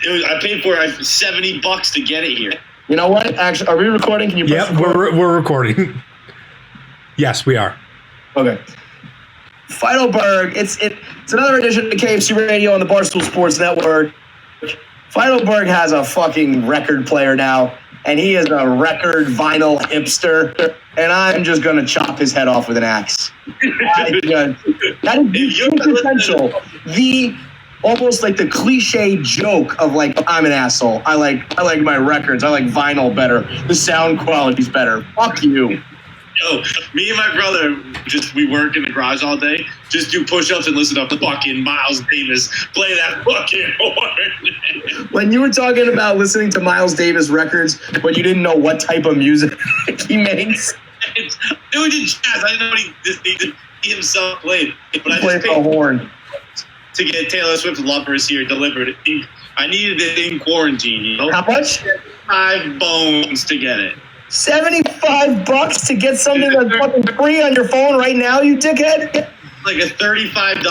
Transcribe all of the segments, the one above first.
I paid for $70 to get it here. You know what? Actually, are we recording? Can you? Yep, we're recording. Yes, we are. Okay. Feidelberg, it's another edition of KFC Radio on the Barstool Sports Network. Feidelberg has a fucking record player now, and he is a record vinyl hipster, and I'm just going to chop his head off with an axe. That is quintessential. Almost like the cliche joke of like, I'm an asshole. I like my records. I like vinyl better. The sound quality's better. Fuck you. Yo, me and my brother, we work in the garage all day, just do push-ups and listen to fucking Miles Davis play that fucking horn. When you were talking about listening to Miles Davis records, but you didn't know what type of music he makes. Dude did jazz. I didn't know he himself played. But I played the horn. To get Taylor Swift Lovers here delivered. I needed it in quarantine, you know? How much? $5 to get it. $75 to get something that's fucking free on your phone right now, you dickhead? Like a $35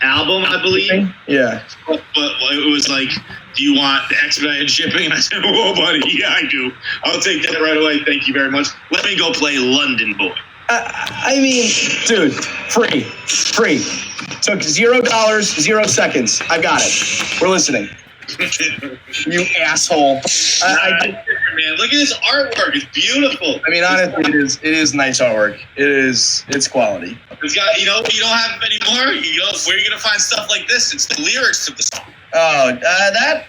album, I believe. Yeah. But it was like, do you want the expedited shipping? And I said, whoa, buddy, yeah, I do. I'll take that right away. Thank you very much. Let me go play London Boy. I mean, dude, free. Took $0, 0 seconds. I got it. We're listening. You asshole. Man, look at this artwork. It's beautiful. I mean, honestly, it is nice artwork. It's quality. It's got, you don't have anymore. Where are you gonna find stuff like this? It's the lyrics to the song. Oh,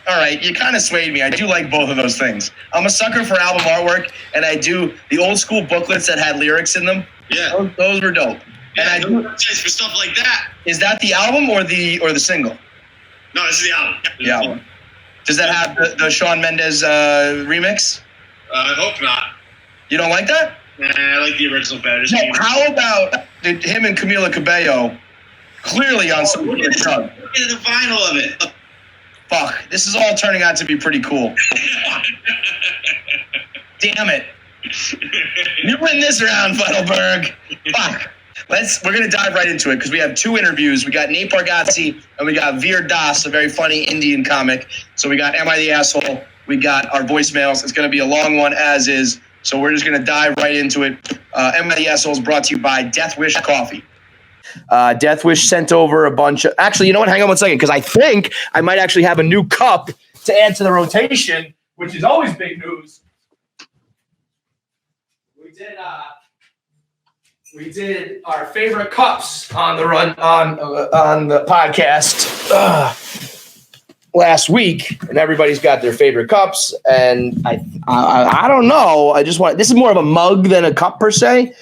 all right. You kind of swayed me. I do like both of those things. I'm a sucker for album artwork, and I do the old school booklets that had lyrics in them. Yeah, those were dope. Yeah, and I do for stuff like that. Is that the album or the single? No, this is the album. The album. Does that have the Shawn Mendes remix? I hope not. You don't like that? Nah, I like the original better. No, how about him and Camila Cabello clearly on some good drug? Look at the vinyl of it. Fuck, this is all turning out to be pretty cool. Damn it. You win this round, Feidelberg. Fuck. We're going to dive right into it because we have 2 interviews. We got Nate Bargatze and we got Vir Das, a very funny Indian comic. So we got Am I the Asshole? We got our voicemails. It's going to be a long one as is. So we're just going to dive right into it. Am I the Asshole is brought to you by Death Wish Coffee. Death Wish sent over a bunch of... Actually, you know what? Hang on 1 second because I think I might actually have a new cup to add to the rotation, which is always big news. We did our favorite cups on the run on the podcast last week, and everybody's got their favorite cups. And I don't know. This is more of a mug than a cup per se.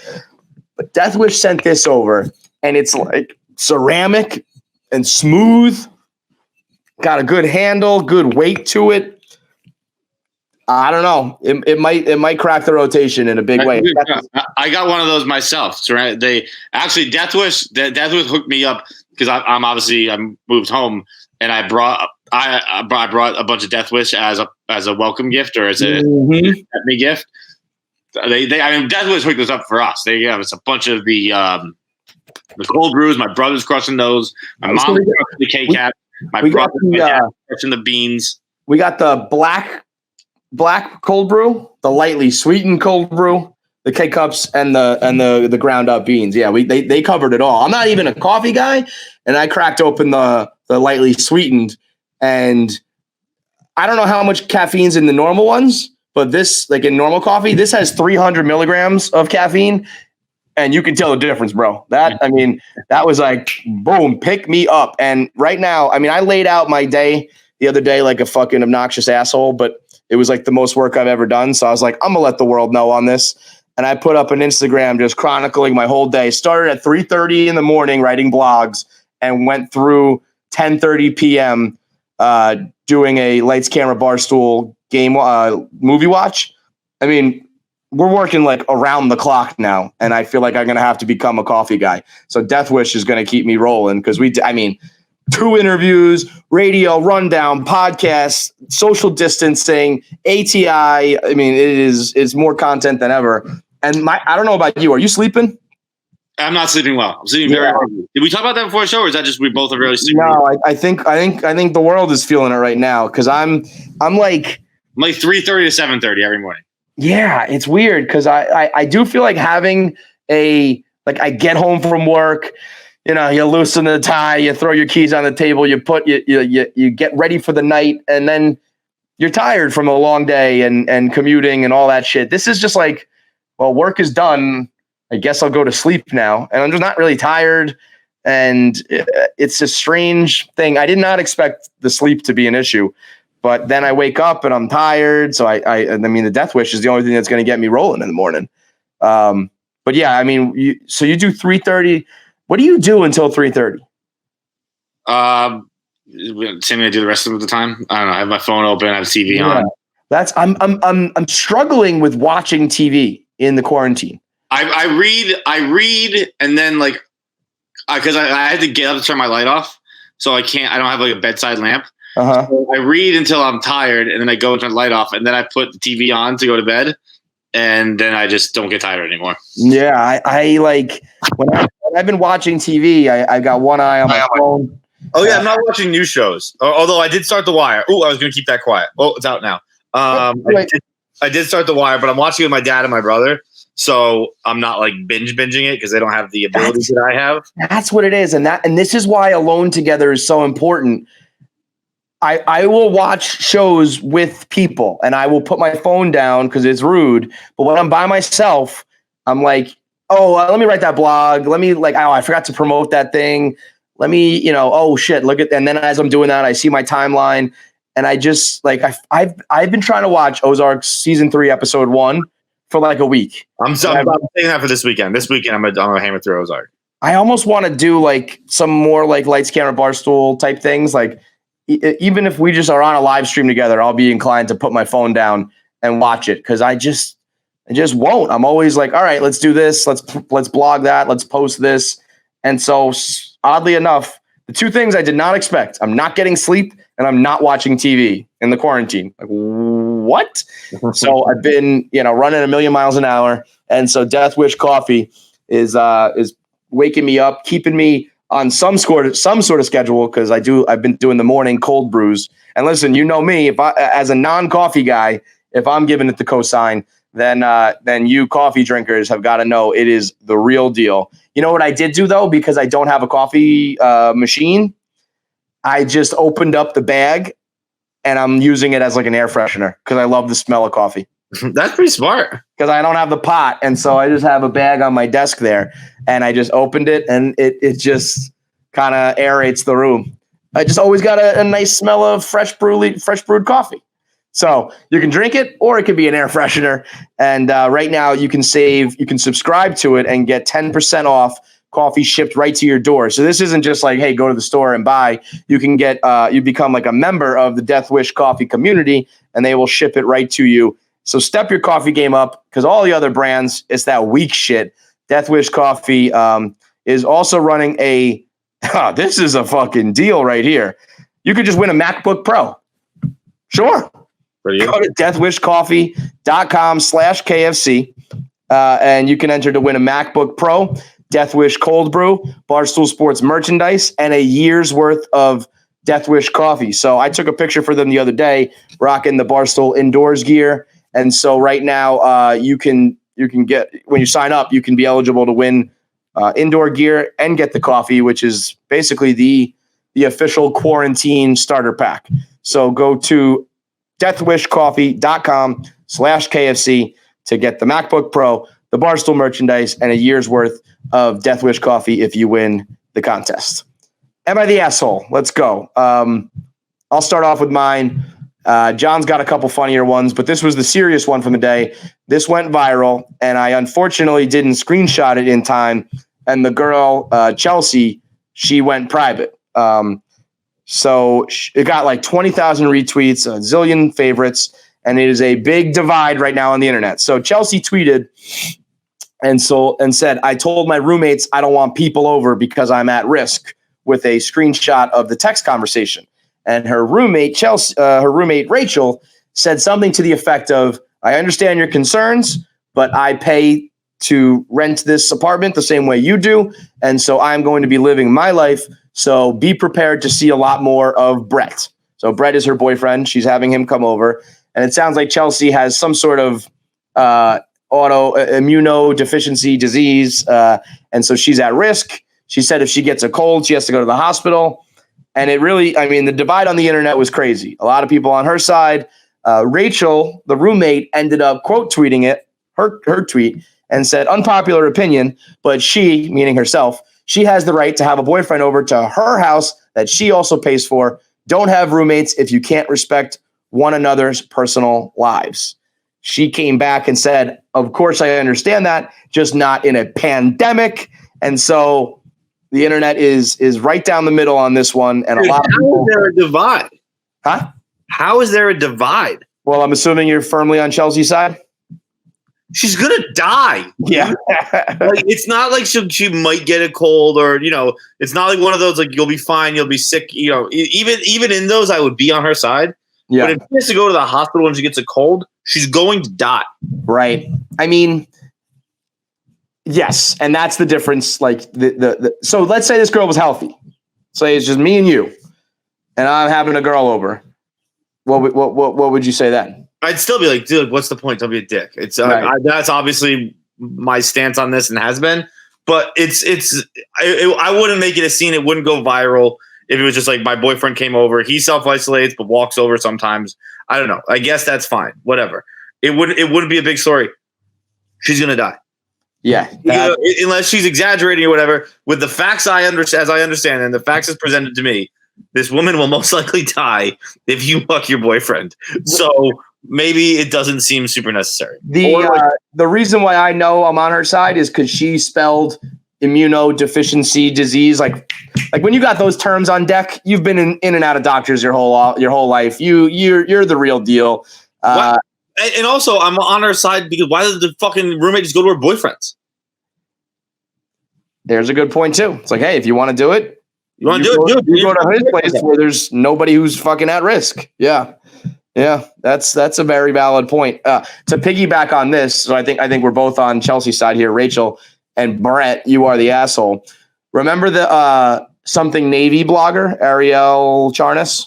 But Death Wish sent this over, and it's like ceramic and smooth. Got a good handle, good weight to it. I don't know. It might crack the rotation in a big way. I got one of those myself. So they actually Death Wish hooked me up because I moved home and I brought a bunch of Death Wish as a welcome gift or as a me gift. Death Wish hooked us up for us. They gave us a bunch of the cold brews. My brother's crushing those. My mom's crushing the K-Cap. My brother's crushing the beans. We got the black cold brew, the lightly sweetened cold brew, the K-Cups, and the ground up beans. Yeah, they covered it all. I'm not even a coffee guy, and I cracked open the lightly sweetened, and I don't know how much caffeine's in the normal ones, but this, like in normal coffee, this has 300 milligrams of caffeine, and you can tell the difference, bro. That was like, boom, pick me up. And right now, I laid out my day the other day like a fucking obnoxious asshole, but it was like the most work I've ever done. So I was like, I'm going to let the world know on this. And I put up an Instagram just chronicling my whole day. Started at 3:30 in the morning writing blogs and went through 10:30 p.m. Doing a Lights Camera Barstool game movie watch. We're working like around the clock now. And I feel like I'm going to have to become a coffee guy. So Death Wish is going to keep me rolling because 2 interviews, radio rundown, podcasts, social distancing, ATI. It's more content than ever. And I don't know about you. Are you sleeping? I'm not sleeping well. I'm sleeping very hard. Did we talk about that before the show, or is that just we both are really sleeping? No, I think the world is feeling it right now because I'm like 3:30 to 7:30 every morning. Yeah, it's weird because I do feel like having I get home from work, you loosen the tie, you throw your keys on the table, you get ready for the night, and then you're tired from a long day and commuting and all that shit. This is just like, well, work is done. I guess I'll go to sleep now. And I'm just not really tired. And it's a strange thing. I did not expect the sleep to be an issue, but then I wake up and I'm tired. So I mean, the death wish is the only thing that's going to get me rolling in the morning. But yeah, I mean, you do 3:30. What do you do until 3:30? Same thing I do the rest of the time. I don't know. I have my phone open. I have TV on. I'm struggling with watching TV in the quarantine. I read, and then because I had to get up to turn my light off, so I don't have like a bedside lamp. So I read until I'm tired, and then I go and turn the light off, and then I put the TV on to go to bed, and then I just don't get tired anymore. Yeah, I like when I've been watching TV. I got one eye on my phone. Oh yeah, I'm not watching new shows. Although I did start The Wire. Oh, I was going to keep that quiet. Oh, it's out now. I did start The Wire, but I'm watching it with my dad and my brother. So I'm not like binging it because they don't have the ability that I have. That's what it is. And this is why Alone Together is so important. I will watch shows with people and I will put my phone down because it's rude. But when I'm by myself, I'm like, let me write that blog. Let me I forgot to promote that thing. Let me, oh shit, look at, and then as I'm doing that, I see my timeline and I just I've been trying to watch Ozark season 3, episode 1 for like a week. I'm saying that for this weekend. This weekend, I'm gonna hammer through Ozark. I almost want to do like some more like lights, camera, barstool type things. Like even if we just are on a live stream together, I'll be inclined to put my phone down and watch it because I just won't. I'm always like, all right, let's do this. Let's blog that. Let's post this. And so oddly enough, the two things I did not expect, I'm not getting sleep and I'm not watching TV in the quarantine. Like, what? So I've been, running a million miles an hour. And so Death Wish Coffee is waking me up, keeping me on some sort of schedule because I've been doing the morning cold brews. And listen, you know me, if I, as a non-coffee guy, if I'm giving it the cosign, then you coffee drinkers have got to know it is the real deal. You know what I did do though, because I don't have a coffee machine, I just opened up the bag and I'm using it as like an air freshener because I love the smell of coffee. That's pretty smart. Because I don't have the pot. And so I just have a bag on my desk there and I just opened it and it just kind of aerates the room. I just always got a nice smell of fresh brewed coffee. So you can drink it or it could be an air freshener. And right now you can subscribe to it and get 10% off coffee shipped right to your door. So this isn't just like, hey, go to the store and buy. You can get, you become like a member of the Death Wish coffee community and they will ship it right to you. So step your coffee game up because all the other brands, it's that weak shit. Death Wish Coffee is also running this is a fucking deal right here. You could just win a MacBook Pro. Sure. Go to deathwishcoffee.com/KFC and you can enter to win a MacBook Pro, Death Wish Cold Brew, Barstool Sports merchandise, and a year's worth of Death Wish coffee. So I took a picture for them the other day, rocking the Barstool indoors gear. And so right now you can get, when you sign up, you can be eligible to win indoor gear and get the coffee, which is basically the official quarantine starter pack. So go to deathwishcoffee.com/KFC to get the MacBook Pro, the Barstool merchandise, and a year's worth of Death Wish coffee if you win the contest. Am I the asshole? Let's go. I'll start off with mine. John's got a couple funnier ones, but this was the serious one from the day. This went viral, and I unfortunately didn't screenshot it in time. And the girl, Chelsea, she went private. So it got like 20,000 retweets, a zillion favorites, and it is a big divide right now on the internet. So Chelsea tweeted and said, I told my roommates I don't want people over because I'm at risk, with a screenshot of the text conversation. And her roommate, Rachel, said something to the effect of, I understand your concerns, but I pay to rent this apartment the same way you do. And so I'm going to be living my life. So be prepared to see a lot more of Brett. So Brett is her boyfriend. She's having him come over. And it sounds like Chelsea has some sort of immunodeficiency disease. And so she's at risk. She said if she gets a cold, she has to go to the hospital. And it really, I mean, the divide on the internet was crazy. A lot of people on her side. Rachel, the roommate, ended up quote tweeting it, her tweet, and said, unpopular opinion, but she, meaning herself, she has the right to have a boyfriend over to her house that she also pays for. Don't have roommates if you can't respect one another's personal lives. She came back and said, of course, I understand that, just not in a pandemic. And so the internet is right down the middle on this one. And a lot of people. How is there a divide? Huh? How is there a divide? Well, I'm assuming you're firmly on Chelsea's side. She's gonna die. Yeah. Like, it's not like she might get a cold, or it's not like one of those like you'll be fine, you'll be sick. Even in those, I would be on her side. Yeah. But if she has to go to the hospital when she gets a cold, she's going to die. Right. I mean, yes, and that's the difference. Like so let's say this girl was healthy. Say it's just me and you, and I'm having a girl over. What would you say then? I'd still be like, dude, what's the point? Don't be a dick. It's right. That's obviously my stance on this and has been, but I wouldn't make it a scene. It wouldn't go viral if it was just like my boyfriend came over. He self-isolates but walks over sometimes. I don't know. I guess that's fine. Whatever. It wouldn't be a big story. She's gonna die. Yeah. Unless she's exaggerating or whatever. With the facts as I understand, and the facts is presented to me, this woman will most likely die if you fuck your boyfriend. So maybe it doesn't seem super necessary. The reason why I know I'm on her side is because she spelled immunodeficiency disease. Like when you got those terms on deck, you've been in and out of doctors your whole life. You're the real deal. And also, I'm on her side because why does the fucking roommate just go to her boyfriend's? There's a good point too. It's like, hey, if you want to do it, you want to do it. You go to his place where there's nobody who's fucking at risk. Yeah. Yeah, that's a very valid point. To piggyback on this, so I think we're both on Chelsea's side here. Rachel and Brett, you are the asshole. Remember the something Navy blogger, Ariel Charnas?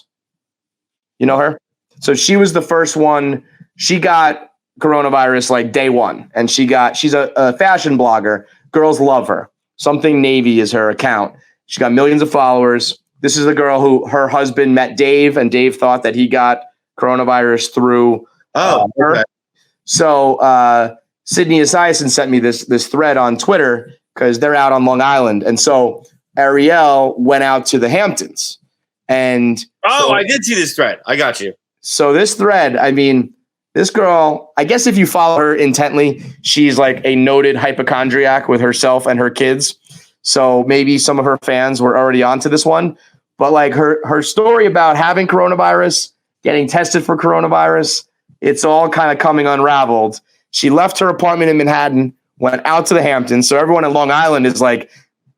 You know her? So she was the first one. She got coronavirus like day one, and she's a fashion blogger. Girls love her. Something Navy is her account. She got millions of followers. This is the girl who her husband met Dave, and Dave thought that he got coronavirus through her. Okay. So Sydney Esiason sent me this thread on Twitter because they're out on Long Island. And so Ariel went out to the Hamptons. And I did see this thread. I got you. So this thread, I mean, this girl, I guess if you follow her intently, she's like a noted hypochondriac with herself and her kids. So maybe some of her fans were already onto this one. But like her story about having coronavirus, getting tested for coronavirus, it's all kind of coming unraveled. She left her apartment in Manhattan, went out to the Hamptons. So everyone in Long Island is like,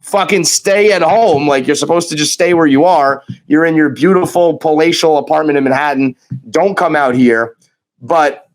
fucking stay at home. Like you're supposed to just stay where you are. You're in your beautiful palatial apartment in Manhattan. Don't come out here. But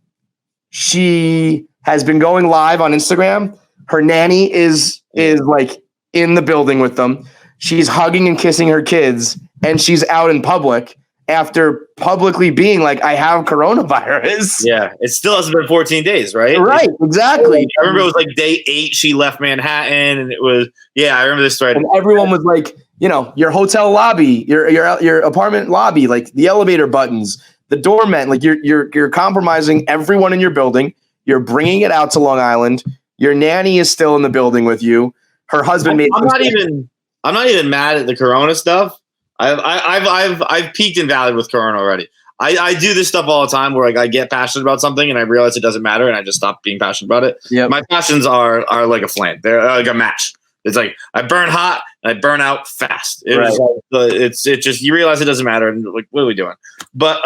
she has been going live on Instagram. Her nanny is like in the building with them. She's hugging and kissing her kids, and she's out in public after publicly being like, I have coronavirus. Yeah, it still hasn't been 14 days, right? Right, exactly. I remember it was like day 8, she left Manhattan, and it was, I remember this thread. And everyone was like, your hotel lobby, your apartment lobby, like the elevator buttons, the doormat, like you're compromising everyone in your building. You're bringing it out to Long Island. Your nanny is still in the building with you. Her husband made. I'm not even mad at the corona stuff. I've peaked and valleyed with corona already. I do this stuff all the time where like I get passionate about something and I realize it doesn't matter and I just stop being passionate about it. Yep. My passions are like a flame. They're like a match. It's like I burn hot and I burn out fast. It's just you realize it doesn't matter and like what are we doing? But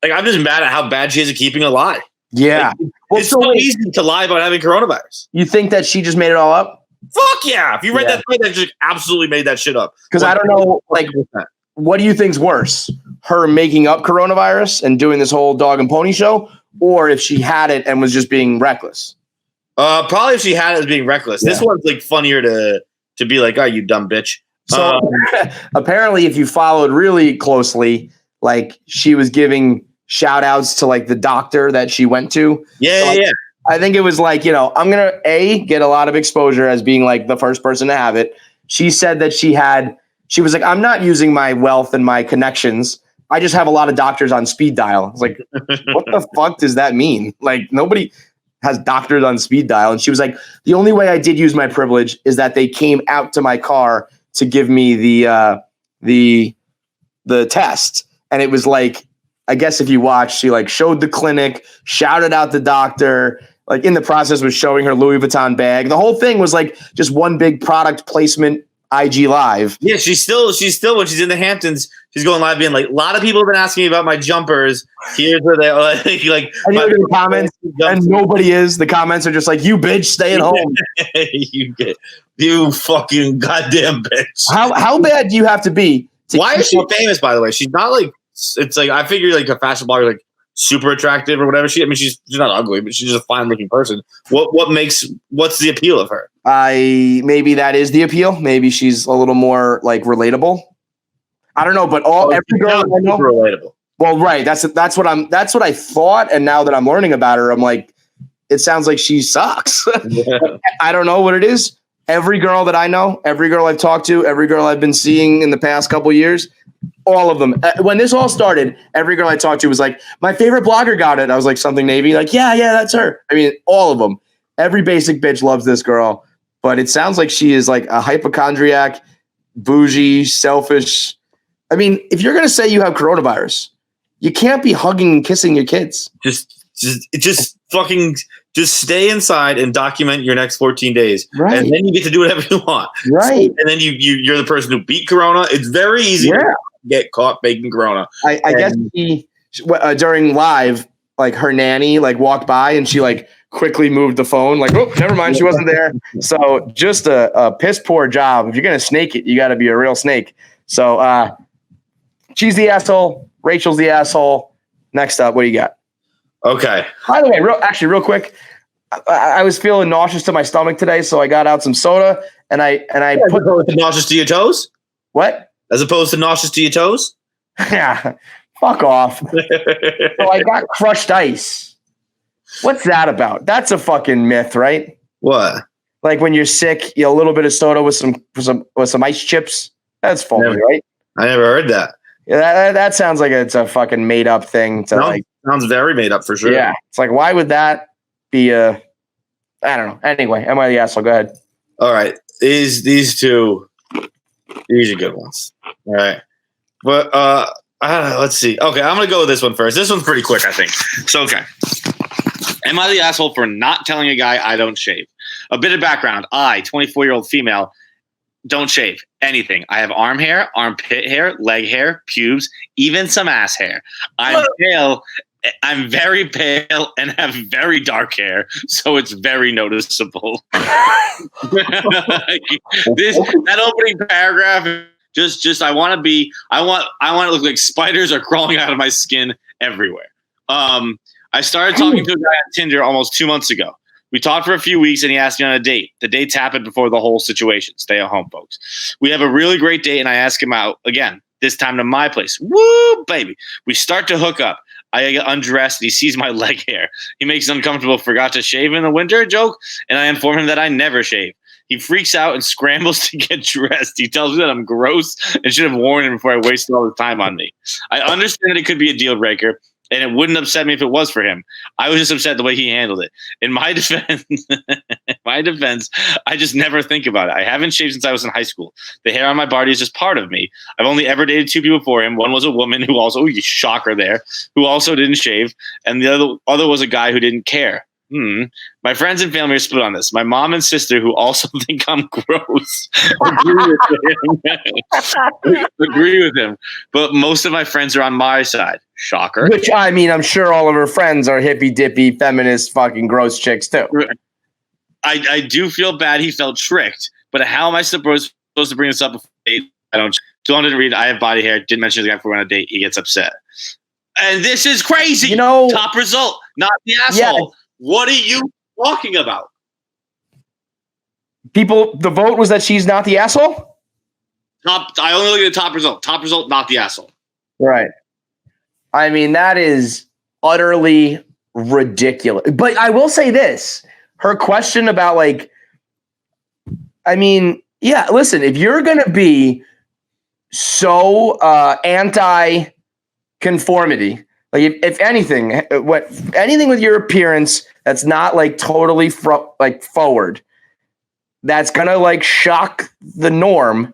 like I'm just mad at how bad she is at keeping a lie. Yeah, like, it's so easy to lie about having coronavirus. You think that she just made it all up? Fuck yeah! If you read that thing, that just absolutely made that shit up. Because I don't know, like, what do you think's worse? Her making up coronavirus and doing this whole dog and pony show, or if she had it and was just being reckless? Probably if she had it as being reckless. Yeah. This one's like funnier to be like, oh, you dumb bitch. So apparently, if you followed really closely, like she was giving shout outs to like the doctor that she went to. Yeah. I think it was like, I'm going to get a lot of exposure as being like the first person to have it. She said that she was like, I'm not using my wealth and my connections. I just have a lot of doctors on speed dial. It's like, what the fuck does that mean? Like nobody has doctors on speed dial. And she was like, the only way I did use my privilege is that they came out to my car to give me the test. And it was like, I guess if you watch, she like showed the clinic, shouted out the doctor, like in the process was showing her Louis Vuitton bag. The whole thing was like just one big product placement IG live. Yeah, she's still when she's in the Hamptons, she's going live being like, a lot of people have been asking me about my jumpers. Here's where they like and you look at the comments and nobody is. The comments are just like, you bitch, stay at home. you fucking goddamn bitch. How bad do you have to be? Why is she famous, by the way? She's not like, it's like, I figure like a fashion blogger, like super attractive or whatever. She's not ugly, but she's just a fine looking person. What's the appeal of her? Maybe that is the appeal. Maybe she's a little more like relatable. I don't know, but every girl I know, relatable. Well, right. That's what I thought. And now that I'm learning about her, I'm like, it sounds like she sucks. I don't know what it is. Every girl that I know, every girl I've talked to, every girl I've been seeing in the past couple of years, all of them. When this all started, every girl I talked to was like, my favorite blogger got it. I was like, something Navy. Like, yeah, that's her. I mean, all of them. Every basic bitch loves this girl. But it sounds like she is like a hypochondriac, bougie, selfish. I mean, if you're going to say you have coronavirus, you can't be hugging and kissing your kids. Just fucking stay inside and document your next 14 days. Right. And then you get to do whatever you want. Right. And then you're the person who beat Corona. It's very easy to get caught baking Corona. I guess during live, like her nanny like walked by and she like quickly moved the phone. Like, oh, never mind. She wasn't there. So just a piss poor job. If you're going to snake it, you got to be a real snake. So she's the asshole. Rachel's the asshole. Next up, what do you got? Okay. By the way, real quick, I was feeling nauseous to my stomach today, so I got out some soda and I put nauseous to your toes. What? As opposed to nauseous to your toes? Yeah, fuck off. So I got crushed ice. What's that about? That's a fucking myth, right? What? Like when you're sick, a little bit of soda with some ice chips. That's phony, right? I never heard that. Yeah, that sounds like it's a fucking made up thing. Sounds very made up for sure. Yeah, it's like, why would that be I don't know. Anyway, am I the asshole? Go ahead. All right, these two are good ones. All right, but let's see. Okay, I'm gonna go with this one first. This one's pretty quick, I think. So okay. Am I the asshole for not telling a guy I don't shave? A bit of background. I, 24-year-old female, don't shave anything. I have arm hair, armpit hair, leg hair, pubes, even some ass hair. I'm pale. I'm very pale and have very dark hair, so it's very noticeable. That opening paragraph, just I want to look like spiders are crawling out of my skin everywhere. I started talking to a guy on Tinder almost 2 months ago. We talked for a few weeks and he asked me on a date. The dates happened before the whole situation. Stay at home, folks. We have a really great date and I ask him out again, this time to my place. Woo, baby. We start to hook up. I get undressed and he sees my leg hair. He makes it uncomfortable, forgot to shave in the winter joke, and I inform him that I never shave. He freaks out and scrambles to get dressed. He tells me that I'm gross and should have warned him before I wasted all the time on me. I understand that it could be a deal breaker, and it wouldn't upset me if it was for him. I was just upset the way he handled it. In my defense, I just never think about it. I haven't shaved since I was in high school. The hair on my body is just part of me. I've only ever dated 2 people before him. One was a woman who also, shocker there, who also didn't shave, and the other was a guy who didn't care. My friends and family are split on this. My mom and sister, who also think I'm gross, agree with him. But most of my friends are on my side. Shocker. Which, I mean, I'm sure all of her friends are hippy dippy, feminist, fucking gross chicks too. I do feel bad he felt tricked, but how am I supposed to bring this up before a date? I don't. Dawn didn't read. I have body hair. Didn't mention the guy before on a date. He gets upset. And this is crazy. Top result, not the asshole. Yeah. What are you talking about? the vote was that she's not the asshole? I only look at the top result. Top result, not the asshole. Right. I mean, that is utterly ridiculous. But I will say this. Her question about listen, if you're going to be so anti-conformity, if anything, anything with your appearance that's not totally forward, that's going to shock the norm,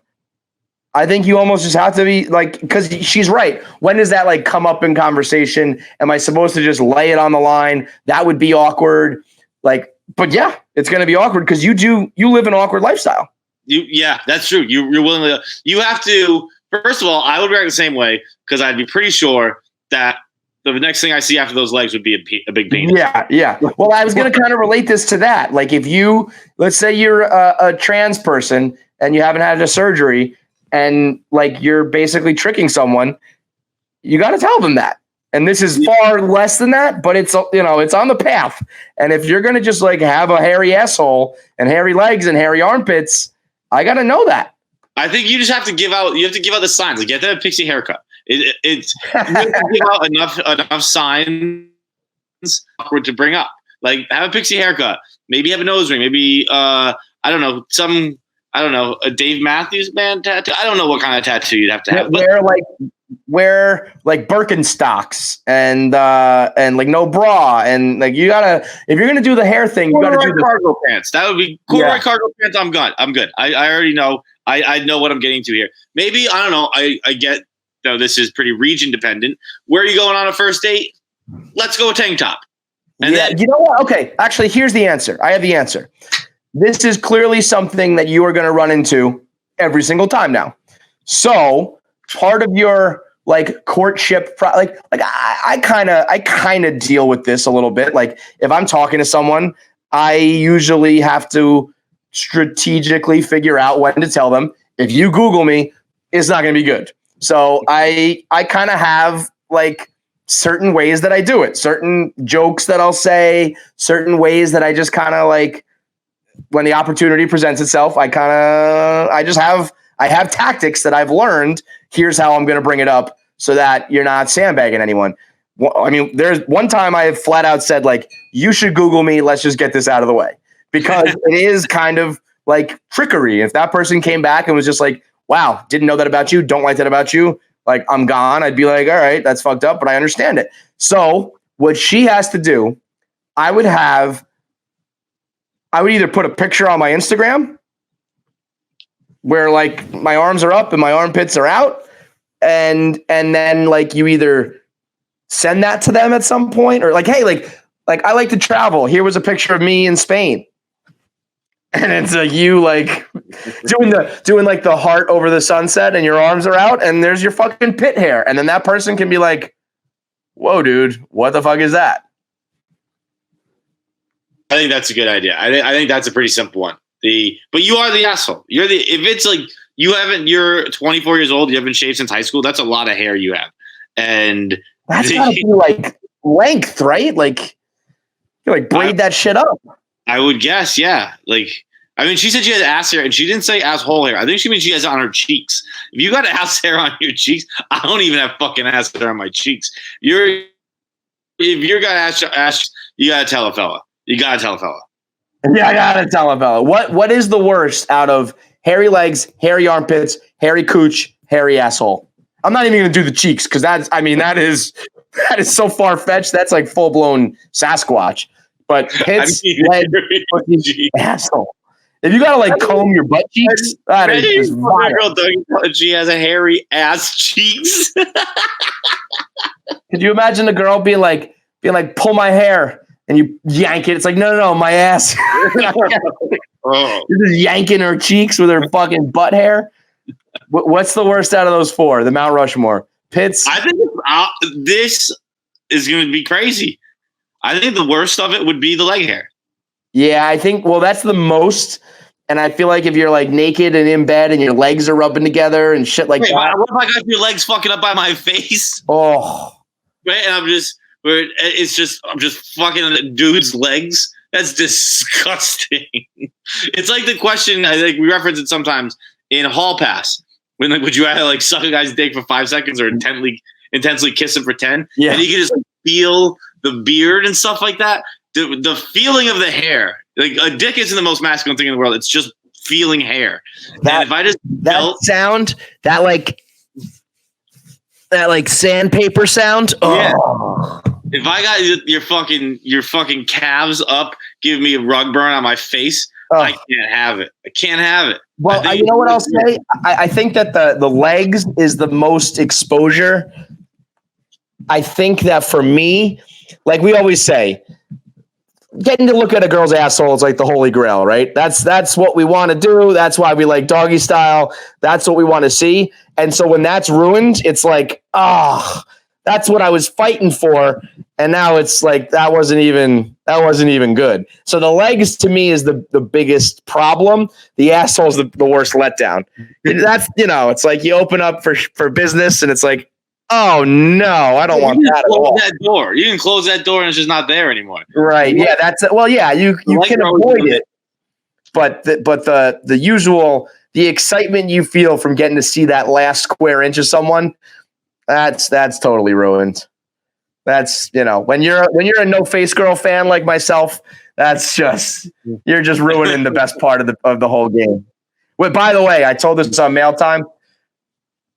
I think you almost just have to be because she's right. When does that come up in conversation? Am I supposed to just lay it on the line? That would be awkward. But yeah, it's going to be awkward because you live an awkward lifestyle. Yeah, that's true. You're willing to. You have to. First of all, I would react the same way because I'd be pretty sure that the next thing I see after those legs would be a big penis. Yeah. Well, I was going to kind of relate this to that. If let's say you're a trans person and you haven't had a surgery. And you're basically tricking someone, you got to tell them that. And this is far less than that, but it's it's on the path. And if you're gonna just have a hairy asshole and hairy legs and hairy armpits, I got to know that. I think you just have to give out. You have to give out the signs. Get that pixie haircut. It's you have to give out enough signs awkward to bring up. Have a pixie haircut. Maybe have a nose ring. Maybe I don't know a Dave Matthews Band tattoo. I don't know what kind of tattoo you'd have to have. Wear Birkenstocks and no bra and you gotta, if you're gonna do the hair thing, you gotta do the cargo pants. That would be corduroy cargo pants. I'm good. I already know. I know what I'm getting to here. Maybe I don't know. I get this is pretty region dependent. Where are you going on a first date? Let's go tank top. And then, you know what? Okay, actually, here's the answer. I have the answer. This is clearly something that you are going to run into every single time now. So part of your courtship, I kind of deal with this a little bit. If I'm talking to someone, I usually have to strategically figure out when to tell them. If you Google me, it's not going to be good. So I kind of have certain ways that I do it, certain jokes that I'll say, certain ways that I just kind of when the opportunity presents itself, I have tactics that I've learned. Here's how I'm going to bring it up so that you're not sandbagging anyone. I mean, there's one time I have flat out said you should Google me. Let's just get this out of the way, because it is kind of trickery. If that person came back and was just wow, didn't know that about you. Don't like that about you. I'm gone. I'd be all right, that's fucked up, but I understand it. So what she has to do, I would either put a picture on my Instagram where my arms are up and my armpits are out. And then you either send that to them at some point or hey, I like to travel. Here was a picture of me in Spain. And it's you doing the heart over the sunset and your arms are out and there's your fucking pit hair. And then that person can be whoa, dude, what the fuck is that? I think that's a good idea. I think that's a pretty simple one. But you are the asshole. If it's you're 24 years old, you haven't shaved since high school, that's a lot of hair you have. And that's gotta be length, right? You braid that shit up. I would guess, yeah. She said she has ass hair, and she didn't say asshole hair. I think she means she has it on her cheeks. If you got ass hair on your cheeks, I don't even have fucking ass hair on my cheeks. If you're got ass, you gotta tell a fella. Yeah, I gotta tell a fella. What is the worst out of hairy legs, hairy armpits, hairy cooch, hairy asshole? I'm not even gonna do the cheeks because that is so far fetched. That's full blown Sasquatch. But pits, legs, asshole. If you gotta comb your butt cheeks, that is just vile. She has a hairy ass cheeks. Could you imagine the girl being like, pull my hair? And you yank it. It's no, my ass. You're just yanking her cheeks with her fucking butt hair. What's the worst out of those four? The Mount Rushmore. Pits. I think this is going to be crazy. I think the worst of it would be the leg hair. Yeah, I think, that's the most. And I feel if you're naked and in bed and your legs are rubbing together and shit that. What if I got your legs fucking up by my face? Oh. Right, and I'm just fucking dude's legs That's disgusting. It's like the question, I think we reference it sometimes in Hall Pass. When like, would you rather like suck a guy's dick for 5 seconds or intensely kiss him for 10? Yeah. And you can just like, feel the beard and stuff like that. The feeling of the hair. Like a dick isn't the most masculine thing in the world. It's just feeling hair. And if I just sound, that like sandpaper sound. Yeah. Oh. If I got your fucking calves up, give me a rug burn on my face, I can't have it. I can't have it. Well, you know what I'll say? I think that the legs is the most exposure. I think that for me, like we always say, getting to look at a girl's asshole is like the holy grail, right? That's what we want to do. That's why we like doggy style. That's what we want to see. And so when that's ruined, it's like, that's what I was fighting for. And now it's like, that wasn't even good. So the legs to me is the biggest problem. The asshole's the worst letdown. That's, it's like you open up for business and it's like, oh no, I don't want that at all. That door. You can close that door and it's just not there anymore. Right. Yeah. You can avoid it. But the usual, the excitement you feel from getting to see that last square inch of someone, that's totally ruined. That's, when you're a no face girl fan like myself, that's just, you're just ruining the best part of the whole game. Wait, by the way, I told this on Mail Time,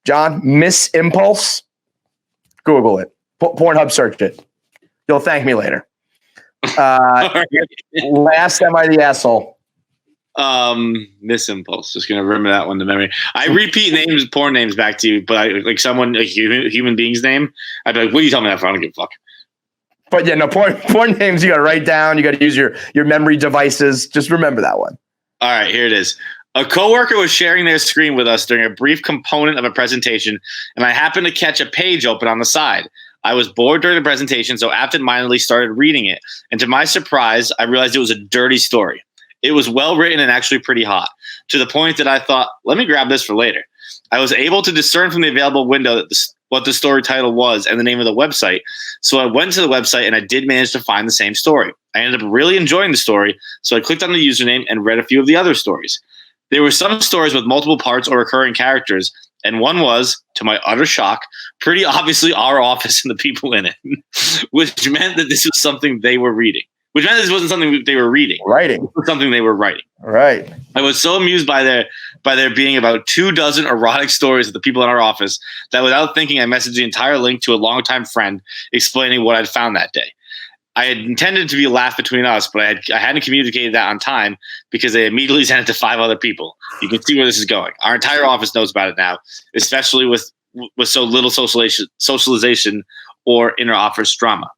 John, Miss Impulse, Google it, Pornhub search it. You'll thank me later. Last Am I the Asshole? Miss Impulse. Just gonna remember that one to memory. I repeat porn names back to you, but like someone, a human being's name, I'd be like, "What are you telling me that for? I don't give a fuck." But yeah, no porn names. You got to write down. You got to use your memory devices. Just remember that one. All right, here it is. A coworker was sharing their screen with us during a brief component of a presentation, and I happened to catch a page open on the side. I was bored during the presentation, so absentmindedly started reading it. And to my surprise, I realized it was a dirty story. It was well written and actually pretty hot, to the point that I thought, let me grab this for later. I was able to discern from the available window what the story title was and the name of the website. So I went to the website and I did manage to find the same story. I ended up really enjoying the story, so I clicked on the username and read a few of the other stories. There were some stories with multiple parts or recurring characters, and one was, to my utter shock, pretty obviously our office and the people in it, which meant that this was something they were reading. Which meant this wasn't something they were reading. Writing. It was something they were writing. Right. I was so amused by there being about 24 erotic stories of the people in our office that without thinking, I messaged the entire link to a longtime friend explaining what I'd found that day. I had intended to be a laugh between us, but I hadn't communicated that on time because they immediately sent it to 5 other people. You can see where this is going. Our entire office knows about it now, especially with so little socialization or inter-office drama.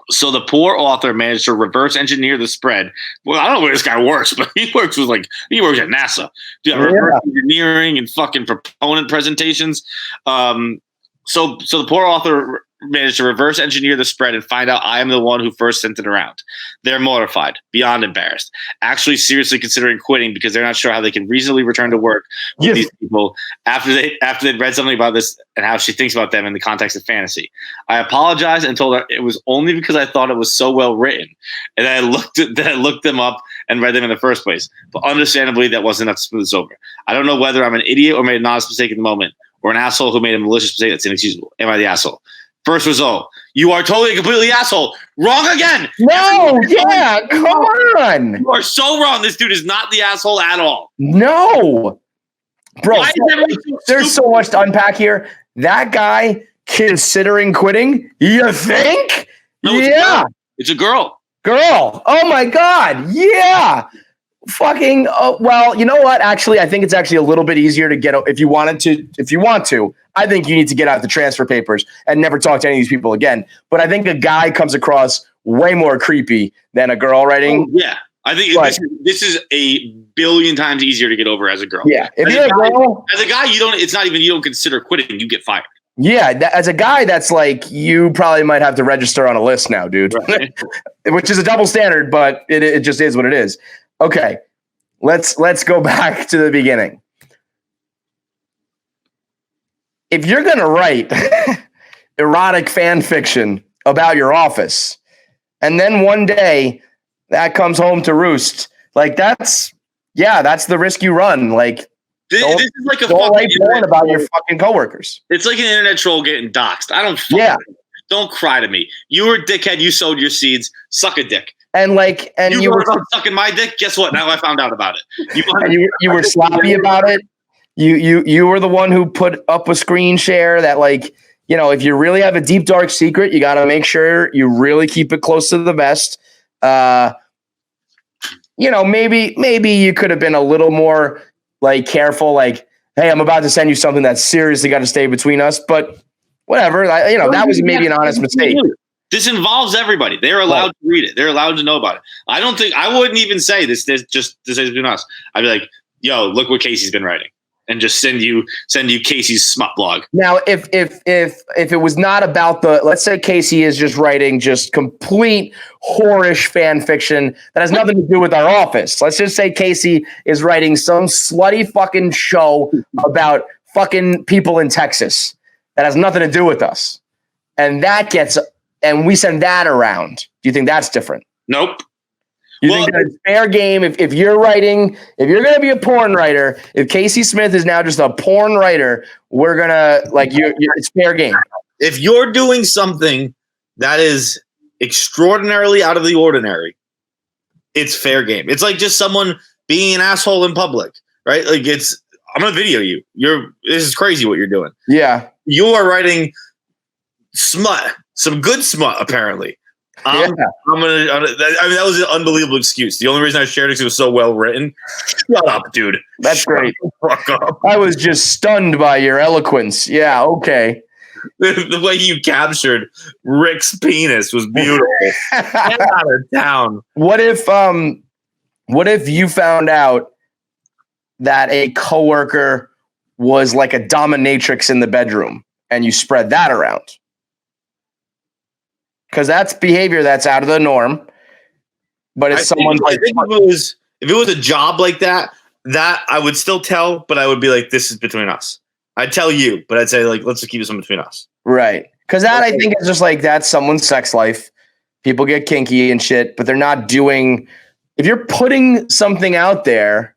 So the poor author managed to reverse engineer the spread. Well, I don't know where this guy works, but he works at NASA. Reverse engineering and fucking proponent presentations. So the poor author managed to reverse engineer the spread and find out I am the one who first sent it around. They're mortified, beyond embarrassed, actually seriously considering quitting because they're not sure how they can reasonably return to work with these people after they'd read something about this and how she thinks about them in the context of fantasy. I apologized and told her it was only because I thought it was so well written and that I looked them up and read them in the first place. But understandably, that wasn't enough to smooth this over. I don't know whether I'm an idiot or made an honest mistake in the moment, or an asshole who made a malicious mistake that's inexcusable. Am I the asshole? First result, you are totally and completely asshole. Wrong again. No, yeah, come on. You are so wrong. This dude is not the asshole at all. No. Bro, there's so much to unpack here. That guy considering quitting, you think? No, it's a girl. Girl. Oh, my God. Yeah. Fucking, well, you know what? Actually, I think it's actually a little bit easier to get, if you want to, I think you need to get out the transfer papers and never talk to any of these people again. But I think a guy comes across way more creepy than a girl writing. Oh, yeah. I think this is a billion times easier to get over as a girl. Yeah. If you're a girl, as a guy, you don't consider quitting, you get fired. Yeah. As a guy, that's like, you probably might have to register on a list now, dude, right. Which is a double standard, but it just is what it is. Okay, let's go back to the beginning. If you're going to write erotic fan fiction about your office, and then one day that comes home to roost. Like that's the risk you run. Like This is like a don't write fucking porn internet about your troll. fucking coworkers. It's like an internet troll getting doxxed. I don't fucking Yeah. Don't cry to me. You were a dickhead. You sowed your seeds. Suck a dick. And like, and you were sucking my dick. Guess what? Now I found out about it. you were sloppy about it. You were the one who put up a screen share that, like, you know, if you really have a deep dark secret, you got to make sure you really keep it close to the vest. You know, maybe you could have been a little more like careful. Like, hey, I'm about to send you something that's seriously got to stay between us. But whatever, that was maybe an honest mistake. This involves everybody. They're allowed to read it. They're allowed to know about it. I wouldn't even say this just to say between us. I'd be like, yo, look what Casey's been writing. And just send you Casey's smut blog. Now, if it was not about let's say Casey is just writing just complete whorish fan fiction that has nothing to do with our office. Let's just say Casey is writing some slutty fucking show about fucking people in Texas that has nothing to do with us. And and we send that around. Do you think that's different? Nope. You think that it's fair game if you're going to be a porn writer, if Casey Smith is now just a porn writer, we're going to it's fair game. If you're doing something that is extraordinarily out of the ordinary, it's fair game. It's like just someone being an asshole in public, right? Like I'm going to video you. This is crazy what you're doing. Yeah. You are writing smut, some good smut, apparently. That was an unbelievable excuse. The only reason I shared it is it was so well written. Shut up, dude. That's great. Fuck up. I was just stunned by your eloquence. Yeah, okay. The way you captured Rick's penis was beautiful. Get out of town. What if you found out that a coworker was like a dominatrix in the bedroom and you spread that around? Because that's behavior that's out of the norm. But if someone's like, if it was a job like that I would still tell, but I would be like, this is between us. I'd tell you, but I'd say, like, let's just keep this one between us. Right. Because that, I think, is just like, that's someone's sex life. People get kinky and shit, but they're not doing, if you're putting something out there,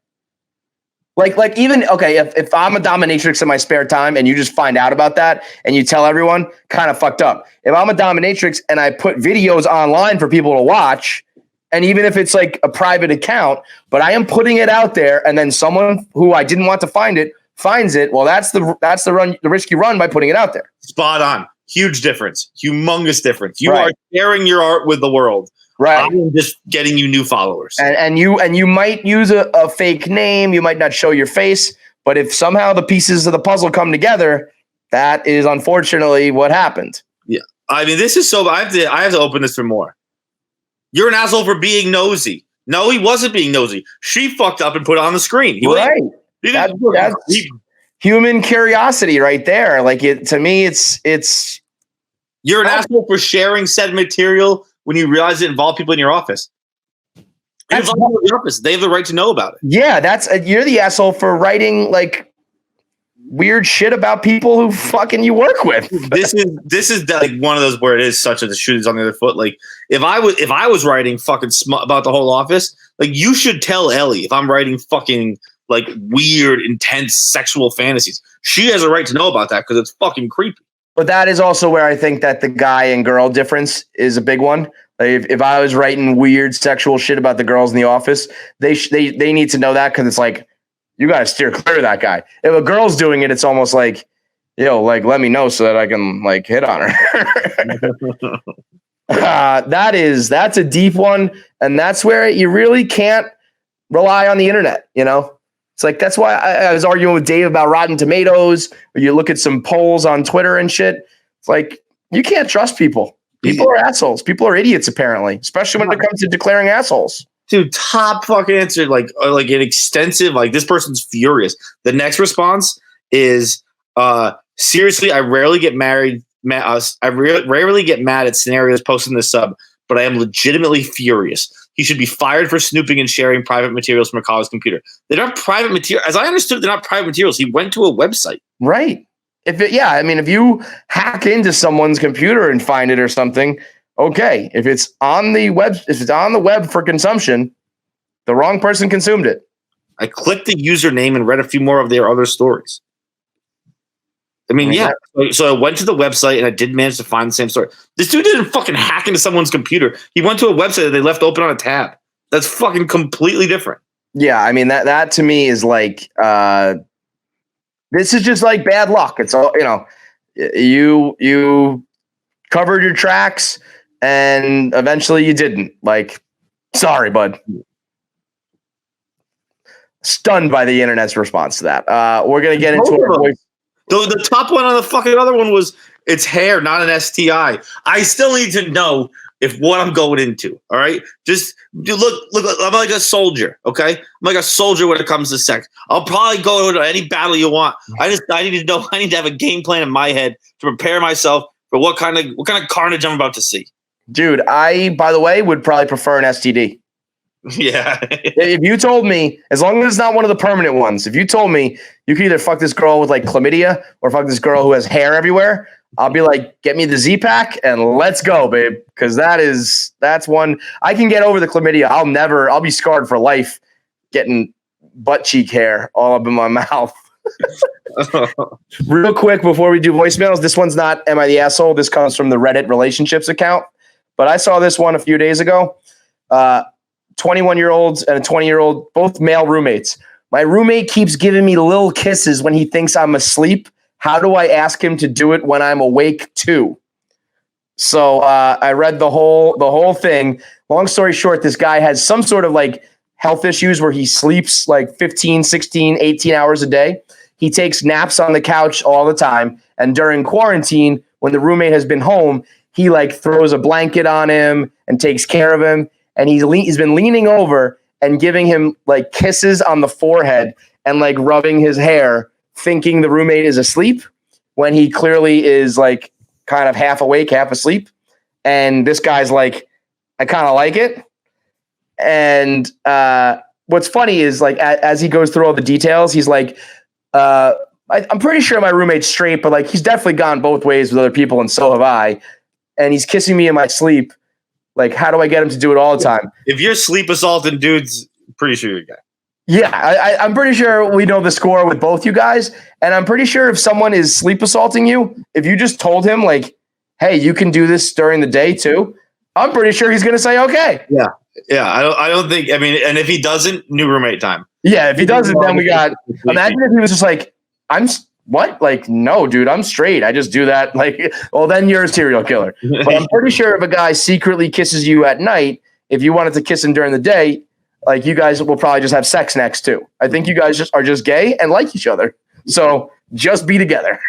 like even, okay, if I'm a dominatrix in my spare time and you just find out about that and you tell everyone, kind of fucked up. If I'm a dominatrix and I put videos online for people to watch, and even if it's like a private account, but I am putting it out there and then someone who I didn't want to find it finds it, well, that's the risk you run by putting it out there. Spot on. Huge difference. Humongous difference. You are sharing your art with the world. Right. I'm just getting you new followers. And you might use a fake name. You might not show your face. But if somehow the pieces of the puzzle come together, that is unfortunately what happened. Yeah. I mean, this is so... I have to open this for more. You're an asshole for being nosy. No, he wasn't being nosy. She fucked up and put it on the screen. That's human curiosity right there. Like, to me, it's... You're an asshole for sharing said material when you realize it involved people in your office. They have the right to know about it. Yeah, you're the asshole for writing like weird shit about people who fucking you work with. This is like one of those where it is such a the shoot is on the other foot. Like if I was writing fucking smut about the whole office, like you should tell Ellie if I'm writing fucking like weird, intense sexual fantasies. She has a right to know about that because it's fucking creepy. But that is also where I think that the guy and girl difference is a big one. Like if I was writing weird sexual shit about the girls in the office, they need to know that because it's like, you got to steer clear of that guy. If a girl's doing it, it's almost like, like, let me know so that I can like hit on her. That's a deep one. And that's where you really can't rely on the internet, It's like, that's why I was arguing with Dave about Rotten Tomatoes, or you look at some polls on Twitter and shit. It's like, you can't trust people. People are assholes. People are idiots, apparently, especially when it comes to declaring assholes. Dude, top fucking answer, like an extensive, like this person's furious. The next response is, seriously, I rarely get rarely get mad at scenarios posted in the sub, but I am legitimately furious. He should be fired for snooping and sharing private materials from a college computer. They're not private material. As I understood, they're not private materials. He went to a website. Right. If you hack into someone's computer and find it or something, okay, if it's on the web for consumption, the wrong person consumed it. I clicked the username and read a few more of their other stories. I mean, yeah. So I went to the website and I did manage to find the same story. This dude didn't fucking hack into someone's computer. He went to a website that they left open on a tab. That's fucking completely different. Yeah, I mean that to me is like this is just like bad luck. It's all, you covered your tracks and eventually you didn't. Like, sorry, bud. Stunned by the internet's response to that. We're gonna get into our voice. The top one on the fucking other one was it's hair, not an STI. I still need to know if what I'm going into. All right, just look. I'm like a soldier. Okay, I'm like a soldier when it comes to sex. I'll probably go into any battle you want. I need to know. I need to have a game plan in my head to prepare myself for what kind of carnage I'm about to see. Dude, I, by the way, would probably prefer an STD. Yeah. If you told me, as long as it's not one of the permanent ones, if you told me you could either fuck this girl with like chlamydia or fuck this girl who has hair everywhere, I'll be like, get me the Z-Pack and let's go, babe. Because that's one I can get over the chlamydia. I'll be scarred for life getting butt cheek hair all up in my mouth. Real quick before we do voicemails, this one's not Am I the Asshole? This comes from the Reddit relationships account. But I saw this one a few days ago. 21-year-olds and a 20-year-old, both male roommates. My roommate keeps giving me little kisses when he thinks I'm asleep. How do I ask him to do it when I'm awake too? So I read the whole thing. Long story short, this guy has some sort of like health issues where he sleeps like 15, 16, 18 hours a day. He takes naps on the couch all the time. And during quarantine, when the roommate has been home, he like throws a blanket on him and takes care of him. And he's been leaning over and giving him like kisses on the forehead and like rubbing his hair, thinking the roommate is asleep when he clearly is like kind of half awake, half asleep. And this guy's like, I kind of like it. And what's funny is like as he goes through all the details, he's like, I'm pretty sure my roommate's straight, but like he's definitely gone both ways with other people, and so have I. And he's kissing me in my sleep. Like, how do I get him to do it all the time? If you're sleep assaulting dudes, pretty sure you're gay. Yeah, I'm pretty sure we know the score with both you guys. And I'm pretty sure if someone is sleep assaulting you, if you just told him, like, hey, you can do this during the day too, I'm pretty sure he's going to say, okay. Yeah. Yeah. I don't think, I mean, and if he doesn't, new roommate time. Yeah. If he doesn't, then we got, imagine if he was just like, what? Like, no, dude, I'm straight. I just do that. Like, well, then you're a serial killer. But I'm pretty sure if a guy secretly kisses you at night, if you wanted to kiss him during the day, like you guys will probably just have sex next too. I think you guys are just gay and like each other. So just be together.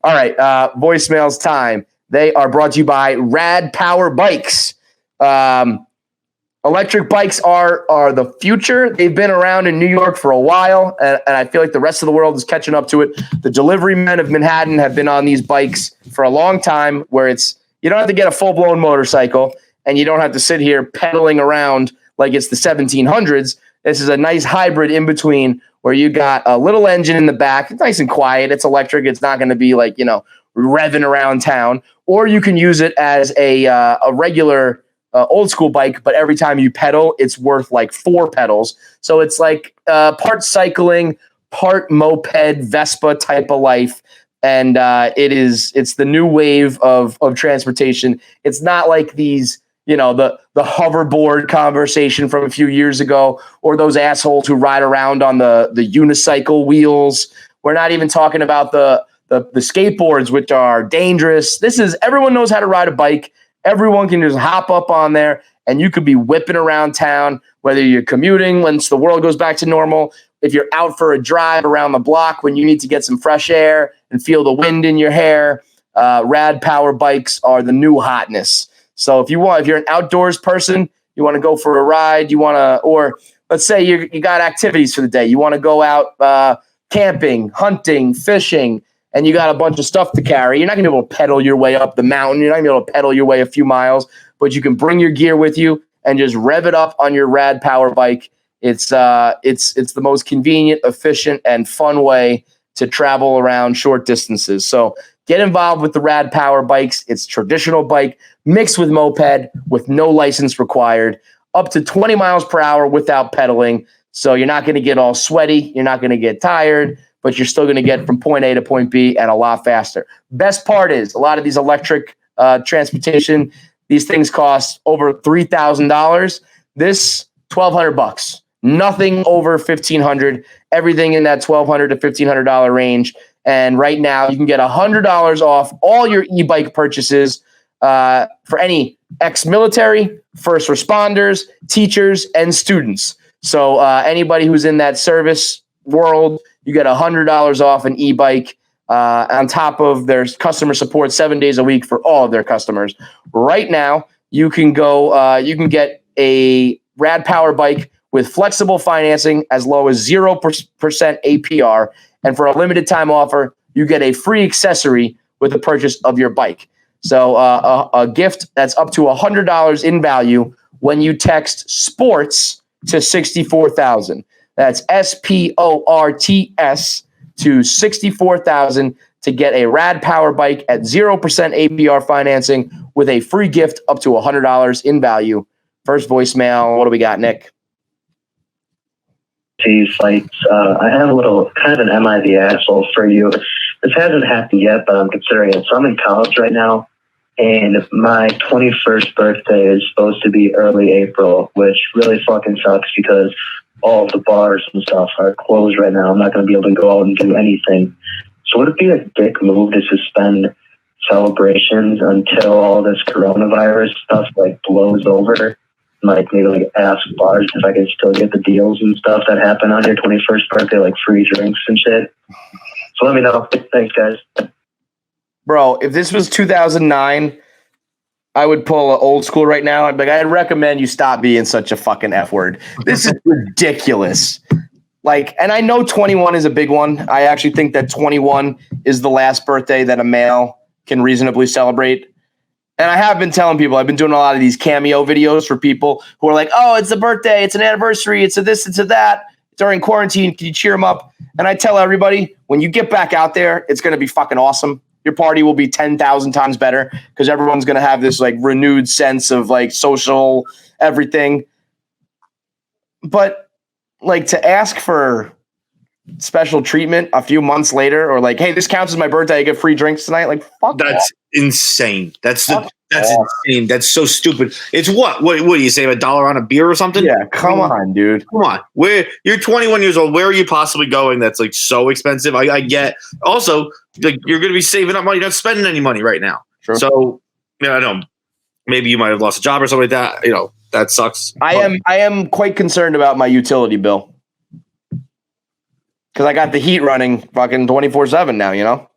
All right. Voicemails time. They are brought to you by Rad Power Bikes. Electric bikes are the future. They've been around in New York for a while, and I feel like the rest of the world is catching up to it. The delivery men of Manhattan have been on these bikes for a long time, where you don't have to get a full-blown motorcycle, and you don't have to sit here pedaling around like it's the 1700s. This is a nice hybrid in between where you got a little engine in the back. It's nice and quiet. It's electric. It's not going to be like, revving around town. Or you can use it as a regular old school bike, but every time you pedal, it's worth like 4 pedals. So it's like part cycling, part moped, Vespa type of life. And it's the new wave of transportation. It's not like these, the hoverboard conversation from a few years ago, or those assholes who ride around on the unicycle wheels. We're not even talking about the skateboards, which are dangerous. Everyone knows how to ride a bike. Everyone can just hop up on there and you could be whipping around town, whether you're commuting once the world goes back to normal, if you're out for a drive around the block when you need to get some fresh air and feel the wind in your hair. Rad Power Bikes are the new hotness. So if you're an outdoors person, you want to go for a ride, or let's say you got activities for the day. You want to go out camping, hunting, fishing, and you got a bunch of stuff to carry. You're not going to be able to pedal your way up the mountain. You're not going to be able to pedal your way a few miles, but you can bring your gear with you and just rev it up on your Rad Power Bike. It's the most convenient, efficient, and fun way to travel around short distances. So get involved with the Rad Power Bikes. It's traditional bike mixed with moped with no license required, up to 20 miles per hour without pedaling. So you're not going to get all sweaty. You're not going to get tired, but you're still going to get from point A to point B and a lot faster. Best part is a lot of these electric transportation, these things cost over $3,000. This $1,200, nothing over $1,500. Everything in that $1,200 to $1,500 range. And right now you can get $100 off all your e-bike purchases for any ex-military, first responders, teachers, and students. So anybody who's in that service world, you get $100 off an e-bike on top of their customer support 7 days a week for all of their customers. Right now, you can go. You can get a Rad Power bike with flexible financing as low as 0% APR, and for a limited time offer, you get a free accessory with the purchase of your bike. So a gift that's up to $100 in value when you text sports to 64,000. That's SPORTS to 64,000 to get a Rad Power bike at 0% APR financing with a free gift up to $100 in value. First voicemail. What do we got, Nick? Fights. I have a little kind of an am I the asshole for you. This hasn't happened yet, but I'm considering it. So I'm in college right now, and my 21st birthday is supposed to be early April, which really fucking sucks because all of the bars and stuff are closed right now. I'm not going to be able to go out and do anything. So would it be a dick move to suspend celebrations until all this coronavirus stuff like blows over? Like maybe like ask bars if I can still get the deals and stuff that happen on your 21st birthday, like free drinks and shit. So let me know. Thanks, guys. Bro, if this was 2009, I would pull old school right now. I'd be like, I'd recommend you stop being such a fucking F word. This is ridiculous. Like, and I know 21 is a big one. I actually think that 21 is the last birthday that a male can reasonably celebrate. And I have been telling people, I've been doing a lot of these cameo videos for people who are like, oh, it's a birthday, it's an anniversary, it's a this, it's a that. During quarantine, can you cheer them up? And I tell everybody, when you get back out there, it's going to be fucking awesome. Your party will be 10,000 times better because everyone's going to have this like renewed sense of like social everything. But like to ask for special treatment a few months later, or like, hey, this counts as my birthday, I get free drinks tonight. Like, fuck that's insane. That's insane. That's so stupid. It's what do you say, $1 on a beer or something? Yeah, come on, dude. Come on. You're 21 years old. Where are you possibly going that's like so expensive? I get. Also, like you're going to be saving up money. You're not spending any money right now. Sure. So, I know maybe you might have lost a job or something like that. That sucks. I am quite concerned about my utility bill because I got the heat running fucking 24/7 now.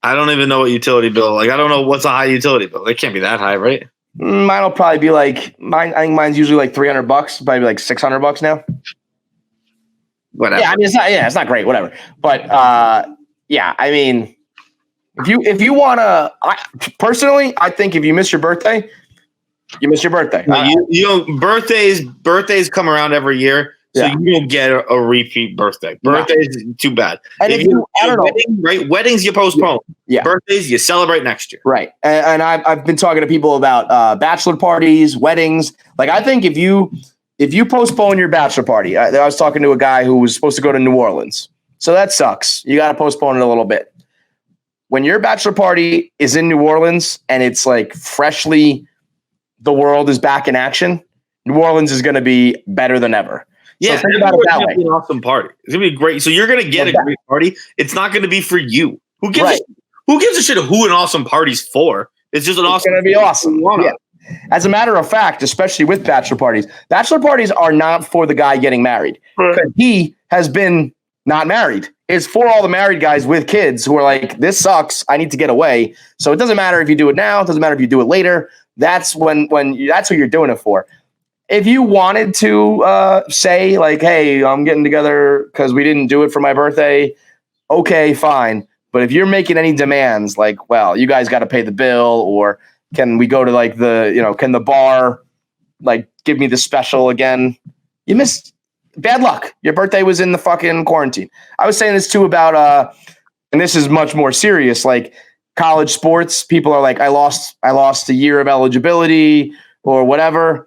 I don't even know what utility bill. Like, I don't know what's a high utility bill. It can't be that high, right? Mine will probably be like mine. I think mine's usually like $300, probably like $600 now. Whatever. Yeah, I mean it's not great, whatever. But yeah, I mean, if you wanna, personally, I think if you miss your birthday, you miss your birthday. Birthdays come around every year. So you don't get a repeat birthday. Birthdays, too bad. And if you I don't know. Right? Weddings, you postpone. Yeah. Birthdays, you celebrate next year. Right. And I've been talking to people about bachelor parties, weddings. Like, I think if you postpone your bachelor party, I was talking to a guy who was supposed to go to New Orleans. So that sucks. You got to postpone it a little bit. When your bachelor party is in New Orleans and it's like freshly, the world is back in action, New Orleans is going to be better than ever. Yeah, so think about it that way. An awesome party. It's gonna be great. So you're gonna get a great party. It's not gonna be for you. Who gives a shit who an awesome party's for? It's just it's gonna be awesome. Yeah. As a matter of fact, especially with bachelor parties are not for the guy getting married because he has been not married. It's for all the married guys with kids who are like, this sucks. I need to get away. So it doesn't matter if you do it now. It doesn't matter if you do it later. That's when that's what you're doing it for. If you wanted to say like, hey, I'm getting together because we didn't do it for my birthday, okay, fine. But if you're making any demands like, well, you guys got to pay the bill, or can we go to like can the bar like give me the special again? You missed. Bad luck. Your birthday was in the fucking quarantine. I was saying this too about and this is much more serious, like college sports, people are like, I lost a year of eligibility or whatever.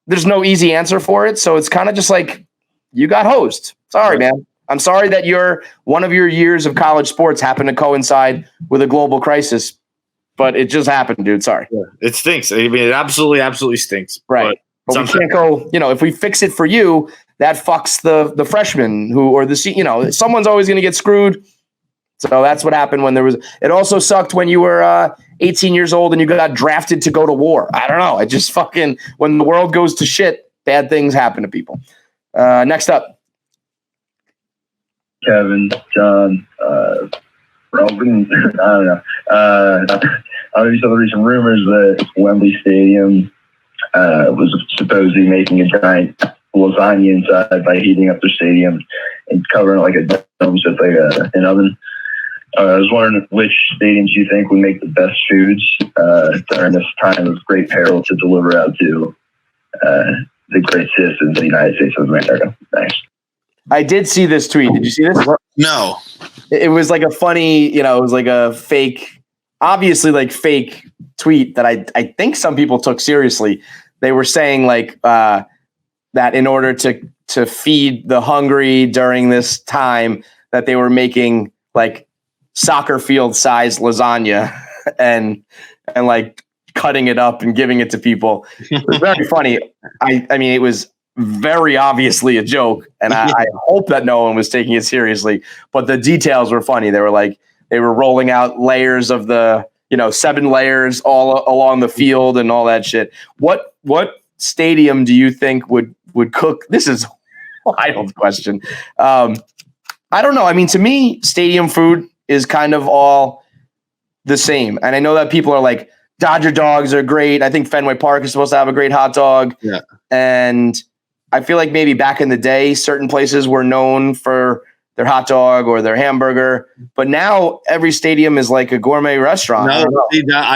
There's no easy answer for it. So it's kind of just like, you got hosed. Sorry, man. I'm sorry that one of your years of college sports happened to coincide with a global crisis, but it just happened, dude. Sorry. Yeah, it stinks. I mean, it absolutely stinks. Right. But we can't go, if we fix it for you, that fucks the freshman someone's always going to get screwed. So that's what happened it also sucked when you were 18 years old and you got drafted to go to war. I don't know. It just when the world goes to shit, bad things happen to people. Next up. Kevin, John, Robin, I don't know. There's some recent rumors that Wembley Stadium was supposedly making a giant lasagna inside by heating up the stadium and covering it like a dome, so it's like an oven. I was wondering which stadiums you think would make the best foods during this time of great peril to deliver out to the great citizens of the United States of America. Thanks. I did see this tweet. Did you see this? No. It was like a funny, it was like a fake, obviously like fake tweet that I think some people took seriously. They were saying like that in order to feed the hungry during this time that they were making like soccer field size lasagna and like cutting it up and giving it to people. It was very funny. I mean, it was very obviously a joke, and I hope that no one was taking it seriously, but the details were funny. They were rolling out layers of 7 layers all along the field and all that shit. What stadium do you think would cook? This is a wild question. I don't know. I mean, to me, stadium food is kind of all the same. And I know that people are like, Dodger dogs are great. I think Fenway Park is supposed to have a great hot dog. Yeah. And I feel like maybe back in the day, certain places were known for their hot dog or their hamburger. But now every stadium is like a gourmet restaurant. I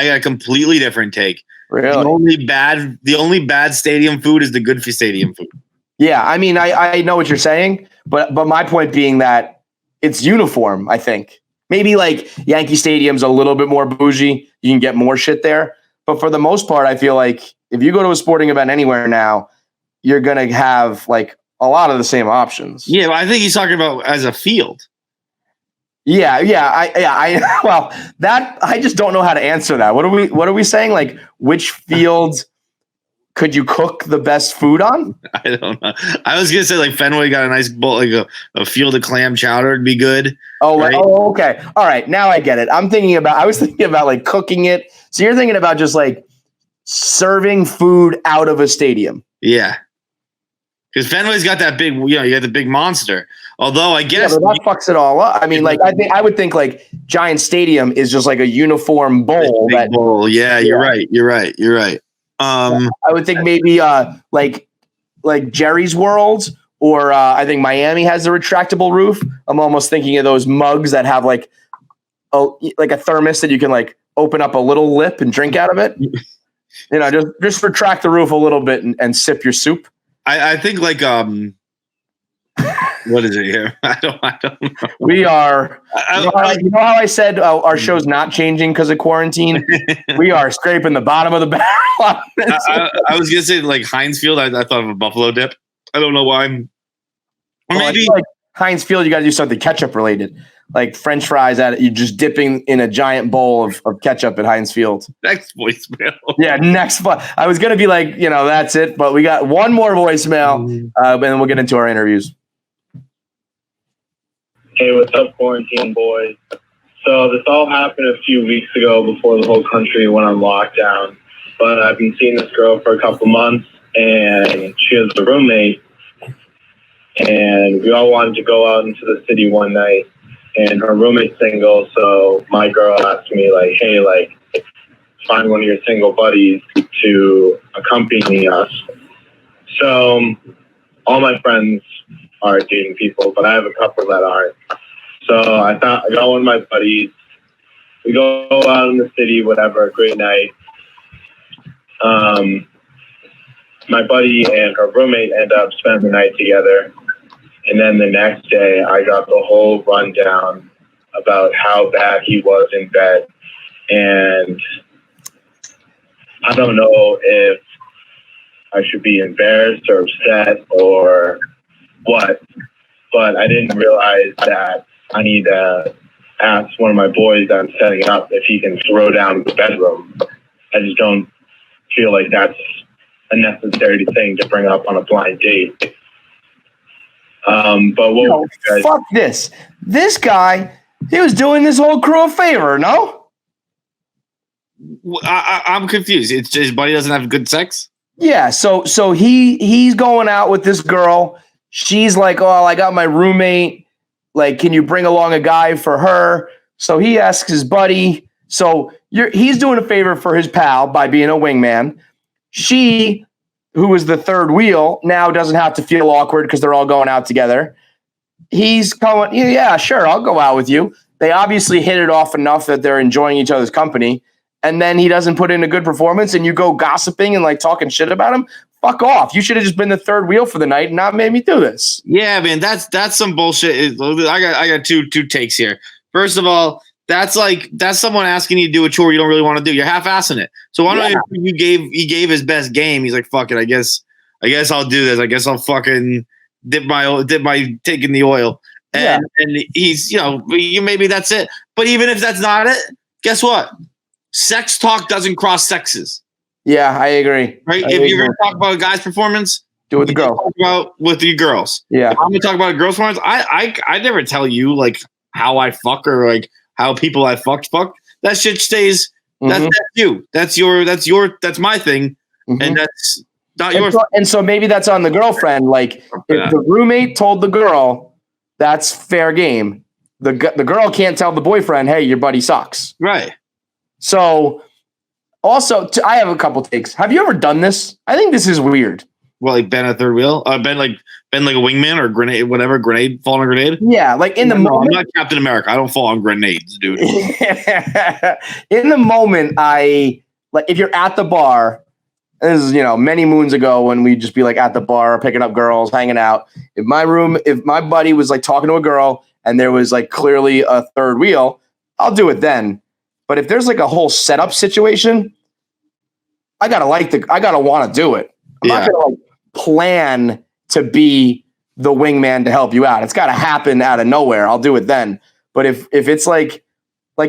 got a completely different take. Really? The only bad stadium food is the good stadium food. Yeah. I mean, I know what you're saying, but my point being that it's uniform, I think. Maybe like Yankee Stadium's a little bit more bougie. You can get more shit there. But for the most part, I feel like if you go to a sporting event anywhere now, you're going to have like a lot of the same options. Yeah, well, I think he's talking about as a field. Yeah. Well, that I just don't know how to answer that. What are we saying? Like, which field could you cook the best food on? I don't know. I was gonna say like Fenway got a nice bowl, like a field of clam chowder would be good. Oh, right? Oh, okay. All right, now I get it. I was thinking about like cooking it. So you're thinking about just like serving food out of a stadium. Yeah. Because Fenway's got that big, you got the big monster. Although I guess but that fucks it all up. I mean, like I would think like Giant Stadium is just like a uniform bowl. Bowl. Yeah, you're right. I would think maybe like Jerry's World, or I think Miami has a retractable roof. I'm almost thinking of those mugs that have like a thermos that you can like open up a little lip and drink out of it. Just retract the roof a little bit and sip your soup. I think like what is it here? I don't know. We are. You know how I said our show's not changing because of quarantine? We are scraping the bottom of the barrel. I was gonna say like Heinz Field. I thought of a buffalo dip. I don't know why. Or maybe like Heinz Field. You got to do something ketchup related, like French fries. You're just dipping in a giant bowl of ketchup at Heinz Field. Next voicemail. Yeah, next. I was gonna be like, that's it, but we got one more voicemail, and then we'll get into our interviews. Hey, what's up, quarantine boys? So this all happened a few weeks ago before the whole country went on lockdown. But I've been seeing this girl for a couple months, and she has a roommate. And we all wanted to go out into the city one night, and her roommate's single. So my girl asked me, like, hey, like, find one of your single buddies to accompany us. So all my friends are dating people, but I have a couple that aren't. So I thought I got one of my buddies. We go out in the city, whatever, great night. My buddy and her roommate end up spending the night together. And then the next day, I got the whole rundown about how bad he was in bed. And I don't know if I should be embarrassed or upset or what, but I didn't realize that I need to ask one of my boys that I'm setting up if he can throw down the bedroom. I just don't feel like that's a necessary thing to bring up on a blind date. But what No, guys, fuck this. This guy, he was doing this whole crew a favor, no? I'm confused. It's just his buddy doesn't have good sex. Yeah, so he's going out with this girl. She's like, "Oh, I got my roommate. Like, can you bring along a guy for her?" So he asks his buddy. So he's doing a favor for his pal by being a wingman. She, who was the third wheel, now doesn't have to feel awkward because they're all going out together. He's going, yeah, sure, I'll go out with you. They obviously hit it off enough that they're enjoying each other's company. And then he doesn't put in a good performance and you go gossiping and like talking shit about him. Fuck off. You should have just been the third wheel for the night and not made me do this. Yeah, man, that's some bullshit. I got two takes here. First of all, that's someone asking you to do a chore you don't really want to do. You're half-assing it. So why don't he gave his best game? He's like, fuck it. I guess I'll do this. I guess I'll fucking dip my take in the oil. And he's, maybe that's it. But even if that's not it, guess what? Sex talk doesn't cross sexes. Yeah, I agree. Right? If you're going to talk about a guy's performance, do it with the girl. Talk about with your girls. Yeah. If I'm going to talk about a girl's performance, I never tell you like how I fuck or like how people I fuck. That shit stays. That's you. That's my thing. And that's not yours. And so maybe that's on the girlfriend. Like if the roommate told the girl, that's fair game. The girl can't tell the boyfriend, hey, your buddy sucks. Right. So also, I have a couple takes. Have you ever done this? I think this is weird. Well, like been a third wheel? Been like a wingman or grenade, whatever, fall on a grenade? Yeah, like in the moment. I'm not Captain America. I don't fall on grenades, dude. In the moment, if you're at the bar, this is, many moons ago when we'd just be like at the bar, picking up girls, hanging out. If my buddy was like talking to a girl and there was like clearly a third wheel, I'll do it then. But if there's like a whole setup situation, I gotta want to do it. I'm not gonna plan to be the wingman to help you out. It's got to happen out of nowhere. I'll do it then. But if it's like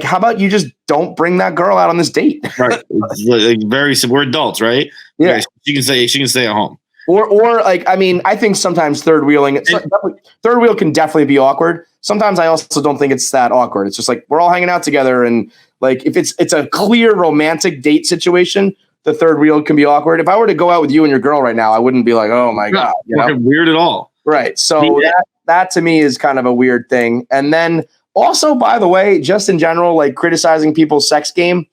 how about you just don't bring that girl out on this date? Right. We're adults, right? Yeah. Right. She can stay at home. Or I think sometimes third wheel can definitely be awkward. Sometimes I also don't think it's that awkward. It's just like we're all hanging out together, and like if it's a clear romantic date situation, the third wheel can be awkward. If I were to go out with you and your girl right now, I wouldn't be like, oh my God. Fucking weird at all. Right. So that to me is kind of a weird thing. And then also, by the way, just in general, like criticizing people's sex game,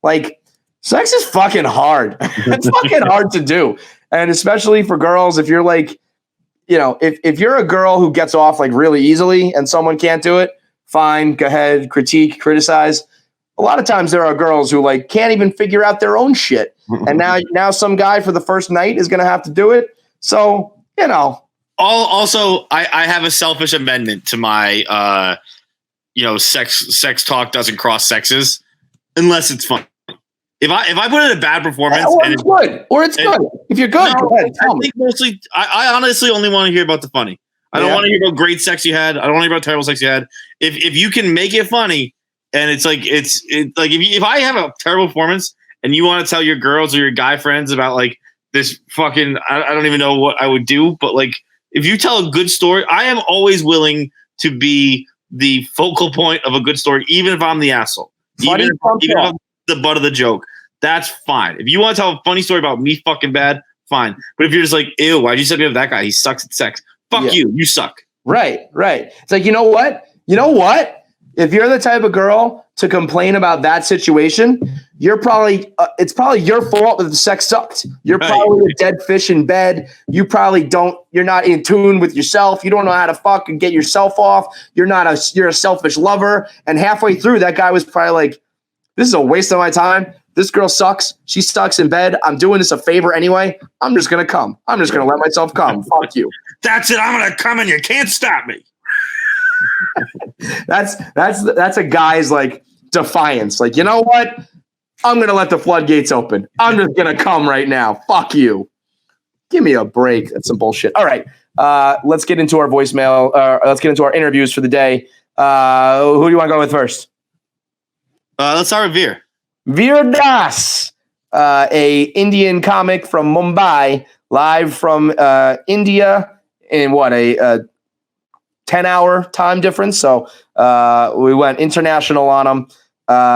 like sex is fucking hard. It's fucking hard to do. And especially for girls, if you're like, if you're a girl who gets off like really easily and someone can't do it, fine, go ahead, criticize. A lot of times there are girls who like can't even figure out their own shit. And now some guy for the first night is going to have to do it. So, Also, I have a selfish amendment to my, sex talk doesn't cross sexes unless it's fun. If I put in a bad performance, it's good. If you're good, go ahead. I think mostly, I honestly only want to hear about the funny. I don't want to hear about great sex you had. I don't want to hear about terrible sex you had. If you can make it funny, and it's like if I have a terrible performance and you want to tell your girls or your guy friends about like this fucking, I don't even know what I would do, but like if you tell a good story, I am always willing to be the focal point of a good story, even if I'm the asshole, even if I'm the butt of the joke. That's fine. If you want to tell a funny story about me fucking bad, fine. But if you're just like, ew, why'd you set me up with that guy? He sucks at sex. Fuck you. You suck. Right. It's like, you know what? If you're the type of girl to complain about that situation, you're probably it's probably your fault that the sex sucked. You're probably a dead fish in bed. You're not in tune with yourself. You don't know how to fuck and get yourself off. You're a selfish lover. And halfway through, that guy was probably like, this is a waste of my time. This girl sucks. She sucks in bed. I'm doing this a favor anyway. I'm just going to come. I'm just going to let myself come. Fuck you. That's it. I'm going to come and you can't stop me. That's a guy's like defiance. Like, you know what? I'm gonna let the floodgates open. I'm just gonna come right now. Fuck you. Give me a break. That's some bullshit. All right. Let's get into our voicemail. Let's get into our interviews for the day. Who do you want to go with first? Let's start with Vir. Vir Das, a Indian comic from Mumbai, live from India in what, a 10-hour time difference. So we went international on him.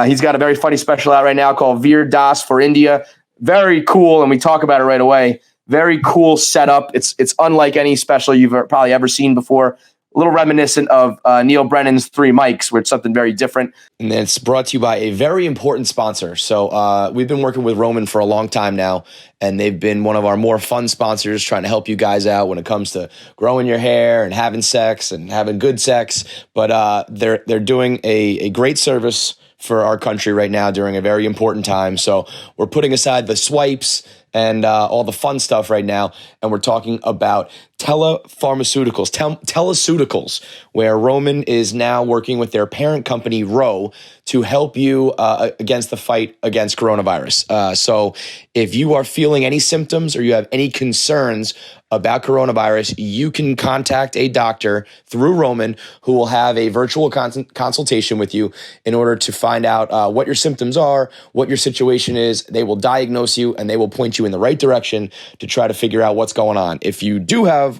He's got a very funny special out right now called Vir Das For India. Very cool, and we talk about it right away. Very cool setup. It's unlike any special you've probably ever seen before. A little reminiscent of Neil Brennan's Three Mics, where it's something very different. And it's brought to you by a very important sponsor. So we've been working with Roman for a long time now, and they've been one of our more fun sponsors, trying to help you guys out when it comes to growing your hair and having sex and having good sex. But they're doing a great service for our country right now during a very important time. So we're putting aside the swipes and all the fun stuff right now, and we're talking about teleceuticals, where Roman is now working with their parent company, Ro, to help you against the fight against coronavirus. So if you are feeling any symptoms or you have any concerns about coronavirus, you can contact a doctor through Roman who will have a virtual consultation with you in order to find out what your symptoms are, what your situation is. They will diagnose you and they will point you in the right direction to try to figure out what's going on. If you do have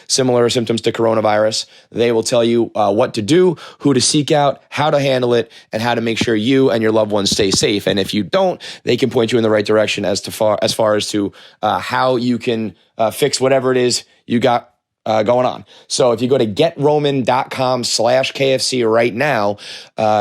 similar symptoms to coronavirus, they will tell you what to do, who to seek out, how to handle it, and how to make sure you and your loved ones stay safe. And if you don't, they can point you in the right direction as far as to how you can fix whatever it is you got going on. So if you go to getroman.com/KFC right now,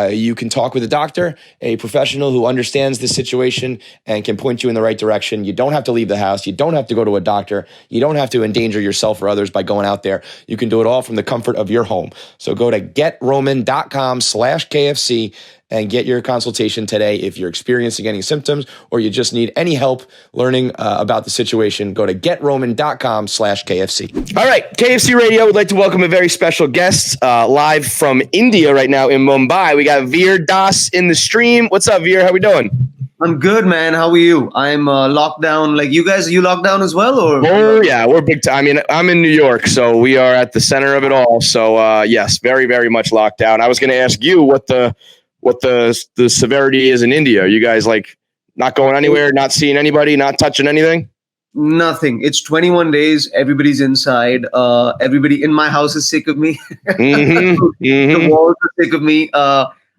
you can talk with a doctor, a professional who understands the situation and can point you in the right direction. You don't have to leave the house. You don't have to go to a doctor. You don't have to endanger yourself or others by going out there. You can do it all from the comfort of your home. So go to getroman.com/KFC and get your consultation today. If you're experiencing any symptoms or you just need any help learning about the situation, go to getroman.com/KFC. All right, KFC Radio would like to welcome a very special guest live from India right now in Mumbai. We got Vir Das in the stream. What's up, Vir? How we doing? I'm good, man. How are you? I'm locked down. Like you guys, you locked down as well, or? Oh yeah, we're big time. I mean, I'm in New York, so we are at the center of it all. So yes, very, very much locked down. I was going to ask you what the severity is in India. Are you guys like not going anywhere, not seeing anybody, not touching anything? Nothing. It's 21 days. Everybody's inside. Everybody in my house is sick of me. The walls are sick of me.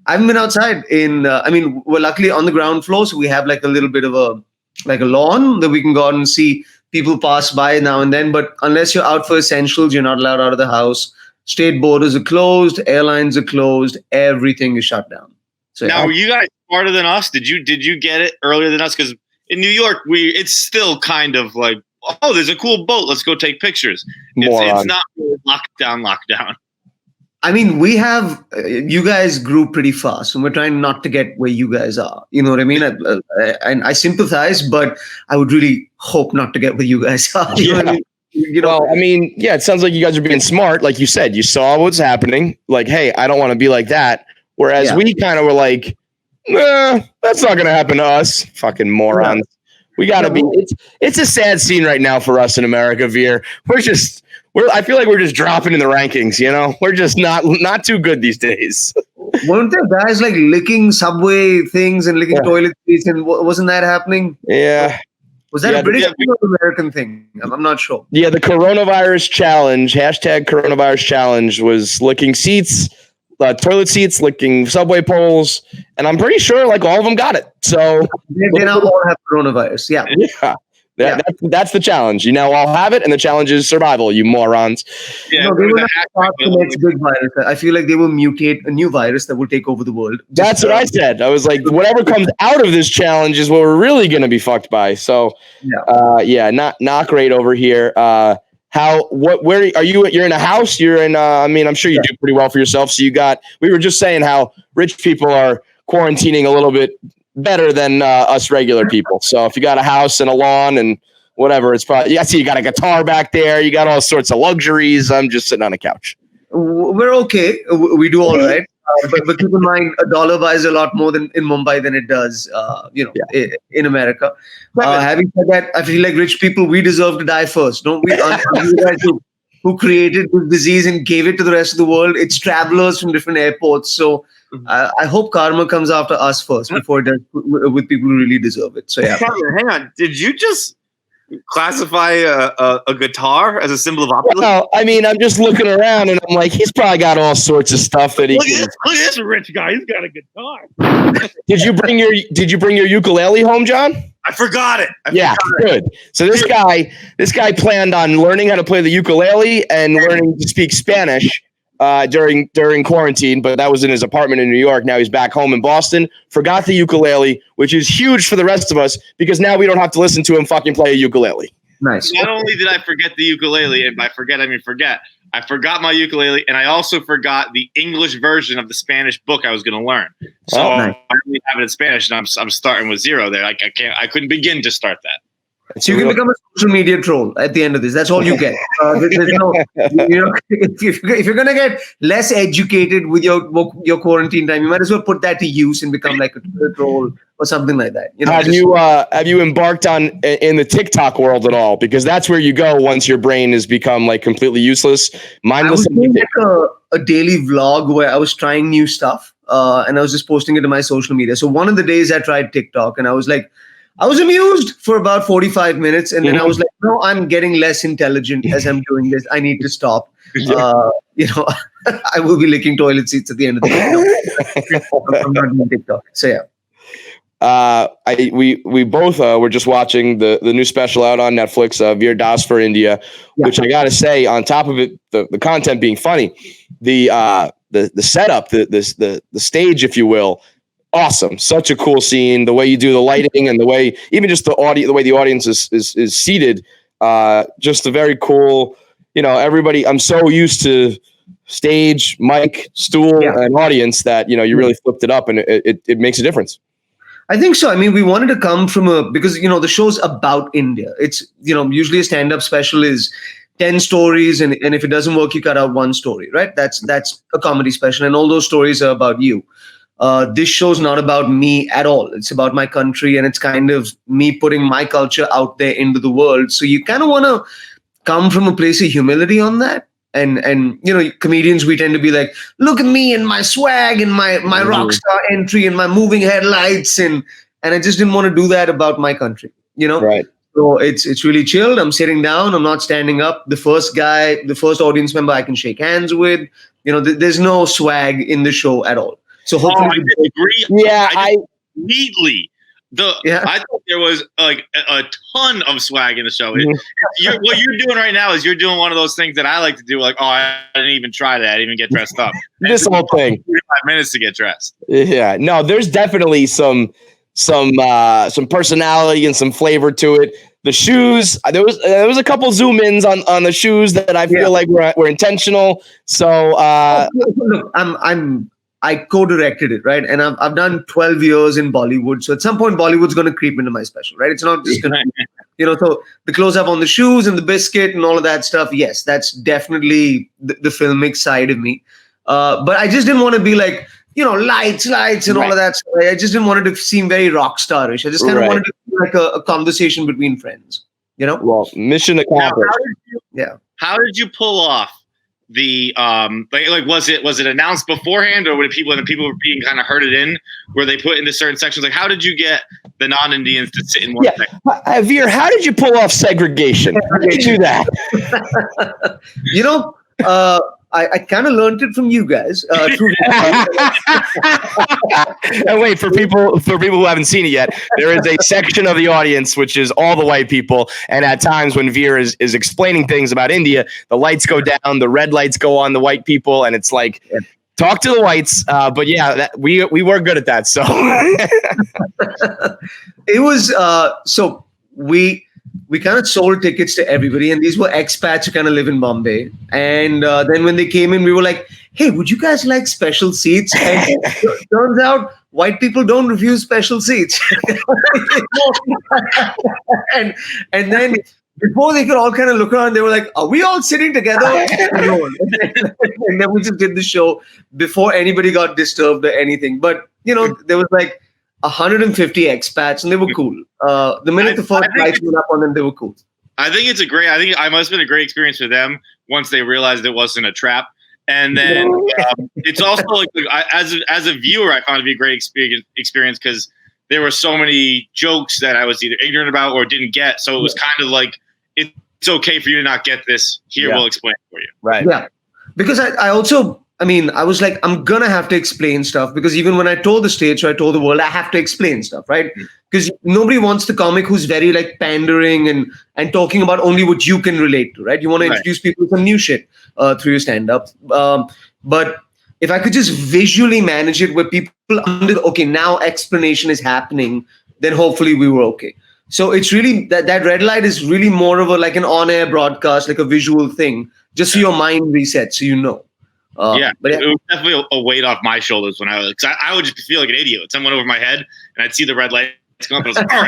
I haven't been outside we're luckily on the ground floor, so we have like a little bit of a lawn that we can go out and see people pass by now and then. But unless you're out for essentials, you're not allowed out of the house. State borders are closed. Airlines are closed. Everything is shut down. So now, were you guys smarter than us? Did you get it earlier than us? Because in New York, it's still kind of like, oh, there's a cool boat. Let's go take pictures. It's not really lockdown. I mean, we have you guys grew pretty fast, and we're trying not to get where you guys are. You know what I mean? And I sympathize, but I would really hope not to get where you guys are. You know what I mean? Well, I mean, yeah, it sounds like you guys are being smart. Like you said, you saw what's happening. Like, hey, I don't want to be like that. Whereas we kind of were like, that's not going to happen to us. Fucking morons. Yeah. We got to be. It's a sad scene right now for us in America, Vir. I feel like we're just dropping in the rankings. You know, we're just not too good these days. Weren't there guys like licking subway things and licking toilet seats, and wasn't that happening? Yeah. Was that a British thing or American thing? I'm not sure. Yeah, the coronavirus challenge, #coronavirus challenge, was licking seats, toilet seats, licking subway poles, and I'm pretty sure like all of them got it. So they now all have coronavirus. Yeah. That's the challenge. You now all have it, and the challenge is survival, you morons. Yeah, no, they will start the next big virus. I feel like they will mutate a new virus that will take over the world. That's what I said. I was like, whatever comes out of this challenge is what we're really going to be fucked by. So, not great over here. Where are you? You're in a house. You're in. I'm sure you do pretty well for yourself. So we were just saying how rich people are quarantining a little bit better than us regular people. So if you got a house and a lawn and whatever, it's probably, I see you got a guitar back there. You got all sorts of luxuries. I'm just sitting on a couch. We're okay. We do all right. But keep in mind, a dollar buys a lot more than in Mumbai than it does, in America. Having said that, I feel like rich people, we deserve to die first, don't we? Aren't you guys who created this disease and gave it to the rest of the world? It's travelers from different airports. So I hope karma comes after us first before it does with people who really deserve it. So yeah. Hang on. Did you just classify a guitar as a symbol of opulence? Well, I mean, I'm just looking around and I'm like, he's probably got all sorts of stuff that he Look can. at this rich guy. He's got a guitar. Did you bring your ukulele home, John? I forgot it. Good. So this guy planned on learning how to play the ukulele and learning to speak Spanish during quarantine, but that was in his apartment in New York. Now he's back home in Boston. Forgot the ukulele, which is huge for the rest of us because now we don't have to listen to him fucking play a ukulele. Nice. Not only did I forget the ukulele, and by forget I mean forget, I forgot my ukulele, and I also forgot the English version of the Spanish book I was going to learn. So nice. I only have it in Spanish, and I'm starting with zero there. Like I couldn't begin to start that. So you can become a social media troll at the end of this. That's all you get. There's no, if you're gonna get less educated with your quarantine time, you might as well put that to use and become like a Twitter troll or something like that. Have you embarked on in the TikTok world at all? Because that's where you go once your brain has become like completely useless, mindless. I was doing like a daily vlog where I was trying new stuff, and I was just posting it to my social media. So one of the days I tried TikTok, and I was amused for about 45 minutes. And then I was like, no, I'm getting less intelligent as I'm doing this. I need to stop. I will be licking toilet seats at the end of the day. I'm not doing TikTok. So yeah. We both were just watching the new special out on Netflix, Vir Das For India, which I got to say, on top of it, the content being funny, the setup, the stage, if you will, awesome. Such a cool scene. The way you do the lighting and the way even just the way the audience is seated. Just a very cool. Everybody. I'm so used to stage, mic, stool, and audience that you really flipped it up, and it makes a difference. I think so. I mean, we wanted to come from because the show's about India. It's usually a stand-up special is 10 stories, and if it doesn't work, you cut out one story, right? That's a comedy special, and all those stories are about you. This show's not about me at all. It's about my country, and it's kind of me putting my culture out there into the world. So you kind of want to come from a place of humility on that. And comedians, we tend to be like, look at me and my swag and my rock star entry and my moving headlights. And I just didn't want to do that about my country, Right. So it's really chilled. I'm sitting down. I'm not standing up. The first audience member I can shake hands with. There's no swag in the show at all. So hopefully, I disagree. Yeah, I completely. I thought there was like a ton of swag in the show. What you're doing right now is you're doing one of those things that I like to do. Like, I didn't even try that. I didn't even get dressed up. This whole thing. 45 minutes to get dressed. Yeah, no, there's definitely some personality and some flavor to it. The shoes, there was a couple zoom ins on the shoes that I feel like were intentional. So look, I co-directed it, right? And I've done 12 years in Bollywood. So at some point, Bollywood's going to creep into my special, right? It's not just going to, so the close-up on the shoes and the biscuit and all of that stuff, yes, that's definitely the filmic side of me. But I just didn't want to be like, lights and all of that stuff. I just didn't want it to seem very rock starish. I just kind of wanted to be like a conversation between friends, Well, mission accomplished. How did you pull off the was it announced beforehand, or were people were being kind of herded in where they put into certain sections? Like, how did you get the non-Indians to sit in one section? Vir, how did you pull off segregation? How did you do that? I kind of learned it from you guys. And wait, for people who haven't seen it yet, there is a section of the audience which is all the white people, and at times when Vir is explaining things about India, the lights go down, the red lights go on the white people, and it's like, talk to the whites. But yeah, we were good at that. So it was so we kind of sold tickets to everybody, and these were expats who kind of live in Bombay. And then when they came in, we were like, hey, would you guys like special seats? And turns out white people don't refuse special seats. and then before they could all kind of look around, they were like, "Are we all sitting together?" And then we just did the show before anybody got disturbed or anything. But there was like 150 expats, and they were cool. The minute the first lights went up on them, they were cool. I think it must have been a great experience for them once they realized it wasn't a trap. And then it's also like as a viewer, I found it to be a great experience because there were so many jokes that I was either ignorant about or didn't get. So it was kind of like, it's okay for you to not get this. Here, we'll explain it for you. Right. Yeah. Because I was like, I'm going to have to explain stuff because even when I told the stage, I told the world, I have to explain stuff, right? Because nobody wants the comic who's very like pandering and talking about only what you can relate to, right? You want to introduce people to some new shit through your stand-up. But if I could just visually manage it where people okay, now explanation is happening, then hopefully we were okay. So it's really that red light is really more of like an on-air broadcast, like a visual thing, just so your mind resets, so you know. But it was definitely a weight off my shoulders when I would just feel like an idiot. Someone over my head, and I'd see the red lights come up, and I was like, all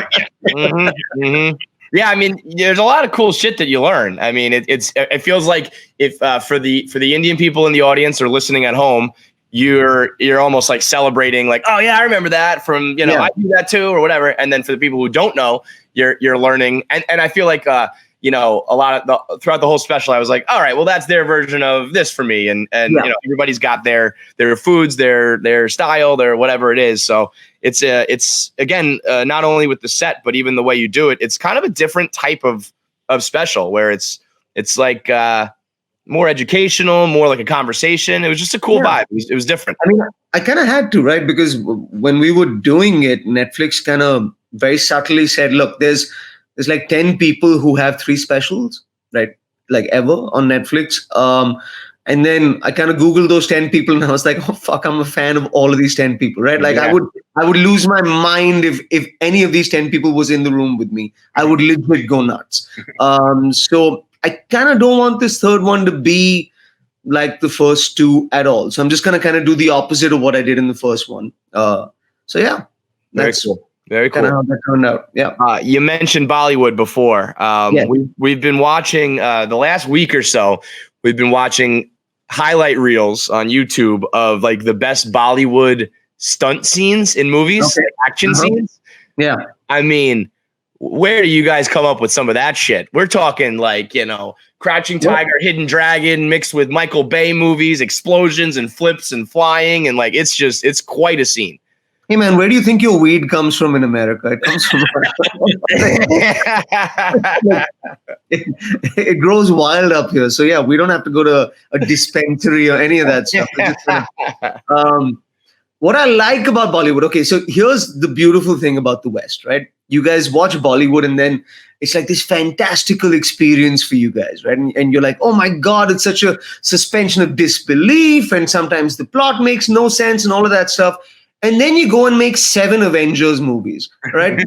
right, Yeah, I mean, there's a lot of cool shit that you learn. I mean, it feels like if for the Indian people in the audience or listening at home, you're almost like celebrating, like, oh yeah, I remember that from I do that too or whatever. And then for the people who don't know, you're learning, and I feel like a lot of throughout the whole special, I was like, all right, well, that's their version of this for me, and everybody's got their foods, their style, their whatever it is. So it's again not only with the set, but even the way you do it, it's kind of a different type of special where it's like more educational, more like a conversation. It was just a cool vibe. It was different. I mean, I kind of had to, right? Because when we were doing it, Netflix kind of very subtly said, look, there's like 10 people who have 3 specials, right? Like ever on Netflix. And then I kind of Googled those 10 people and I was like, oh, fuck, I'm a fan of all of these 10 people, right? Like I would lose my mind if any of these 10 people was in the room with me. I would legit go nuts. So I kind of don't want this third one to be like the first 2 at all. So I'm just going to kind of do the opposite of what I did in the first one. So yeah. Very cool. Very cool. Kind of how that turned out. Yeah. You mentioned Bollywood before. We've been watching the last week or so. We've been watching highlight reels on YouTube of like the best Bollywood stunt scenes in movies, action scenes. Yeah. I mean, where do you guys come up with some of that shit? We're talking like, Crouching Tiger, Hidden Dragon mixed with Michael Bay movies, explosions and flips and flying. And like, it's quite a scene. Hey man, where do you think your weed comes from in America? It comes from it grows wild up here. So yeah, we don't have to go to a dispensary or any of that stuff. What I like about Bollywood, okay, so here's the beautiful thing about the West, right? You guys watch Bollywood and then it's like this fantastical experience for you guys, right? And you're like, oh my God, it's such a suspension of disbelief. And sometimes the plot makes no sense and all of that stuff. And then you go and make 7 Avengers movies, right?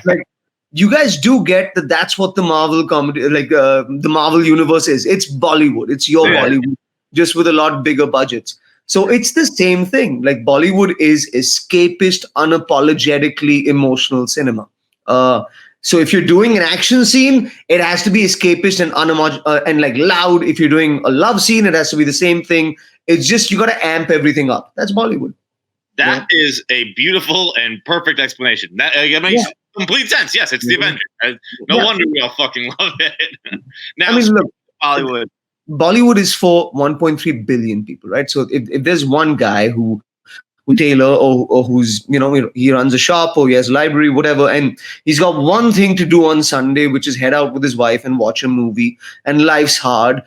Like you guys do get that that's what the Marvel comedy, the Marvel universe is. It's Bollywood. It's your Bollywood, just with a lot bigger budgets. So it's the same thing. Like Bollywood is escapist, unapologetically emotional cinema. So if you're doing an action scene, it has to be escapist and like loud. If you're doing a love scene, it has to be the same thing. It's just you got to amp everything up. That's Bollywood. That is a beautiful and perfect explanation. That makes complete sense. Yes, it's the Avengers. No wonder we all fucking love it. Now, I mean, look, Bollywood. Bollywood is for 1.3 billion people, right? So if there's one guy who Taylor or who's, he runs a shop or he has a library, whatever, and he's got one thing to do on Sunday, which is head out with his wife and watch a movie, and life's hard.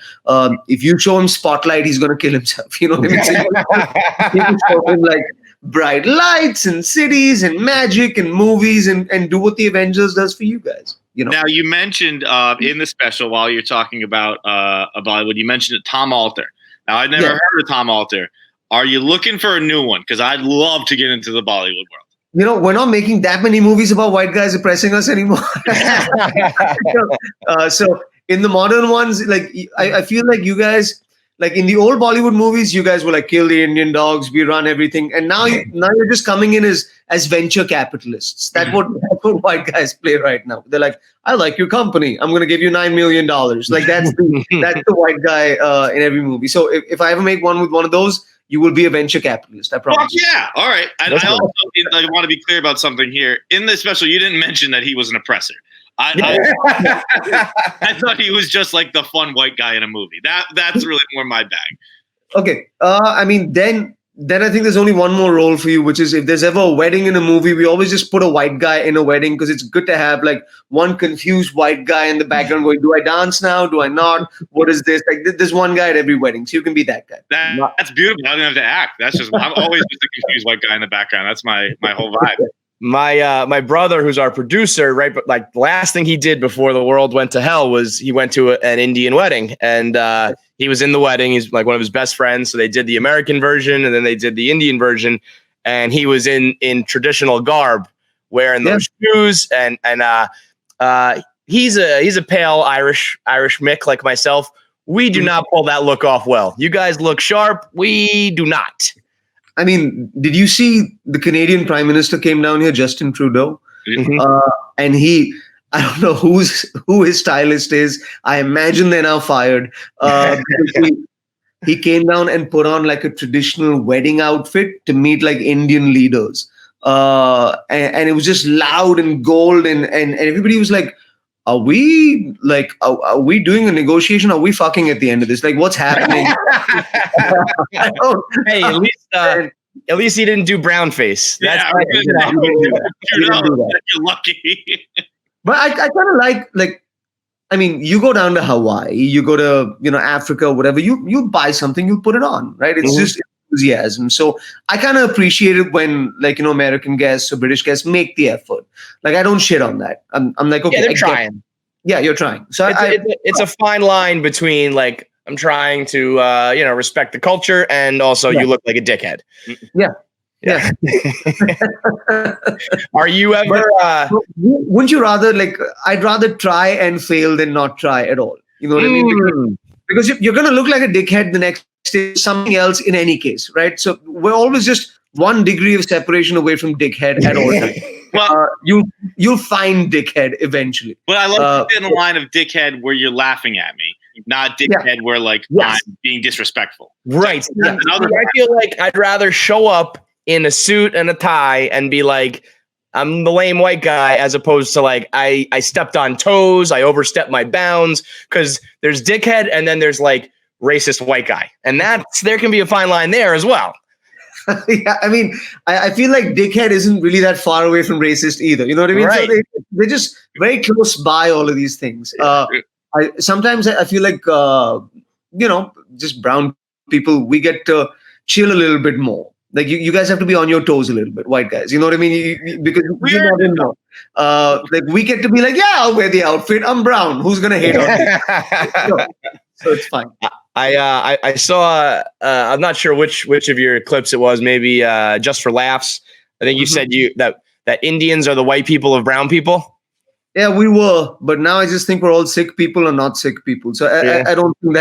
If you show him Spotlight, he's going to kill himself. You know what I mean? You show him like bright lights and cities and magic and movies and do what the Avengers does for you guys. Now, you mentioned in the special, while you're talking about Bollywood, you mentioned Tom Alter. Now, I'd never heard of Tom Alter. Are you looking for a new one? Because I'd love to get into the Bollywood world. We're not making that many movies about white guys oppressing us anymore. So in the modern ones, like I feel like you guys, like in the old Bollywood movies, you guys were like, kill the Indian dogs, we run everything, and now you're just coming in as venture capitalists. That's what white guys play right now. They're like, I like your company, I'm going to give you $9 million. Like that's the white guy in every movie. So if I ever make one with one of those, you will be a venture capitalist. I promise. Yeah. All right. I also want to be clear about something here. In this special, you didn't mention that he was an oppressor. I thought he was just like the fun white guy in a movie. That's really more my bag. Okay. I mean, then I think there's only one more role for you, which is if there's ever a wedding in a movie, we always just put a white guy in a wedding because it's good to have like one confused white guy in the background going, do I dance now? Do I not? What is this? Like there's one guy at every wedding. So you can be that guy. That's beautiful. I don't have to act. That's just, I'm always just a confused white guy in the background. That's my whole vibe. My brother, who's our producer, right? But like the last thing he did before the world went to hell was he went to an Indian wedding, and he was in the wedding. He's like one of his best friends. So they did the American version, and then they did the Indian version, and he was in traditional garb, wearing those shoes, and he's a pale Irish Mick like myself. We do not pull that look off well. You guys look sharp. We do not. I mean, did you see the Canadian Prime Minister came down here, Justin Trudeau? Mm-hmm. And I don't know who his stylist is. I imagine they're now fired. Because he came down and put on like a traditional wedding outfit to meet like Indian leaders. And it was just loud and gold. And everybody was like, are we doing a negotiation? Are we fucking at the end of this? Like, what's happening? Hey, at least he didn't do brown face. You're lucky. But I kind of like, I mean, you go down to Hawaii, you go to, Africa, whatever, you buy something, you put it on, right? It's just enthusiasm. So I kind of appreciate it when American guests or British guests make the effort. Like I don't shit on that. I'm like, okay, they're trying. Yeah, you're trying. So it's a fine line between like I'm trying to respect the culture and also you look like a dickhead. Yeah. Are you ever? Wouldn't you rather I'd rather try and fail than not try at all. You know what I mean? Because you're going to look like a dickhead the next day, something else in any case, right? So we're always just 1 degree of separation away from dickhead at all times. Well, you'll find dickhead eventually. But I love in the line of dickhead where you're laughing at me, not dickhead where I'm being disrespectful. Right. Yeah. I feel like I'd rather show up in a suit and a tie and be like, I'm the lame white guy, as opposed to like I stepped on toes, I overstepped my bounds, because there's dickhead and then there's like racist white guy, and there can be a fine line there as well. Yeah, I mean, I feel like dickhead isn't really that far away from racist either. You know what I mean? Right. So they're just very close by all of these things. Sometimes I feel like just brown people, we get to chill a little bit more. Like you guys have to be on your toes a little bit, white guys. You know what I mean? Because you never know. Like we get to be like, yeah, I'll wear the outfit. I'm brown. Who's gonna hate on me? So it's fine. I saw. I'm not sure which of your clips it was. Maybe Just for Laughs. I think you said that Indians are the white people of brown people. Yeah, we were, but now I just think we're all sick people or not sick people. So I don't think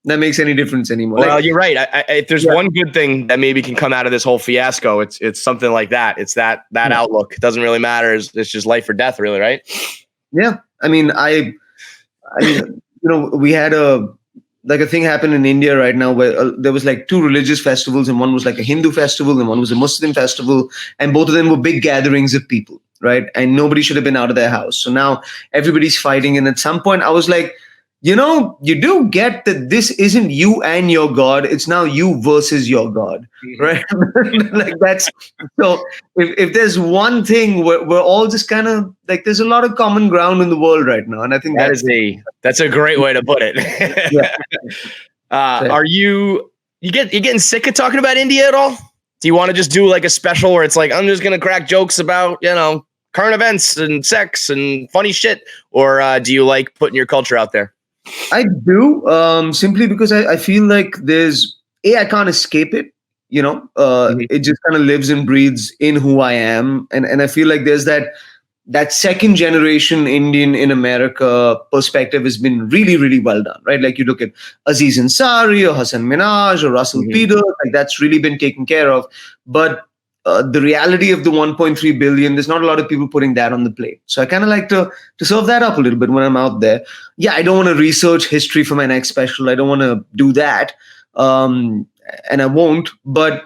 that makes any difference anymore. Well, you're right. If there's one good thing that maybe can come out of this whole fiasco, it's something like that. It's that outlook. It doesn't really matter. It's just life or death, really, right? Yeah. I mean, we had a thing happened in India right now where there was like 2 religious festivals, and one was like a Hindu festival and one was a Muslim festival, and both of them were big gatherings of people, right? And nobody should have been out of their house. So now everybody's fighting, and at some point I was like, you do get that this isn't you and your God. It's now you versus your God, right? Like that's so. If there's one thing, we're all just kind of like there's a lot of common ground in the world right now, and I think that's a great way to put it. Are you getting sick of talking about India at all? Do you want to just do like a special where it's like I'm just gonna crack jokes about current events and sex and funny shit, or do you like putting your culture out there? I do, simply because I feel like I can't escape it, it just kind of lives and breathes in who I am. And I feel like there's that that second generation Indian in America perspective has been really, really well done, right? Like you look at Aziz Ansari or Hassan Minhaj or Russell Peters, like that's really been taken care of. But the reality of the 1.3 billion, there's not a lot of people putting that on the plate. So I kind of like to serve that up a little bit when I'm out there. Yeah, I don't want to research history for my next special. I don't want to do that. And I won't. But,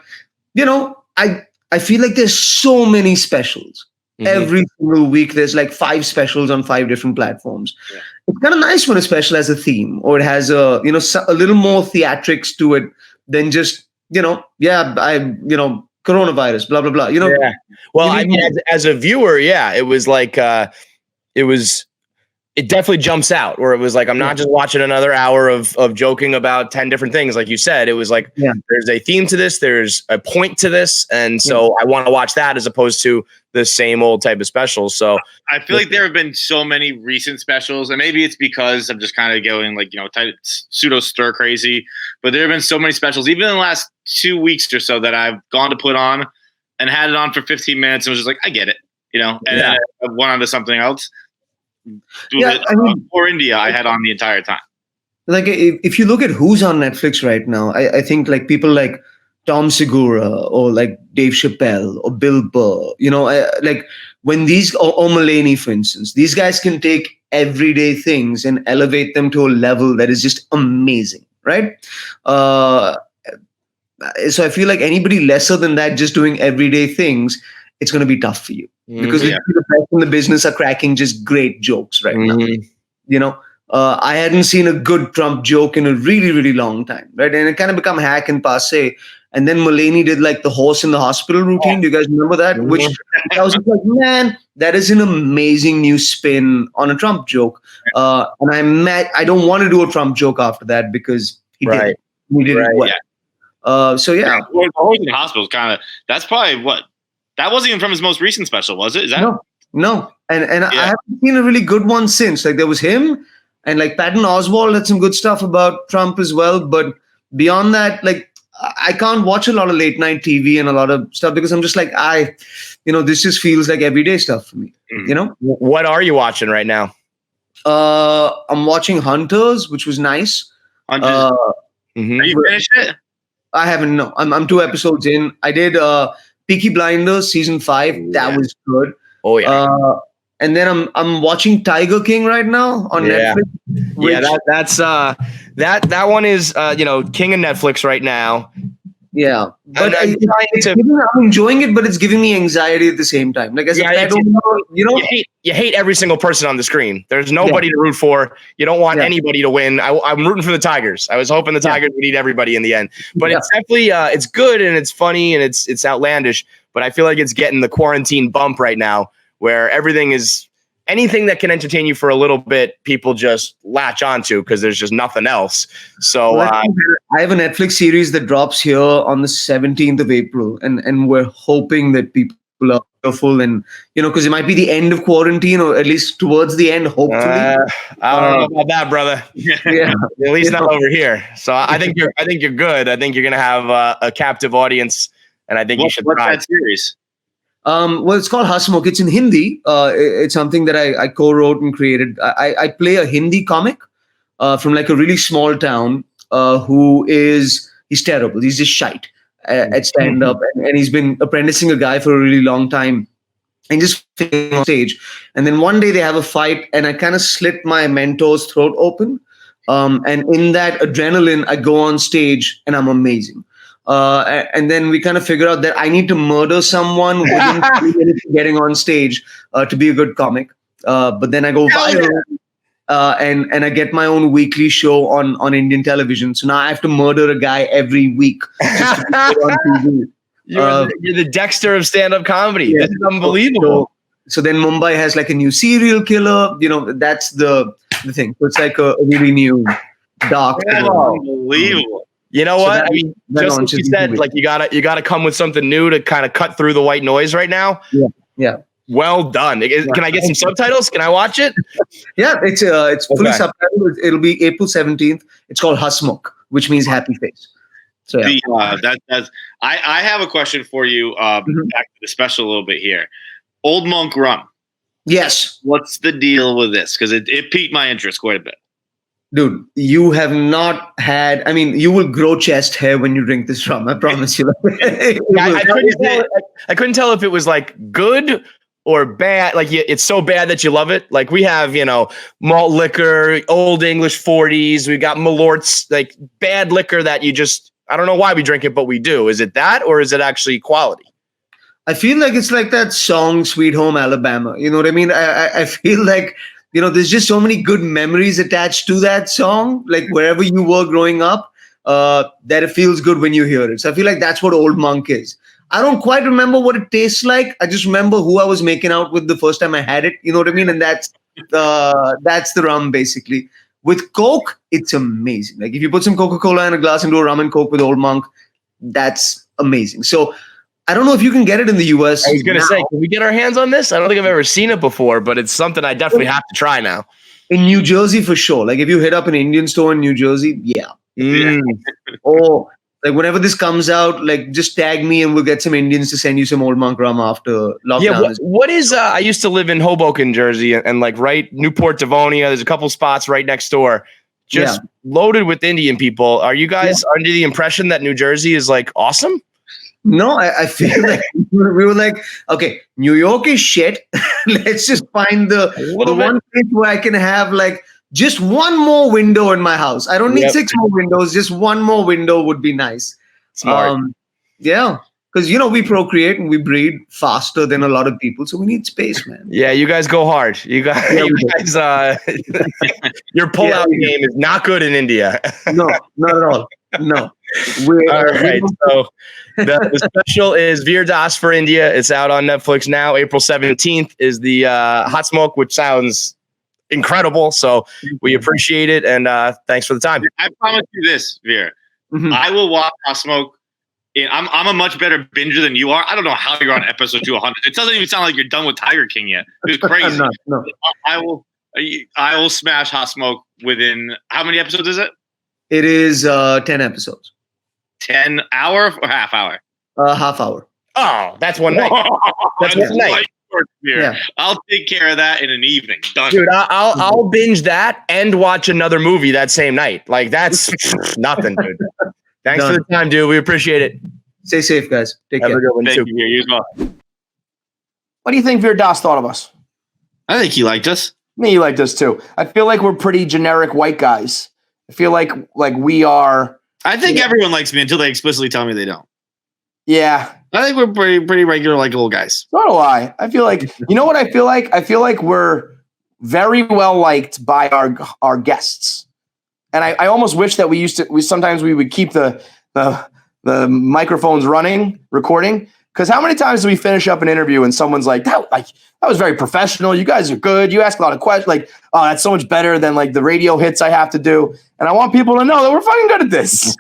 I feel like there's so many specials. Every single week, there's like 5 specials on 5 different platforms. Yeah. It's kind of nice when a special has a theme or it has a little more theatrics to it than just, coronavirus, blah, blah, blah. Yeah. Well, I mean, as a viewer, yeah, it was like, it definitely jumps out where it was like, I'm not just watching another hour of joking about 10 different things. Like you said, it was like, there's a theme to this, there's a point to this. And so I want to watch that as opposed to the same old type of specials. So I feel like there have been so many recent specials, and maybe it's because I'm just kind of going like, pseudo stir crazy, but there have been so many specials, even in the last 2 weeks or so, that I've gone to put on and had it on for 15 minutes and was just like, I get it, and then I went on to something else. For India, I had on the entire time. Like if you look at who's on Netflix right now, I think like people like Tom Segura or like Dave Chappelle or Bill Burr, like when these or Mulaney, for instance, these guys can take everyday things and elevate them to a level that is just amazing, right? So I feel like anybody lesser than that, just doing everyday things, it's going to be tough for you because the best in the business are cracking just great jokes right now. I hadn't seen a good Trump joke in a really, really long time, right? And it kind of become hack and passe. And then Mulaney did like the horse in the hospital routine. Do you guys remember that? Which I was like, man, that is an amazing new spin on a Trump joke. And I don't want to do a Trump joke after that because he did it. He did it well. The horse in the hospital is kind of, that's probably what. That wasn't even from his most recent special, was it? Is that no? And I haven't seen a really good one since. Like there was him, and like Patton Oswalt had some good stuff about Trump as well. But beyond that, like I can't watch a lot of late night TV and a lot of stuff because I'm just like this just feels like everyday stuff for me. What are you watching right now? I'm watching Hunters, which was nice. Hunters. Are you finished it? I haven't. No, I'm 2 episodes in. I did. Peaky Blinders season 5, that was good. Oh yeah. And then I'm watching Tiger King right now on Netflix. That's that one is king of Netflix right now. Yeah, but I'm enjoying it, but it's giving me anxiety at the same time. Like as you hate every single person on the screen. There's nobody to root for. You don't want anybody to win. I'm rooting for the Tigers. I was hoping the Tigers would eat everybody in the end. But it's definitely it's good and it's funny and it's outlandish. But I feel like it's getting the quarantine bump right now, where everything is anything that can entertain you for a little bit, people just latch onto because there's just nothing else. So I have a Netflix series that drops here on the 17th of April, and we're hoping that people are careful and because it might be the end of quarantine or at least towards the end, hopefully. I don't know about that, brother. Yeah, at least not over here. So I think you're good. I think you're gonna have a captive audience, and I think you should. What's that series? Well, it's called Hasmukh. It's in Hindi. It's something that I co-wrote and created. I play a Hindi comic from like a really small town he's terrible. He's just shite at stand-up. And he's been apprenticing a guy for a really long time and just on stage. And then one day they have a fight and I kind of slit my mentor's throat open. And in that adrenaline, I go on stage and I'm amazing. And then we kind of figure out that I need to murder someone within 3 minutes of getting on stage to be a good comic. But then I go viral and I get my own weekly show on Indian television. So now I have to murder a guy every week. Just to be on TV. You're the Dexter of stand-up comedy. Yeah, this is unbelievable. So then Mumbai has like a new serial killer. That's the thing. So it's like a really new dark. Unbelievable. You know what? I mean, just like you said, like you gotta come with something new to kind of cut through the white noise right now. Yeah. Well done. Can I get some subtitles? Can I watch it? Yeah, it's fully subtitled. It'll be April 17th. It's called Hasmukh, which means happy face. So I have a question for you. Back to the special a little bit here. Old Monk Rum. Yes. What's the deal with this? Because it piqued my interest quite a bit. Dude, you have not had. I mean, you will grow chest hair when you drink this rum. I promise you. I couldn't tell if it was like good or bad. Like it's so bad that you love it. Like we have, malt liquor, old English 40s. We got Malort's, like bad liquor that you just. I don't know why we drink it, but we do. Is it that, or is it actually quality? I feel like it's like that song "Sweet Home Alabama." You know what I mean? I feel like. There's just so many good memories attached to that song, like wherever you were growing up, that it feels good when you hear it. So I feel like that's what Old Monk is. I don't quite remember what it tastes like. I just remember who I was making out with the first time I had it. You know what I mean? And that's the rum, basically. With Coke, it's amazing. Like if you put some Coca-Cola in a glass and do a rum and Coke with Old Monk, that's amazing. So I don't know if you can get it in the US. I was going to say, can we get our hands on this? I don't think I've ever seen it before, but it's something I definitely have to try now. In New Jersey, for sure. Like if you hit up an Indian store in New Jersey, yeah. Or like whenever this comes out, like just tag me and we'll get some Indians to send you some Old Monk rum after lockdown. Yeah, what is, I used to live in Hoboken, Jersey, and like right Newport, Devonia, there's a couple spots right next door, just loaded with Indian people. Are you guys under the impression that New Jersey is like awesome? No, I feel like we were like, okay, New York is shit. Let's just find the one place where I can have like just one more window in my house. I don't need 6 more windows. Just one more window would be nice. Smart. Yeah, because we procreate and we breed faster than a lot of people, so we need space, man. Yeah, you guys go hard. You guys, your pullout game is not good in India. No, not at all. No. All right. So the special is Vir Das For India. It's out on Netflix now. April 17th is the Hot Smoke, which sounds incredible. So we appreciate it. And thanks for the time. I promise you this, Vir. Mm-hmm. I will watch Hot Smoke. I'm a much better binger than you are. I don't know how you're on episode 200. It doesn't even sound like you're done with Tiger King yet. It's crazy. No. I will smash Hot Smoke within, how many episodes is it? It is 10 episodes. 10 hour or half hour? Half hour. Oh, that's one night. That's one night. Yeah. I'll take care of that in an evening. Done. Dude, I'll binge that and watch another movie that same night. Like that's nothing, dude. Thanks for the time, dude. We appreciate it. Stay safe, guys. Take care. Thank you. You as well. What do you think Vir Das thought of us? I think he liked us. Me, he liked us too. I feel like we're pretty generic white guys. I feel like we are. I think everyone likes me until they explicitly tell me they don't. Yeah. I think we're pretty regular, like old guys. So do I. I feel like, you know what I feel like? I feel like we're very well liked by our guests. And I almost wish that sometimes we would keep the microphones running, recording. Because how many times do we finish up an interview and someone's like, that was very professional. You guys are good. You ask a lot of questions. Like, oh, that's so much better than like the radio hits I have to do. And I want people to know that we're fucking good at this.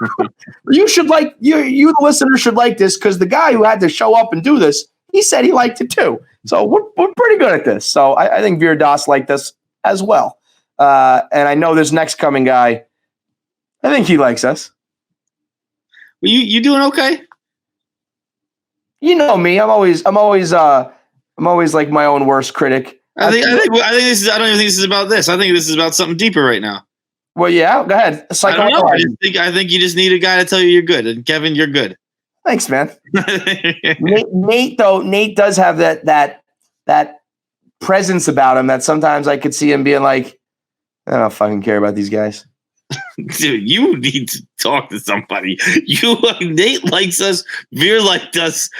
You should you the listener should like this because the guy who had to show up and do this, he said he liked it too. So we're pretty good at this. So I think Vir Das liked us as well. And I know this next coming guy, I think he likes us. Well, you doing okay? You know me. I'm always like my own worst critic. I think this is. I don't even think this is about this. I think this is about something deeper right now. Well, yeah. Go ahead. I don't know. I think you just need a guy to tell you you're good. And Kevin, you're good. Thanks, man. Nate does have that presence about him that sometimes I could see him being like, I don't fucking care about these guys. Dude, you need to talk to somebody. Nate likes us. Vir liked us.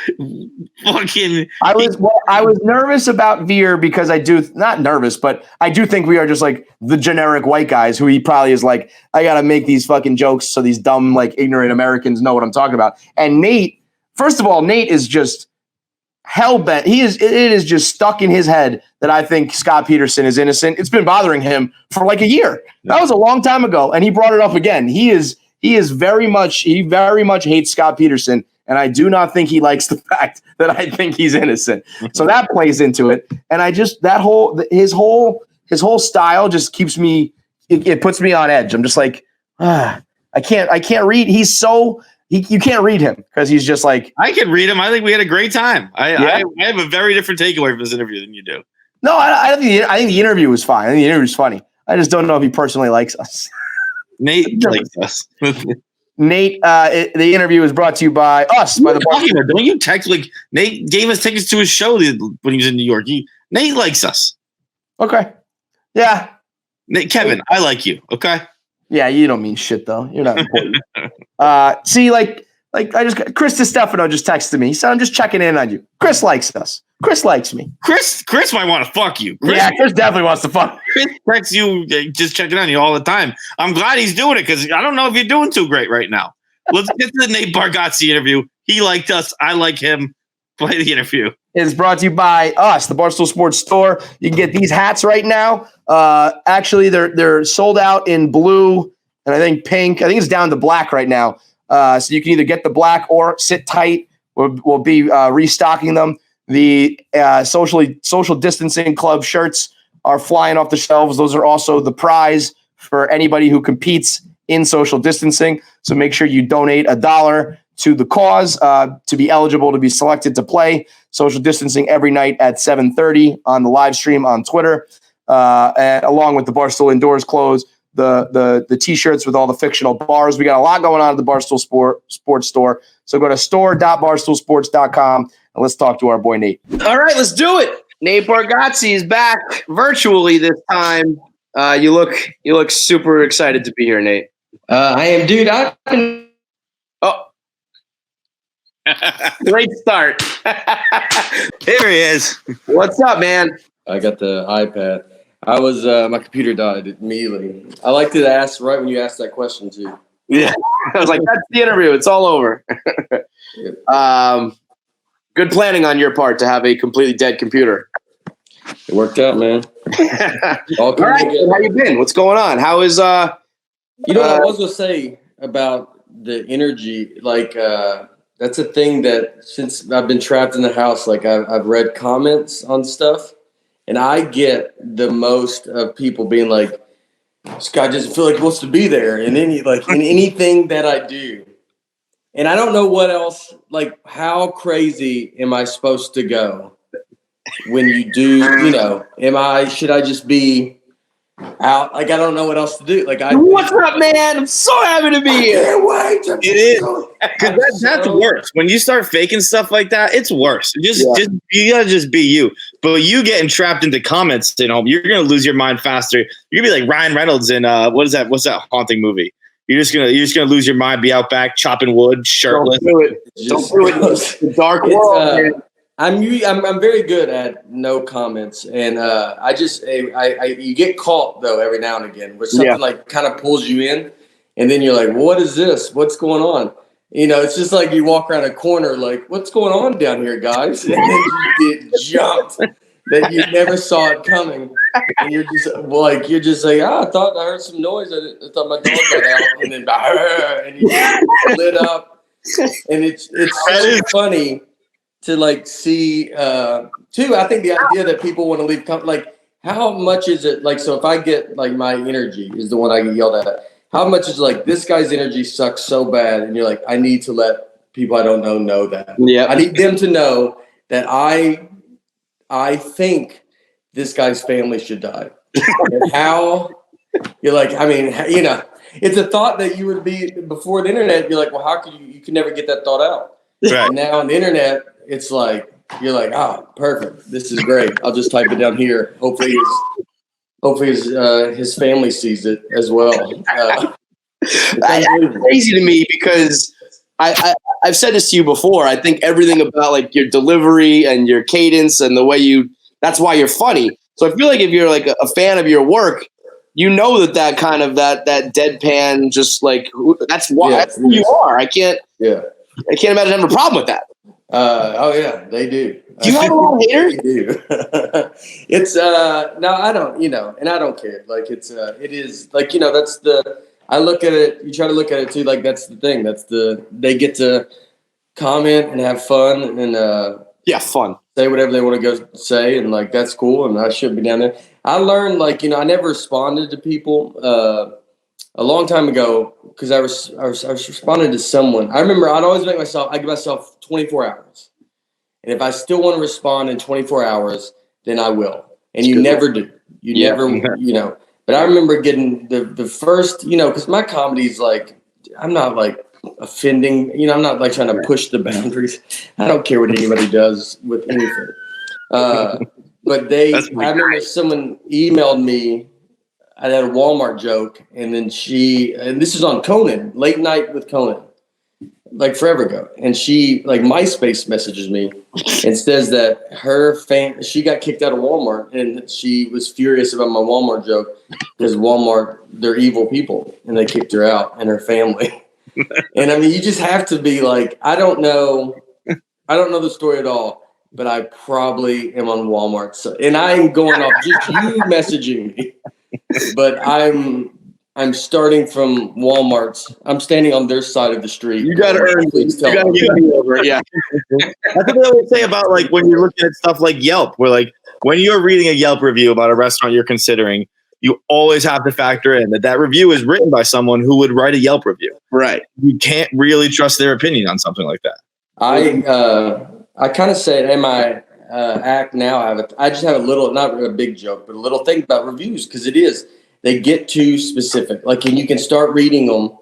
Fucking. I was nervous about Vir because not nervous, but I do think we are just like the generic white guys who he probably is like, I gotta make these fucking jokes so these dumb, like ignorant Americans know what I'm talking about. And Nate, first of all, Nate is just hell-bent. It is just stuck in his head that I think Scott Peterson is innocent. It's been bothering him for like a year. That was a long time ago, and he brought it up again. He very much hates Scott Peterson, and I do not think he likes the fact that I think he's innocent. So that plays into it. And his whole style just keeps me, it puts me on edge. I'm just like, I can't read. He's so. You can't read him because he's just like. I can read him. I think we had a great time. I have a very different takeaway from this interview than you do. No, I think the interview was fine. I think the interview was funny. I just don't know if he personally likes us. Nate likes us. Nate, the interview is brought to you by us. By the Don't you text like Nate gave us tickets to his show when he was in New York? Nate likes us. Okay. Yeah. Nate, Kevin, I like you. Okay. Yeah, you don't mean shit though. You're not important. See, like Chris DiStefano just texted me. So I'm just checking in on you. Chris likes us. Chris likes me. Chris might want to fuck you. Chris definitely wants to fuck. Chris texts you, just checking on you all the time. I'm glad he's doing it because I don't know if you're doing too great right now. Let's get to the Nate Bargatze interview. He liked us. I like him. Play the interview. It's brought to you by us, the Barstool Sports store. You can get these hats right now. Actually, they're sold out in blue and I think pink. I think it's down to black right now. So you can either get the black or sit tight. We'll be restocking them. The social distancing club shirts are flying off the shelves. Those are also the prize for anybody who competes in social distancing. So make sure you donate $1 to the cause to be eligible to be selected to play social distancing every night at 7:30 on the live stream on Twitter, and along with the Barstool Indoors clothes, the T-shirts with all the fictional bars. We got a lot going on at the Barstool Sports store. So go to store.barstoolsports.com and let's talk to our boy Nate. All right, let's do it. Nate Bargatze is back virtually this time. You look super excited to be here, Nate. I am, dude. I've been. Great start. Here he is. What's up, man? I got the iPad. I was my computer died immediately. I like to ask right when you ask that question too. Yeah, I was like, that's the interview. It's all over. Good planning on your part to have a completely dead computer. It worked out, man. All right, how you been? What's going on? How is You know what I was gonna say about the energy, like that's a thing that since I've been trapped in the house, like I've read comments on stuff, and I get the most of people being like, "This guy doesn't feel like he wants to be there," and then like in anything that I do, and I don't know what else. Like, how crazy am I supposed to go when you do? You know, should I just be out? Like, I don't know what else to do. Like, what's up, man? I'm so happy to be here. Can't wait. It is. Because that's worse. When you start faking stuff like that, it's worse. Just you gotta just be you. But you getting trapped into comments, you're gonna lose your mind faster. You're gonna be like Ryan Reynolds in what's that haunting movie? You're just gonna lose your mind, be out back chopping wood, shirtless. Don't do it. Don't do it. It's the dark world. Man. I'm very good at no comments, and you get caught though every now and again where something like kind of pulls you in, and then you're like, "What is this? What's going on?" You know, it's just like you walk around a corner, like, "What's going on down here, guys?" And then you get jumped that you never saw it coming, and you're just like, I thought I heard some noise. I thought my dog got out, and then and you lit up, and it's so funny to like see too. I think the idea that people want to leave like, how much is it like? So if I get like, my energy is the one I get yelled at, how much is like, this guy's energy sucks so bad, and you're like, I need to let people I don't know that. Yeah, I need them to know that I think this guy's family should die. And how you're like, I mean, you know, it's a thought that you would be before the internet. You're like, well, how could you can never get that thought out. Right. And now on the internet, it's like, you're like, perfect. This is great. I'll just type it down here. Hopefully his family sees it as well. It's crazy to me because I've said this to you before. I think everything about like your delivery and your cadence and the way that's why you're funny. So I feel like if you're like a fan of your work, you know that kind of that deadpan, just like, that's why that's who you are. I can't imagine having a problem with that. They do. Do you have a lot of haters? They do. It's no, I don't, and I don't care. Like it is like, that's I look at it, you try to look at it too, like that's the thing. They get to comment and have fun and fun. Say whatever they want to go say, and like that's cool, and I should be down there. I learned I never responded to people a long time ago because I was responding to someone. I remember I'd always I give myself 24 hours. And if I still want to respond in 24 hours, then I will. and you never do. You never, you know. But I remember getting the first, you know, because my comedy is like, I'm not like offending, you know, I'm not like trying to push the boundaries. I don't care what anybody does with anything. But I remember someone emailed me. I had a Walmart joke, and then and this is on Conan, Late Night with Conan, like forever ago. And she, like, MySpace messages me and says that she got kicked out of Walmart, and she was furious about my Walmart joke because Walmart, they're evil people, and they kicked her out and her family. And I mean, you just have to be like, I don't know the story at all, but I probably am on Walmart. So, and I'm going off just you messaging me. But I'm starting from Walmart's. I'm standing on their side of the street. You got to earn. Please tell me. Yeah. That's what they always say about, like, when you're looking at stuff like Yelp, where, like, when you're reading a Yelp review about a restaurant you're considering, you always have to factor in that review is written by someone who would write a Yelp review. Right. You can't really trust their opinion on something like that. I kind of say in my act now, I just have a little, not a big joke, but a little thing about reviews, because they get too specific. Like, and you can start reading them,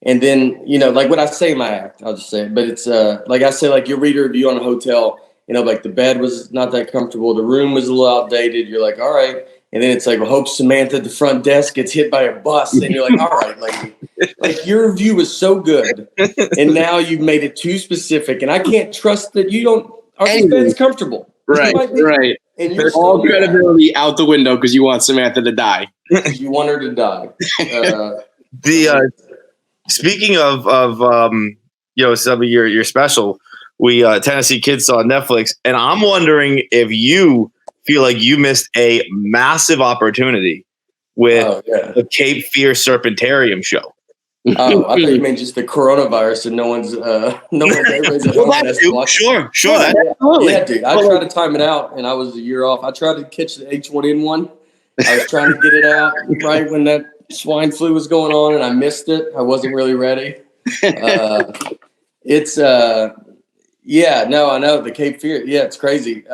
and then, you know, like what I say in my act, I'll just say it. But it's like I say, like, you read a review on a hotel, you know, like the bed was not that comfortable, the room was a little outdated. You're like, all right. And then it's like, well, hope Samantha at the front desk gets hit by a bus. And you're like, all right, like your review was so good. And now you've made it too specific. And I can't trust that our bed's comfortable. Right, right. And you're all credibility out the window because you want Samantha to die. You want her to die. Speaking of you know, some of your special, we Tennessee Kids saw on Netflix, and I'm wondering if you feel like you missed a massive opportunity with the Cape Fear Serpentarium show. Oh, I thought you meant just the coronavirus, and no one's everybody's at home. Sure. Yeah, dude. I tried to time it out, and I was a year off. I tried to catch the H1N1. I was trying to get it out right when that swine flu was going on, and I missed it. I wasn't really ready. I know the Cape Fear. Yeah, it's crazy.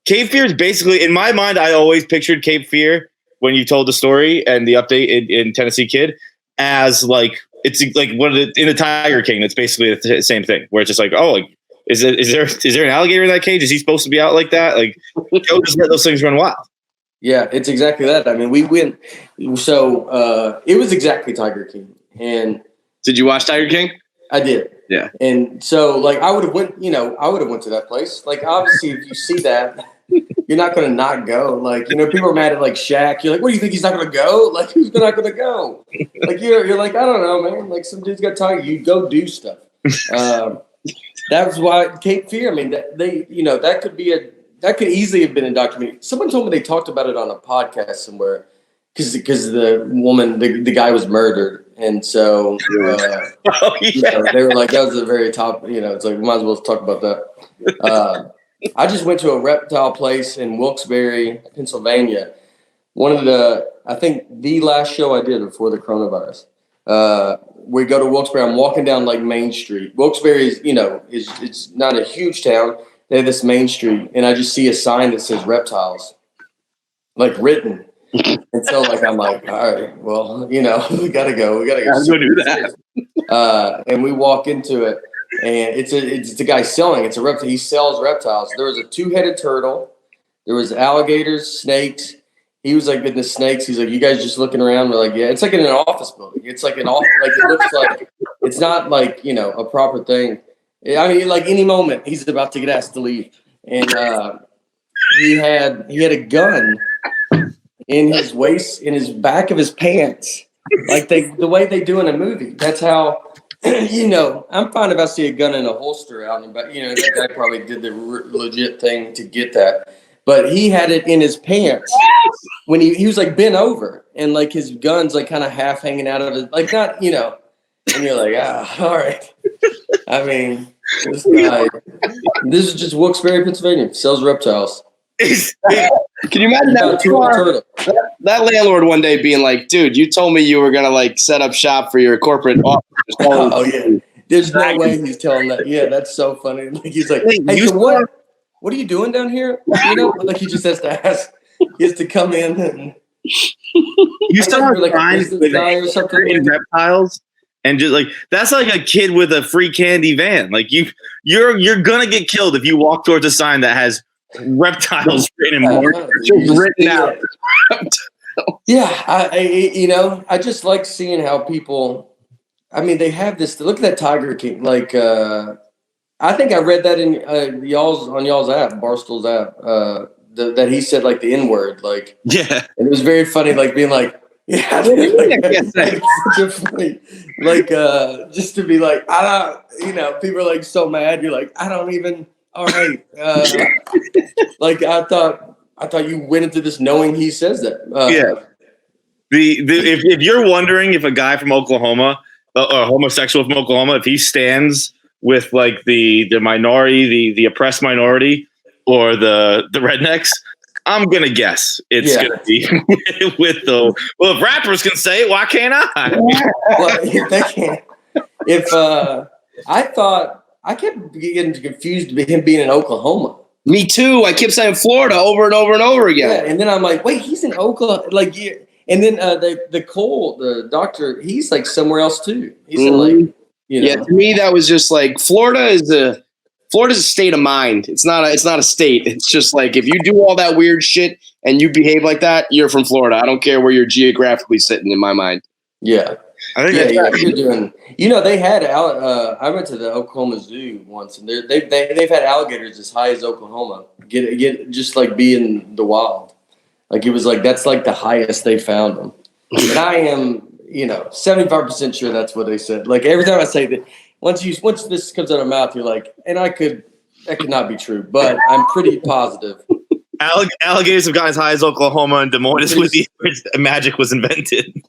Cape Fear is basically, in my mind, I always pictured Cape Fear when you told the story and the update in Tennessee Kid as like, it's like in the Tiger King. It's basically the same thing where it's just like, oh, like, is there an alligator in that cage? Is he supposed to be out like that? Like, just let those things run wild. Yeah, it's exactly that. I mean, we went. So it was exactly Tiger King. And did you watch Tiger King? I did. Yeah. And so, like, I would have went to that place. Like, obviously, if you see that, you're not going to not go. Like, you know, people are mad at, like, Shaq. You're like, what do you think, he's not going to go? Like, who's not going to go? Like, you're like, I don't know, man. Like, some dude's got Tiger. You go do stuff. That was why Cape Fear. I mean, that could easily have been a documentary. Someone told me they talked about it on a podcast somewhere because the woman, the guy was murdered. And so they were like, that was the very top, you know, it's like, we might as well talk about that. I just went to a reptile place in Wilkes-Barre, Pennsylvania. I think the last show I did before the coronavirus. We go to Wilkes-Barre. I'm walking down like Main Street. Wilkes-Barre is, you know, it's not a huge town. They have this Main Street, and I just see a sign that says reptiles, like written. And so, like, I'm like, all right, well, you know, we gotta go. We gotta go do that. And we walk into it, and it's a guy selling. It's a reptile. He sells reptiles. There was a 2-headed turtle. There was alligators, snakes. He was like, in the snakes. He's like, you guys just looking around? We're like, yeah. It's like in an office building. It's like an office. Like, it looks like it's not like, you know, a proper thing. I mean, like, any moment he's about to get asked to leave, and he had a gun in his waist, in his back of his pants, like the way they do in a movie. That's how, you know, I'm fine if I see a gun in a holster out, but, you know, that guy probably did the legit thing to get that. But he had it in his pants when he was like bent over, and like his gun's like kind of half hanging out of his, like, not, you know, and you're like, all right. I mean, this guy, this is just Wilkes-Barre, Pennsylvania, sells reptiles. Can you imagine that landlord one day being like, dude, you told me you were going to like set up shop for your corporate office. Oh, yeah. There's no way he's telling that. Yeah, that's so funny. Like, he's like, hey, so what are you doing down here? You know, like, he just has to ask. He has to come in and You still have like signs with or something. reptiles, and just like that's like a kid with a free candy van. Like you're gonna get killed if you walk towards a sign that has reptiles written in just written out. Yeah, I just like seeing how people. I mean, they have this. Look at that Tiger King. Like, I think I read that in y'all's app, Barstool's app. That he said like the N-word, like, yeah, and it was very funny, like being like, yeah, like, such a funny, like, just to be like, I don't, people are like so mad. You're like, I don't even. All right, like I thought you went into this knowing he says that. Yeah. If you're wondering if a guy from Oklahoma, a homosexual from Oklahoma, if he stands with like the minority, the oppressed minority, or the rednecks, I'm gonna guess it's gonna be with the. Well, if rappers can say it, why can't I? Well, if they can't. If I kept getting confused with him being in Oklahoma. Me too. I kept saying Florida over and over and over again. Yeah, and then I'm like, wait, he's in Oklahoma. Like, yeah. And then the doctor, he's like somewhere else too. He's in like, Yeah, to me that was just like Florida's a state of mind. It's not a state. It's just like if you do all that weird shit and you behave like that, you're from Florida. I don't care where you're geographically sitting in my mind. Yeah. I think you're doing. They had. I went to the Oklahoma Zoo once, and they've had alligators as high as Oklahoma. Get just like be in the wild, like it was like that's like the highest they found them. And I am 75% sure that's what they said. Like every time I say that, once this comes out of my mouth, you're like, and that could not be true, but I'm pretty positive. Alligators have gotten as high as Oklahoma, and Des Moines is where magic was invented.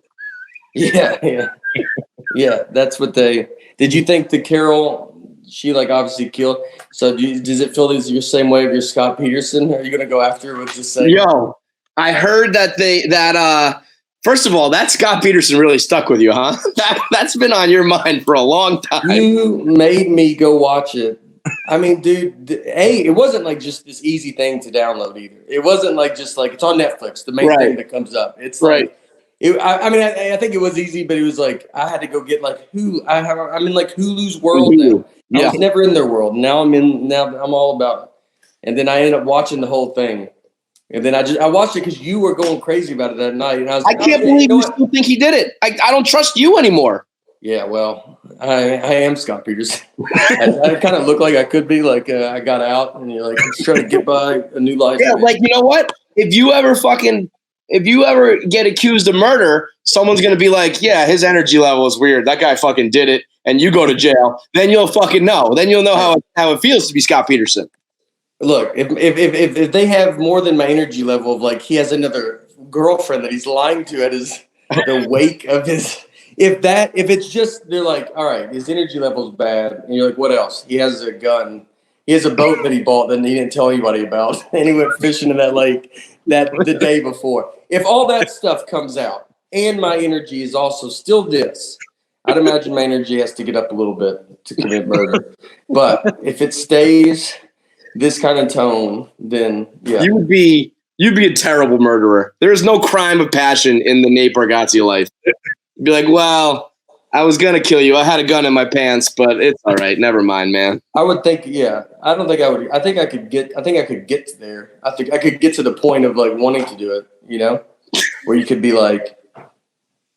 Yeah. That's what they. Did you think the Carol? She like obviously killed. So does it feel your same way of your Scott Peterson? Are you gonna go after it with just saying? Yo, I heard that first of all, that Scott Peterson really stuck with you, huh? That's been on your mind for a long time. You made me go watch it. I mean, dude, it wasn't like just this easy thing to download either. It wasn't like just like it's on Netflix. The main thing that comes up. It's like. I think it was easy, but it was like I had to go get like I'm in like Hulu's world now. I was never in their world. Now I'm all about it. And then I ended up watching the whole thing. And then I watched it because you were going crazy about it that night. And I was like, I can't believe you still think he did it. I don't trust you anymore. Yeah, well, I am Scott Peterson. I kind of look like I could be like I got out and you're like just trying to get by a new life. Yeah, like you know what? If you ever get accused of murder, someone's going to be like, yeah, his energy level is weird. That guy fucking did it. And you go to jail. Then you'll fucking know. Then you'll know how it feels to be Scott Peterson. Look, if they have more than my energy level of like he has another girlfriend that he's lying to at the wake of his, if it's just, they're like, all right, his energy level's bad. And you're like, what else? He has a gun. He has a boat that he bought that he didn't tell anybody about. And he went fishing in that lake the day before. If all that stuff comes out and my energy is also still this, I'd imagine my energy has to get up a little bit to commit murder. But if it stays this kind of tone, then yeah. You'd be a terrible murderer. There is no crime of passion in the Nate Bargatze life. You'd be like, well, I was gonna kill you. I had a gun in my pants, but it's all right. Never mind, man. I would think, yeah. I don't think I would. I think I could get there. I think I could get to the point of like wanting to do it. Where you could be like,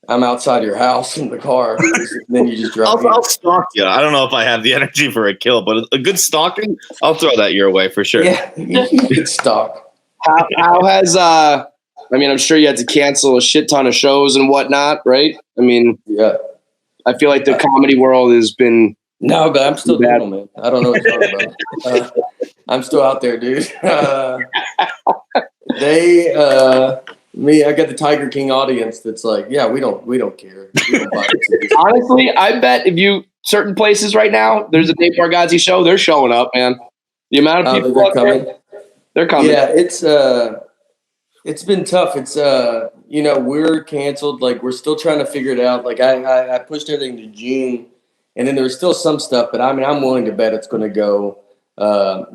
I'm outside your house in the car, and then you just drive. I'll stalk you. I don't know if I have the energy for a kill, but a good stalking, I'll throw that your way for sure. Yeah, you could stalk. How has I'm sure you had to cancel a shit ton of shows and whatnot, right? I mean, yeah. I feel like the comedy world has been. No, but I'm still doing it, man. I don't know what you're talking about. I'm still out there, dude. I got the Tiger King audience that's like, yeah, we don't care. We don't buy it. Honestly, I bet if certain places right now, there's a Nate Bargatze show, they're showing up, man. The amount of people they're coming. They're coming. Yeah, it's been tough. It's we're canceled. Like we're still trying to figure it out. Like I pushed everything to June, and then there was still some stuff. But I mean, I'm willing to bet it's going to go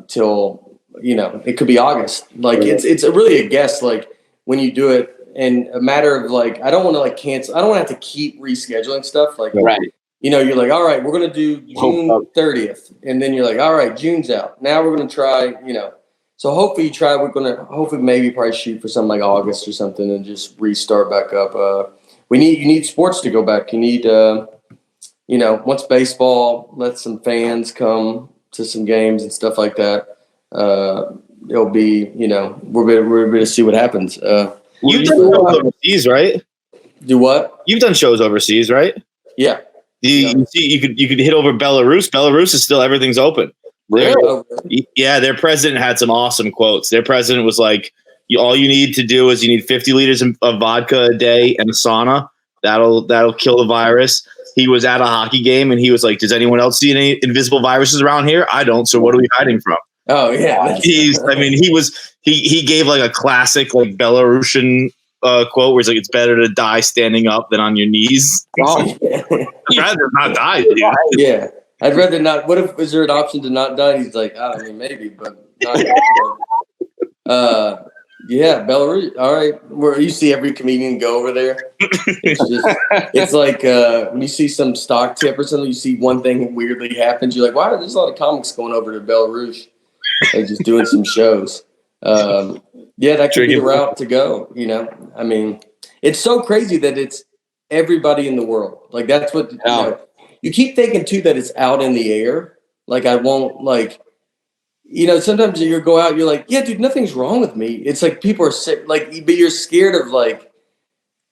till it could be August. Like it's really a guess. Like when you do it. And a matter of like, I don't want to like cancel. I don't want to have to keep rescheduling stuff. Like, Right. you know, you're like, all right, we're going to do June 30th. And then you're like, all right, June's out. Now we're going to try, you know. So hopefully we're going to hopefully maybe probably shoot for something like August or something and just restart back up. You need sports to go back. You need, you know, once baseball lets some fans come to some games and stuff like that, it'll be, you know, we're going to see what happens. You've done shows overseas, right? Do what? You've done shows overseas, right? Yeah. You could hit over Belarus. Belarus is still, everything's open. Really? Yeah, their president had some awesome quotes. Their president was like, all you need to do is you need 50 liters of vodka a day and a sauna. That'll kill the virus. He was at a hockey game and he was like, does anyone else see any invisible viruses around here? I don't. So what are we hiding from? Oh yeah. He gave like a classic like Belarusian quote where it's like, it's better to die standing up than on your knees. Oh. I'd rather not die, dude. Yeah. I'd rather not. What if, is there an option to not die? He's like, I mean, maybe, but not. Yeah, Belarus. All right. Where you see every comedian go over there. It's like when you see some stock tip or something, you see one thing weirdly happens. You're like, wow, there's a lot of comics going over to Belarus. Like just doing some shows. Yeah, that could be the route to go. You know, I mean, it's so crazy that it's everybody in the world. Like that's what, you know, you keep thinking too, that it's out in the air. Like I won't like, you know, sometimes you go out, you're like, yeah, dude, nothing's wrong with me. It's like people are sick, like, but you're scared of like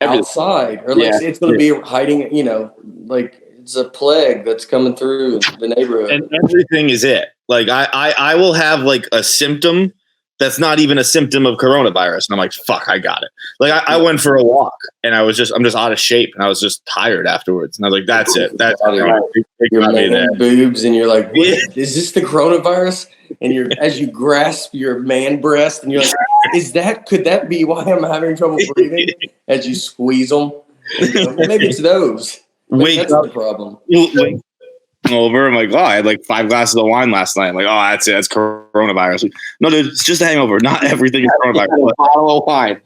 outside or like it's going to be hiding, you know, like it's a plague that's coming through the neighborhood. And everything is it. Like I will have like a symptom that's not even a symptom of coronavirus. And I'm like, fuck, I got it. Like I went for a walk and I'm just out of shape and I was just tired afterwards. And I was like, that's it. That's your boobs and you're like, what? Is this the coronavirus? And you're, as you grasp your man breast and you're like, could that be why I'm having trouble breathing? As you squeeze them. Maybe it's those. Maybe that's the problem. Over. I'm like, oh, I had like 5 glasses of wine last night. I'm like, oh, that's it. That's coronavirus. Like, no, dude, it's just a hangover. Not everything is coronavirus. A bottle of wine.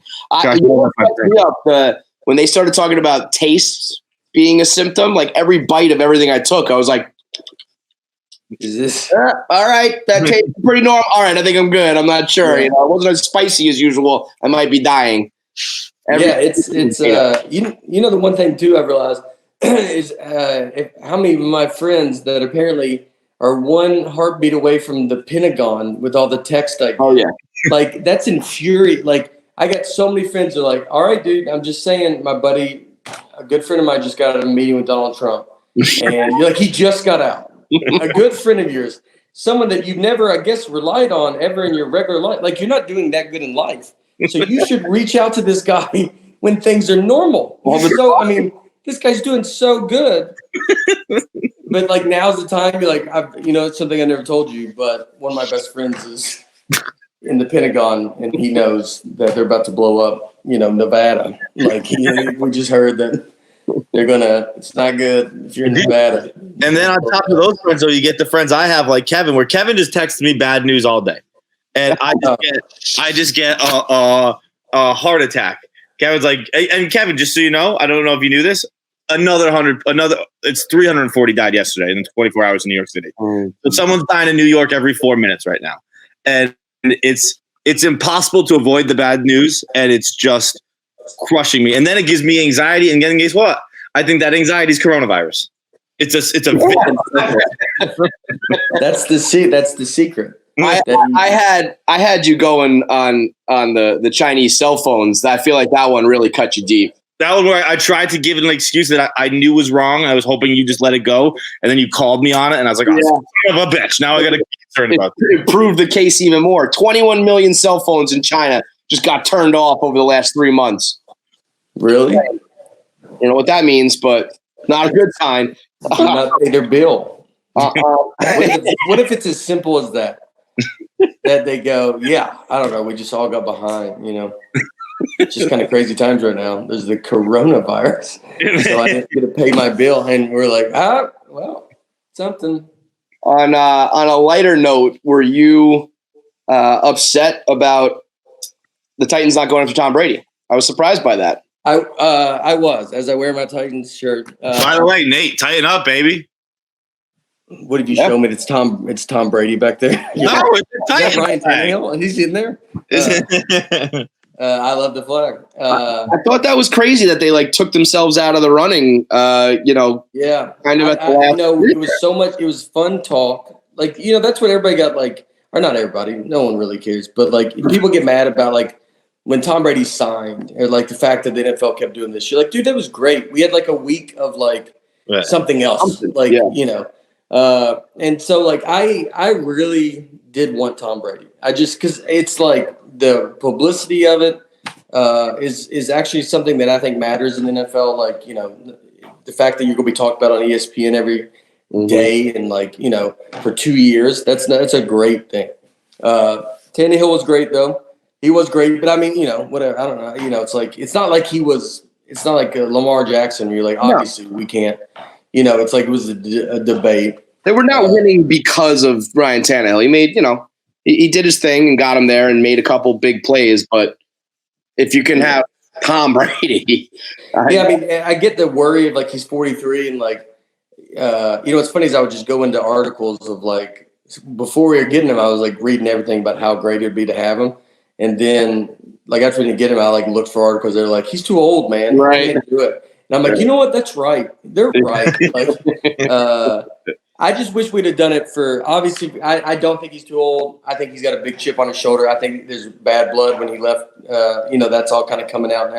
When they started talking about taste being a symptom, like every bite of everything I took, I was like, is this all right? That tastes pretty normal. All right, I think I'm good. I'm not sure. You know, it wasn't as spicy as usual. I might be dying. It's you know the one thing too I realized is how many of my friends that apparently are one heartbeat away from the Pentagon with all the text I get. Oh yeah, like that's infuriating. Like I got so many friends that are like, all right, dude, I'm just saying, my buddy, a good friend of mine just got out of a meeting with Donald Trump, and you're like, he just got out. A good friend of yours, someone that you've never, I guess, relied on ever in your regular life. Like you're not doing that good in life. So you should reach out to this guy when things are normal. So, I mean, this guy's doing so good. But like now's the time. You're like, it's something I never told you, but one of my best friends is in the Pentagon and he knows that they're about to blow up, Nevada. Like we just heard that it's not good if you're in Nevada. And then on top of those friends, though, you get the friends I have like Kevin, where Kevin just texts me bad news all day. And I just get a heart attack. Kevin's like, and Kevin, just so you know, I don't know if you knew this, it's 340 died yesterday in 24 hours in New York City. So someone's dying in New York every 4 minutes right now. And it's impossible to avoid the bad news. And it's just crushing me. And then it gives me anxiety. And then guess what? I think that anxiety is coronavirus. It's a That's the secret. I had you going on the Chinese cell phones. I feel like that one really cut you deep. That one where I tried to give it an excuse that I knew was wrong. I was hoping you just let it go, and then you called me on it, and I was like, "Oh, son of a bitch!" Now I got to be concerned about this. It proved the case even more. 21 million cell phones in China just got turned off over the last 3 months. Really? You know what that means, but not a good sign. Not pay their bill. What if it's as simple as that? That they go, yeah, I don't know. We just all got behind, It's just kind of crazy times right now. There's the coronavirus. So I didn't get to pay my bill. And we're like, well, something. On a lighter note, were you upset about the Titans not going after Tom Brady. I was surprised by that. I was, as I wear my Titans shirt. By the way, Nate, tighten up, baby. What did you show me? It's Tom Brady back there. No, it's a Is that Titan Ryan flag. Tannehill? And he's in there. I love the flag. I thought that was crazy that they like took themselves out of the running. Yeah, kind of at the last. it was so much. It was fun talk. Like, that's what everybody got. Like, or not everybody. No one really cares. But like, people get mad about like when Tom Brady signed, or like the fact that the NFL kept doing this. You're like, dude, that was great. We had like a week of like something else. And so like I really did want Tom Brady. I just, because it's like the publicity of it is actually something that I think matters in the NFL. Like, the fact that you're going to be talked about on ESPN every day and like, for 2 years, that's a great thing. Tannehill was great though. He was great, but I mean, whatever. I don't know. It's like, it's not like Lamar Jackson. You're like, obviously we can't, it's like it was a debate. They were not winning because of Ryan Tannehill. He made, he did his thing and got him there and made a couple big plays. But if you can have Tom Brady, I get the worry of like he's 43 and like, what's funny is I would just go into articles of like before we were getting him, I was like reading everything about how great it'd be to have him, and then like after we didn't get him, I like looked for articles. They're like, he's too old, man. Right. He can't do it. And I'm like, you know what? That's right. They're right. Like, I just wish we'd have done it for, obviously, I don't think he's too old. I think he's got a big chip on his shoulder. I think there's bad blood when he left. That's all kind of coming out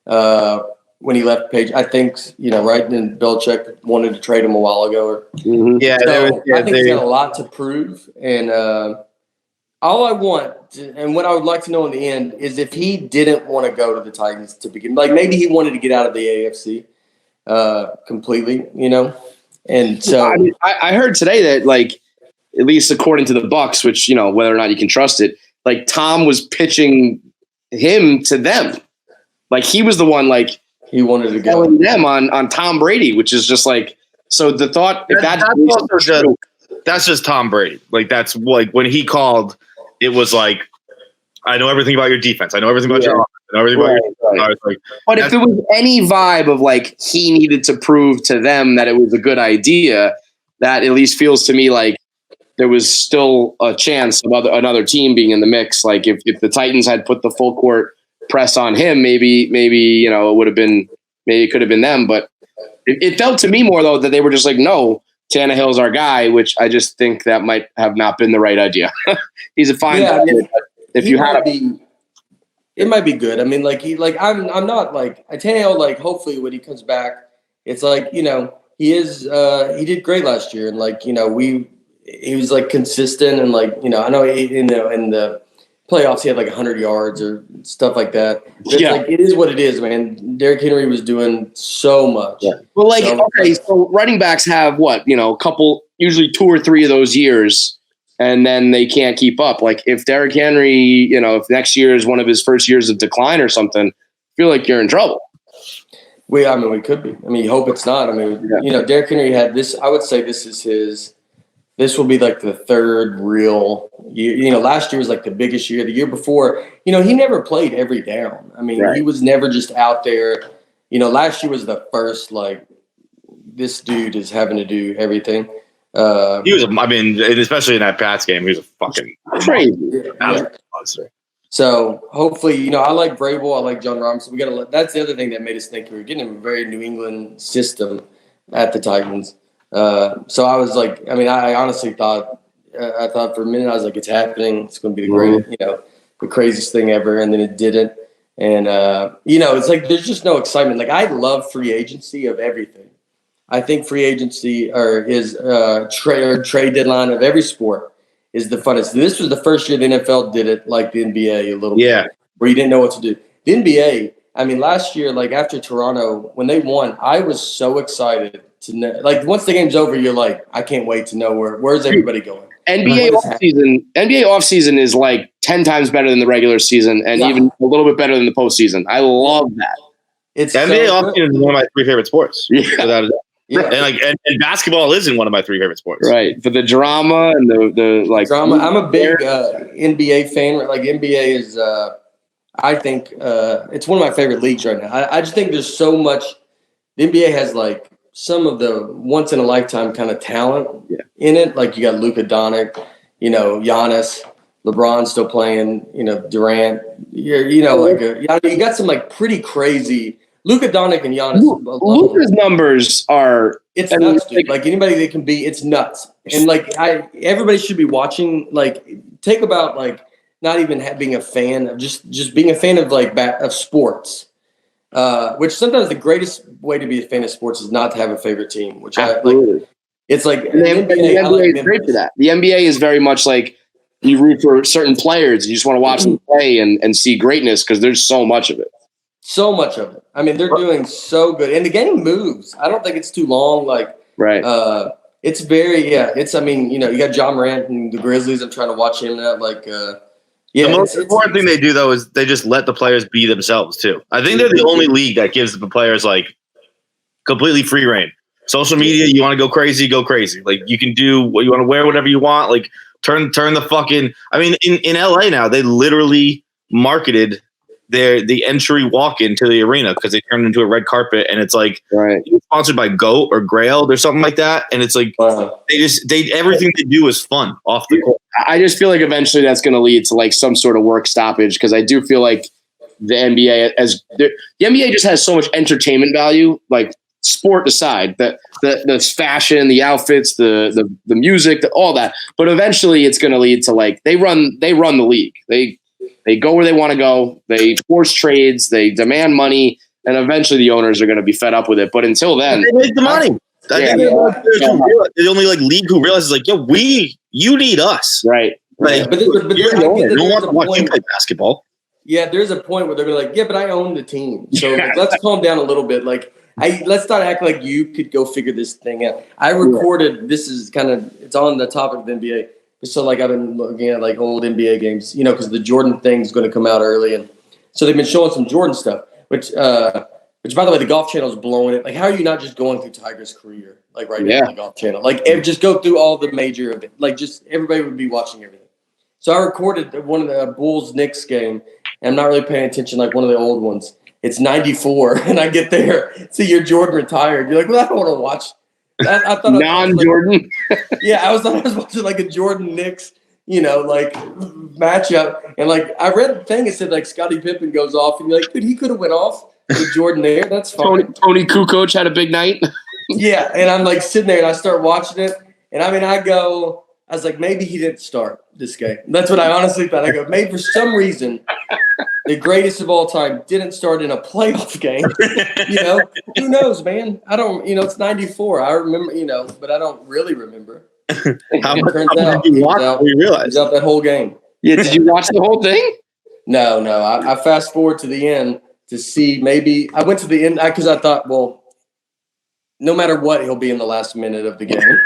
now. When he left Page, I think, right, and Belichick wanted to trade him a while ago. Yeah, I think he's got a lot to prove. And all I want, and what I would like to know in the end, is if he didn't want to go to the Titans to begin. Like, maybe he wanted to get out of the AFC completely, And so I heard today that, like, at least according to the Bucks, which, whether or not you can trust it, like Tom was pitching him to them. Like he was the one, like he wanted to go them on Tom Brady, which is just like, so the thought, if that's just Tom Brady. Like that's like when he called, it was like, I know everything about your defense. I know everything about your offense. I know everything about your like, but if there was any vibe of like he needed to prove to them that it was a good idea, that at least feels to me like there was still a chance of another team being in the mix. Like if the Titans had put the full court press on him, maybe it would have been, maybe it could have been them. But it felt to me more though that they were just like, no, Tannehill's our guy, which I just think that might have not been the right idea. He's a fine guy. If you had it might be good. I mean, I'm not like Tannehill. Like, hopefully, when he comes back, it's like he did great last year, and like he was like consistent, and like I know in the playoffs he had like 100 yards or stuff like that. But like, it is what it is, man. Derrick Henry was doing so much. Yeah. Well, like so running backs have what a couple, usually 2 or 3 of those years. And then they can't keep up. Like if Derrick Henry, if next year is one of his first years of decline or something, I feel like you're in trouble. We could be. I mean, you hope it's not. I mean, Derrick Henry had this. I would say this will be like the third real year. Last year was like the biggest year. The year before, he never played every down. I mean, He was never just out there. Last year was the first, like, this dude is having to do everything. He was, especially in that Pats game, he was a fucking crazy monster. So hopefully, I like Vrabel, I like John Robinson. That's the other thing that made us think we were getting a very New England system at the Titans. So I was like, I honestly thought for a minute, I was like, it's happening. It's going to be the greatest, the craziest thing ever. And then it didn't. And, it's like, there's just no excitement. Like I love free agency of everything. I think free agency is trade deadline of every sport is the funnest. This was the first year the NFL did it like the NBA a little bit, where you didn't know what to do. The NBA, last year, like after Toronto, when they won, I was so excited to know. Like once the game's over, you're like, I can't wait to know where's everybody going. NBA offseason is like 10 times better than the regular season, and even a little bit better than the postseason. I love that. It's NBA offseason is one of my 3 favorite sports. Yeah. Yeah. And basketball isn't one of my 3 favorite sports. Right. For the drama and the like drama. I'm a big NBA fan. Like NBA is I think it's one of my favorite leagues right now. I just think there's so much. The NBA has like some of the once in a lifetime kind of talent in it. Like you got Luka Doncic, Giannis, LeBron still playing, Durant. You got some like pretty crazy Luka Doncic and Giannis. Luka's numbers are nuts, dude. Like anybody that can be, it's nuts. And like everybody should be watching. Like take about like not even being a fan of just being a fan of like of sports. Which sometimes the greatest way to be a fan of sports is not to have a favorite team. Which it's like the NBA is great for that. The NBA is very much like you root for certain players. You just want to watch them play and see greatness because there's so much of it. So much of it. I mean, they're doing so good, and the game moves. I don't think it's too long. Like, right. It's very It's you got John Morant and the Grizzlies. I'm trying to watch him now. Like, the most important thing they do though is they just let the players be themselves too. I think they're the only league that gives the players like completely free reign. Social media, you want to go crazy, go crazy. Like you can do what you want to wear, whatever you want. Like turn the fucking. I mean, in LA now they literally marketed the entry walk-in to the arena because they turned into a red carpet and it's like sponsored by Goat or Grail or something like that, and it's like everything they do is fun off the court. I just feel like eventually that's going to lead to like some sort of work stoppage because I do feel like the NBA the NBA just has so much entertainment value, like sport aside, the fashion, the outfits, the music, all that. But eventually it's going to lead to like they run the league. They go where they want to go. They force trades. They demand money, and eventually the owners are going to be fed up with it. But until then, they make the money. I think the only like league who realizes like, yo, you need us, right? Like, but you don't want to watch you play basketball. Yeah, there's a point where they're gonna like, but I own the team, so like, let's calm down a little bit. Like, let's not act like you could go figure this thing out. I recorded. This is it's on the topic of the NBA. So like I've been looking at like old NBA games, because the Jordan thing's going to come out early, and so they've been showing some Jordan stuff. Which by the way, the Golf Channel is blowing it. Like, how are you not just going through Tiger's career like right now on the Golf Channel? Like, just go through all the major events. Like, just everybody would be watching everything. So I recorded one of the Bulls-Knicks game, and I'm not really paying attention like one of the old ones. It's 94, and I get there, see your Jordan retired. You're like, well, I don't want to watch. I thought non-Jordan. I was watching like a Jordan Knicks, like matchup, and like I read the thing. It said like Scottie Pippen goes off, and you're like, dude, he could have went off with Jordan there. That's fine. Tony Kukoc had a big night. Yeah, and I'm like sitting there, and I start watching it, and I was like, maybe he didn't start this game. That's what I honestly thought. I go, maybe for some reason, the greatest of all time didn't start in a playoff game. Who knows, man? I don't. It's 94. I remember, but I don't really remember. How much did you watch? We realized out that whole game. Yeah, did you watch the whole thing? No. I fast forward to the end to see. Maybe I went to the end because I thought, well, no matter what, he'll be in the last minute of the game,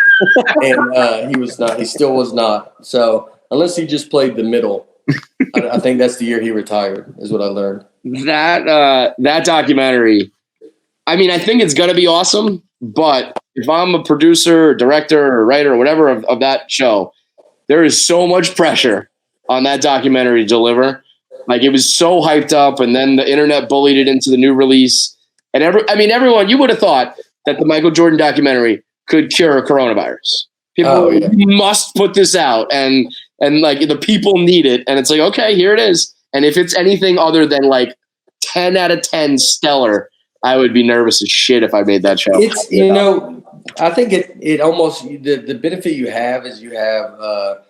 and he was not. He still was not. So unless he just played the middle. I think that's the year he retired, is what I learned. That documentary, I mean, I think it's going to be awesome, but if I'm a producer or director or writer or whatever of that show, there is so much pressure on that documentary to deliver. Like, it was so hyped up, and then the internet bullied it into the new release. And everyone, you would have thought that the Michael Jordan documentary could cure coronavirus. People must put this out, and like the people need it, and it's like, okay, here it is. And if it's anything other than like 10 out of 10 stellar, I would be nervous as shit if I made that show. It's I think it almost the benefit you have is you have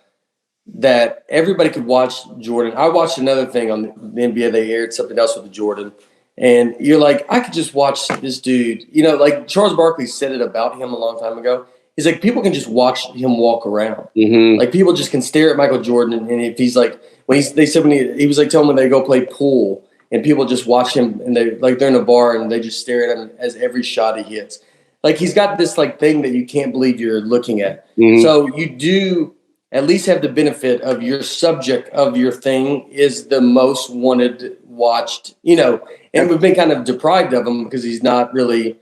that everybody could watch Jordan. I watched another thing on the NBA. They aired something else with the Jordan, and you're like, I could just watch this dude. Like Charles Barkley said it about him a long time ago. He's like, people can just watch him walk around. Mm-hmm. Like, people just can stare at Michael Jordan, and if he's like, they said when he was like telling when they go play pool, and people just watch him, and they're in a bar and they just stare at him as every shot he hits. Like, he's got this like thing that you can't believe you're looking at. Mm-hmm. So you do at least have the benefit of your subject of your thing is the most wanted, watched, and we've been kind of deprived of him because he's not really.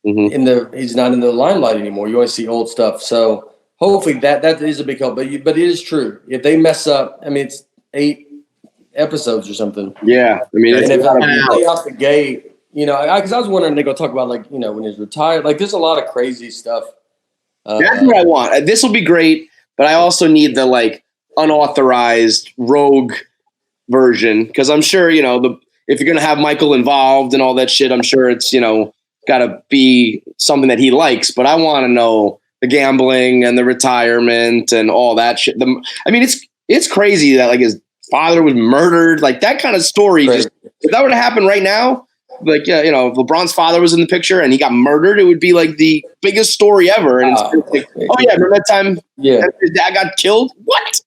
Mm-hmm. He's not in the limelight anymore. You always see old stuff. So hopefully that is a big help. But it is true. If they mess up, I mean, it's episodes or something. Yeah, I mean, And it's if gotta I be- lay out the gate, because I was wondering they go talk about like when he's retired. Like there's a lot of crazy stuff. That's what I want. This will be great, but I also need the like unauthorized rogue version because I'm sure if you're gonna have Michael involved and all that shit, I'm sure it's got to be something that he likes. But I want to know the gambling and the retirement and all that shit. It's crazy that like his father was murdered, like that kind of story. Right. Just if that were to happen right now. Like, if LeBron's father was in the picture and he got murdered, it would be like the biggest story ever. And it's like, oh yeah, remember that time his dad got killed? What?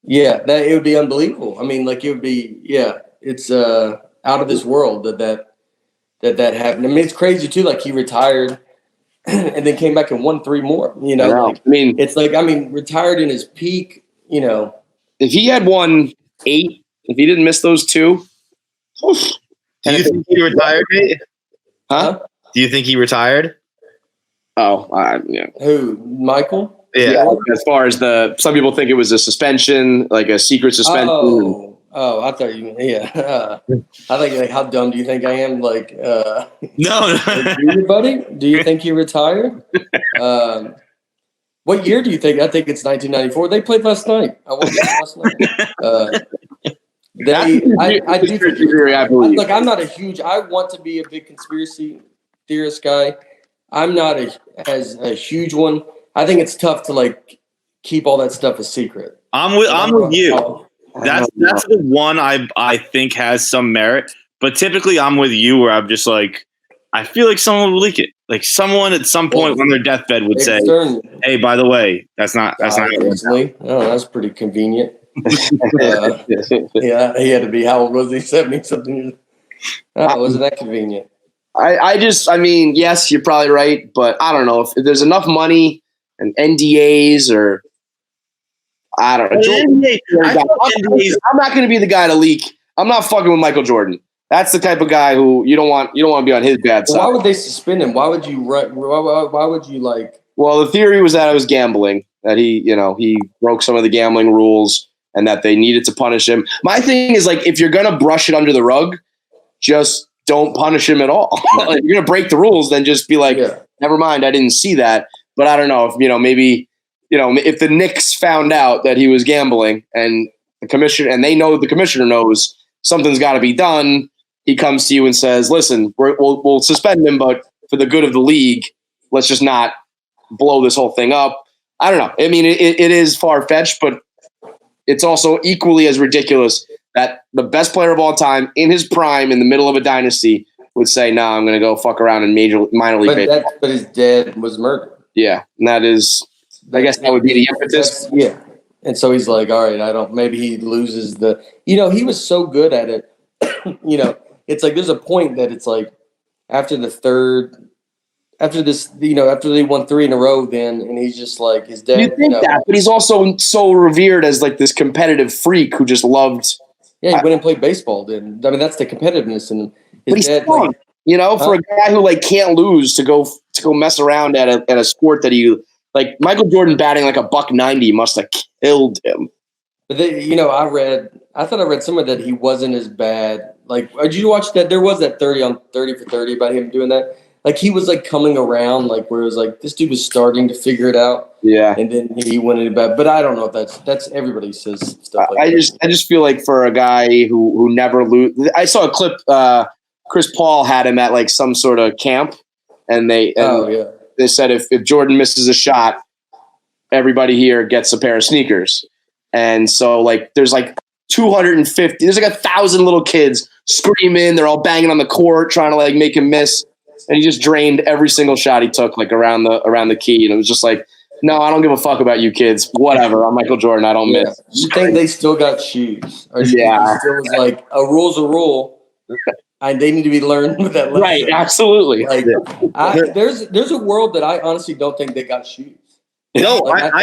Yeah, it would be unbelievable. I mean, like it would be, it's out of this world that happened. I mean, it's crazy too. Like he retired and then came back and won 3 more. It's like retired in his peak. If he had won 8, if he didn't miss those 2. Do you think he retired, Nate? Huh? Do you think he retired? Oh, yeah. Who? Michael? Yeah. As far as some people think it was a suspension, like a secret suspension. Oh, I thought you. Yeah. I think like, how dumb do you think I am? Like, No. buddy. Do you think he retired? What year do you think? I think it's 1994. They played last night. I watched it last night. I do think look, I'm not a huge. I want to be a big conspiracy theorist guy. I'm not as a huge one. I think it's tough to like keep all that stuff a secret. I'm with you. That's the one I think has some merit. But typically, I'm with you where I'm just like, I feel like someone will leak it. Like someone at some point on their deathbed would say, "Hey, by the way, that's not." Oh, that's pretty convenient. Yeah, he had to be. How old was he? 70-something. Wasn't that convenient? Yes, you're probably right, but I don't know if there's enough money and NDAs or I don't know. I'm not going to be the guy to leak. I'm not fucking with Michael Jordan. That's the type of guy who you don't want to be on his bad side. Why would they suspend him? Why would you like? Well, the theory was that it was gambling. That he broke some of the gambling rules. And that they needed to punish him. My thing is like, if you're gonna brush it under the rug, just don't punish him at all. Like, if you're gonna break the rules, then just be like, never mind, I didn't see that. But I don't know if maybe if the Knicks found out that he was gambling and the commissioner and they know the commissioner knows something's got to be done, he comes to you and says, "Listen, we'll suspend him, but for the good of the league, let's just not blow this whole thing up." I don't know. I mean, it is far fetched, but it's also equally as ridiculous that the best player of all time in his prime in the middle of a dynasty would say, "No, I'm going to go fuck around in minor league baseball." But his dad was murdered. Yeah, and that is, I guess that would be the impetus. Yeah, and so he's like, "All right, maybe he loses the." He was so good at it. It's like there's a point that it's like after they won 3 in a row, and he's just like his dad. You think that, but he's also so revered as like this competitive freak who just loved. Yeah, he went and played baseball. Then that's the competitiveness, and but he's strong. For a guy who like can't lose to go mess around at a sport that he like. Michael Jordan batting like a $190 must have killed him. But I thought I read somewhere that he wasn't as bad. Like, did you watch that? There was that 30 for 30 about him doing that. Like he was like coming around, like where it was like this dude was starting to figure it out. Yeah, and then he went into bed. But I don't know if that's everybody says stuff like that. I just feel like for a guy who never lose. I saw a clip. Chris Paul had him at like some sort of camp, and they said if Jordan misses a shot, everybody here gets a pair of sneakers. And so like there's like 250. There's like 1,000 little kids screaming. They're all banging on the court trying to like make him miss. And he just drained every single shot he took, like around the key. And it was just like, no, I don't give a fuck about you kids. Whatever. I'm Michael Jordan. I don't miss. You think they still got shoes? Or yeah. It still was like a rule's a rule. And they need to be learned with that lesson. Right. Absolutely. Like, there's a world that I honestly don't think they got shoes. No, like,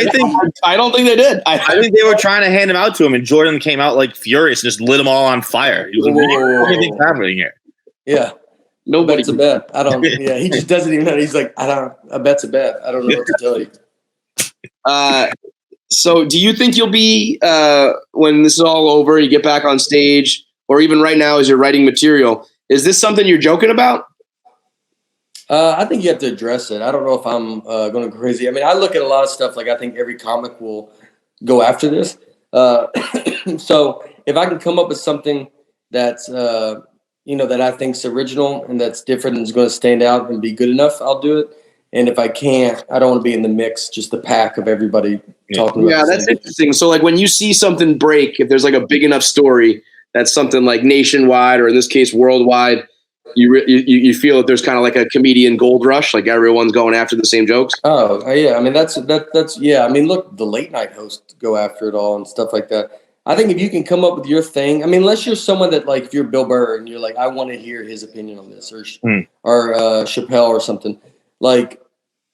I don't think they did. I think they were trying to hand them out to him, and Jordan came out like furious and just lit them all on fire. He was like, "What do you think's happening here?" Yeah. Nobody's a bet. I don't. Yeah, he just doesn't even know. He's like, a bet's a bet. I don't know what to tell you. So do you think you'll be, when this is all over, you get back on stage, or even right now as you're writing material, is this something you're joking about? I think you have to address it. I don't know if I'm going crazy. I mean, I look at a lot of stuff. Like, I think every comic will go after this. So if I can come up with something that's, that I think's original and that's different and is going to stand out and be good enough, I'll do it. And if I can't, I don't want to be in the mix, just the pack of everybody talking about. Yeah, that's interesting. So like when you see something break, if there's like a big enough story that's something like nationwide, or in this case worldwide, you feel that there's kind of like a comedian gold rush, like everyone's going after the same jokes. Oh yeah, I mean that's yeah. I mean, look, the late night hosts go after it all and stuff like that. I think if you can come up with your thing, I mean, unless you're someone that, like, if you're Bill Burr and you're like, I want to hear his opinion on this, or Chappelle or something, like,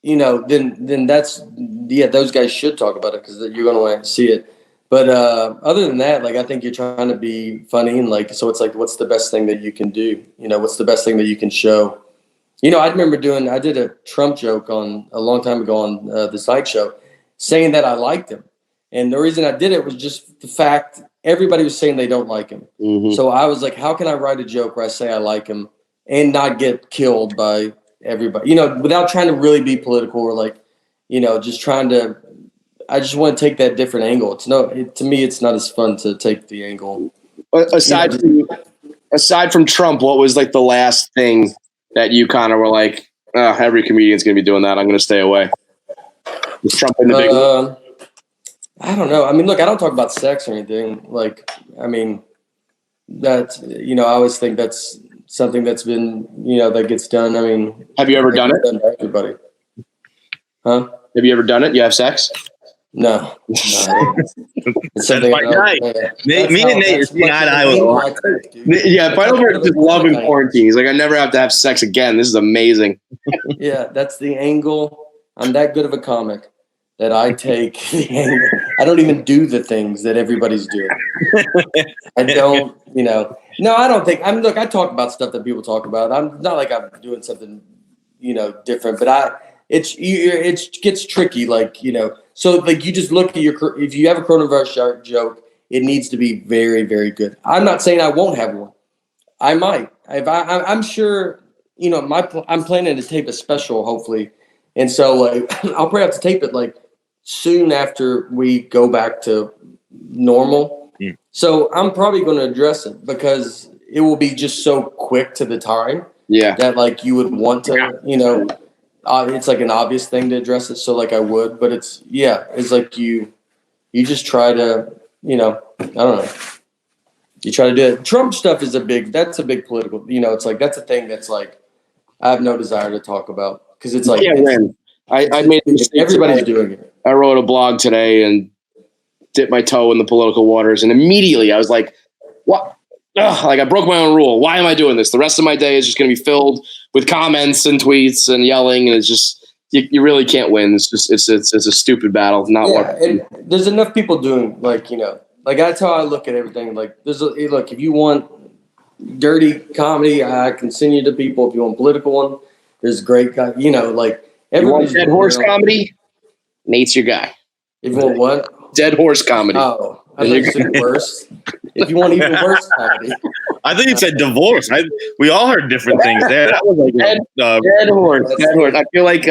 then that's, yeah, those guys should talk about it because you're going to want to see it. But other than that, like, I think you're trying to be funny, and like, so it's like, what's the best thing that you can do? What's the best thing that you can show? I remember I did a Trump joke a long time ago on the Side Show, saying that I liked him. And the reason I did it was just the fact everybody was saying they don't like him. Mm-hmm. So I was like, how can I write a joke where I say I like him and not get killed by everybody, without trying to really be political, or like, just trying to, I just want to take that different angle. To me, it's not as fun to take the angle. Aside from Trump, what was like the last thing that you kind of were like, every comedian's going to be doing that, I'm going to stay away? Was Trump in the big one? I don't know. I mean, look, I don't talk about sex or anything. Like, I mean, that's, I always think that's something that's been, that gets done. I mean, have you ever done it? Done to everybody. Huh? Have you ever done it? You have sex? No. That's my guy. Me and Nate are seeing eye to eye with a lot. Yeah, Final Bird just loving quarantine. He's like, I never have to have sex again. This is amazing. Yeah, that's the angle. I'm that good of a comic that I take the angle. I don't even do the things that everybody's doing. I don't, No, I don't think. Look, I talk about stuff that people talk about. I'm not like I'm doing something, different. But it gets tricky, like, So like, you just look at if you have a coronavirus joke, it needs to be very, very good. I'm not saying I won't have one. I might. I'm sure. I'm planning to tape a special, hopefully, and so like I'll probably have to tape it like soon after we go back to normal. Mm. So I'm probably going to address it because it will be just so quick to the time. Yeah. That like you would want to, it's like an obvious thing to address it. So like I would, but it's like you just try to, I don't know. You try to do it. Trump stuff is that's a big political, it's like, that's a thing that's like, I have no desire to talk about because it's like, I made a mistake. Everybody's doing it. I wrote a blog today and dipped my toe in the political waters, and immediately I was like, what? Like, I broke my own rule. Why am I doing this? The rest of my day is just going to be filled with comments and tweets and yelling, and it's just you really can't win. It's just it's a stupid battle. There's enough people doing like that's how I look at everything. Like look, if you want dirty comedy, I can send you to people. If you want political one, there's great guy. Like everybody's dead horse comedy. Nate's your guy. If you want what? Dead horse comedy. Oh, I think it's worse. If you want even worse comedy. I think you said divorce. We all heard different things there. That was like dead horse. Dead horse. I feel like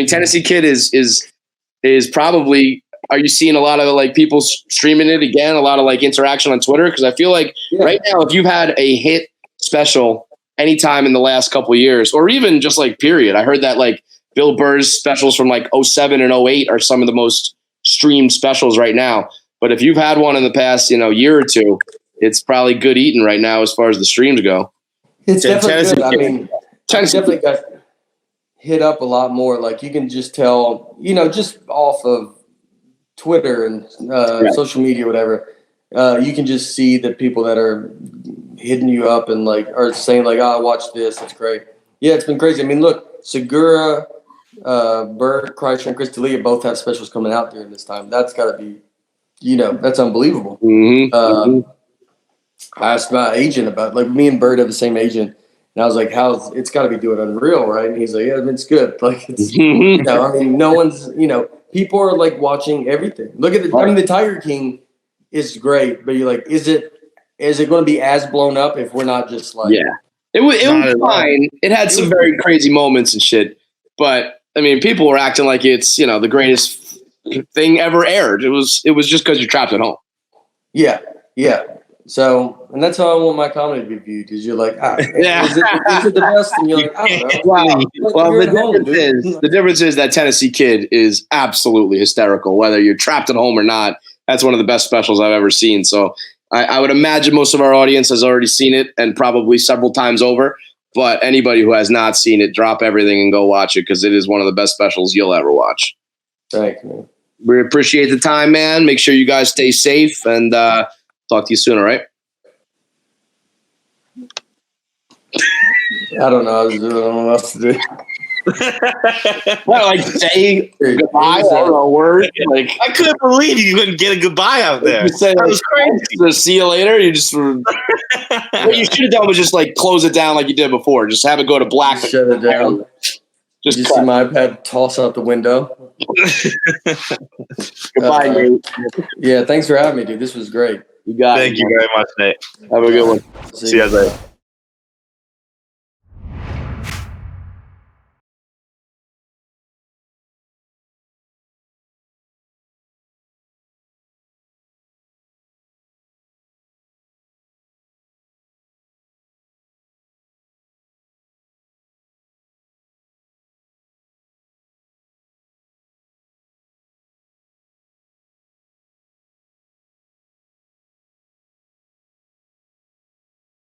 Tennessee Kid is probably. Are you seeing a lot of like people streaming it again? A lot of like interaction on Twitter? Because I feel like right now, if you've had a hit special anytime in the last couple of years, or even just like period, I heard that like Bill Burr's specials from like 07 and 08 are some of the most streamed specials right now. But if you've had one in the past, year or two, it's probably good eating right now as far as the streams go. It's definitely good. I mean, definitely got hit up a lot more. Like you can just tell, just off of Twitter and social media, whatever. You can just see the people that are hitting you up and like are saying like, "Oh, watch this. It's great." Yeah, it's been crazy. I mean, look, Segura, Bert Kreischer, and Chris D'Elia both have specials coming out during this time. That's got to be, that's unbelievable. Mm-hmm. I asked my agent about, like, me and Bert have the same agent, and I was like, it's got to be doing unreal, right? And he's like, yeah, it's good. Like, it's, I mean, no one's, people are like watching everything. Look at the Tiger King is great, but you're like, is it going to be as blown up if we're not just like? Yeah, it was fine. It had some very crazy moments and shit, but I mean, people were acting like it's the greatest thing ever aired. It was just because you're trapped at home. Yeah. So, and that's how I want my comedy to be viewed. Because you're like, is it the best? And you're like, I don't know. Well, the difference is that Tennessee Kid is absolutely hysterical. Whether you're trapped at home or not, that's one of the best specials I've ever seen. So I would imagine most of our audience has already seen it and probably several times over. But anybody who has not seen it, drop everything and go watch it because it is one of the best specials you'll ever watch. Thank you. We appreciate the time, man. Make sure you guys stay safe and talk to you soon, all right? I don't know. I don't know what else to do. What, like say goodbye? I don't know, word. Like I couldn't believe you couldn't get a goodbye out there. You say, that was crazy. See you later. You just what you should have done was just like close it down like you did before. Just have it go to black. Shut it down. Just see my iPad toss out the window. Goodbye, Nate. Yeah, thanks for having me, dude. This was great. You got it. Thank you very much, Nate. Have a good one. See you guys later.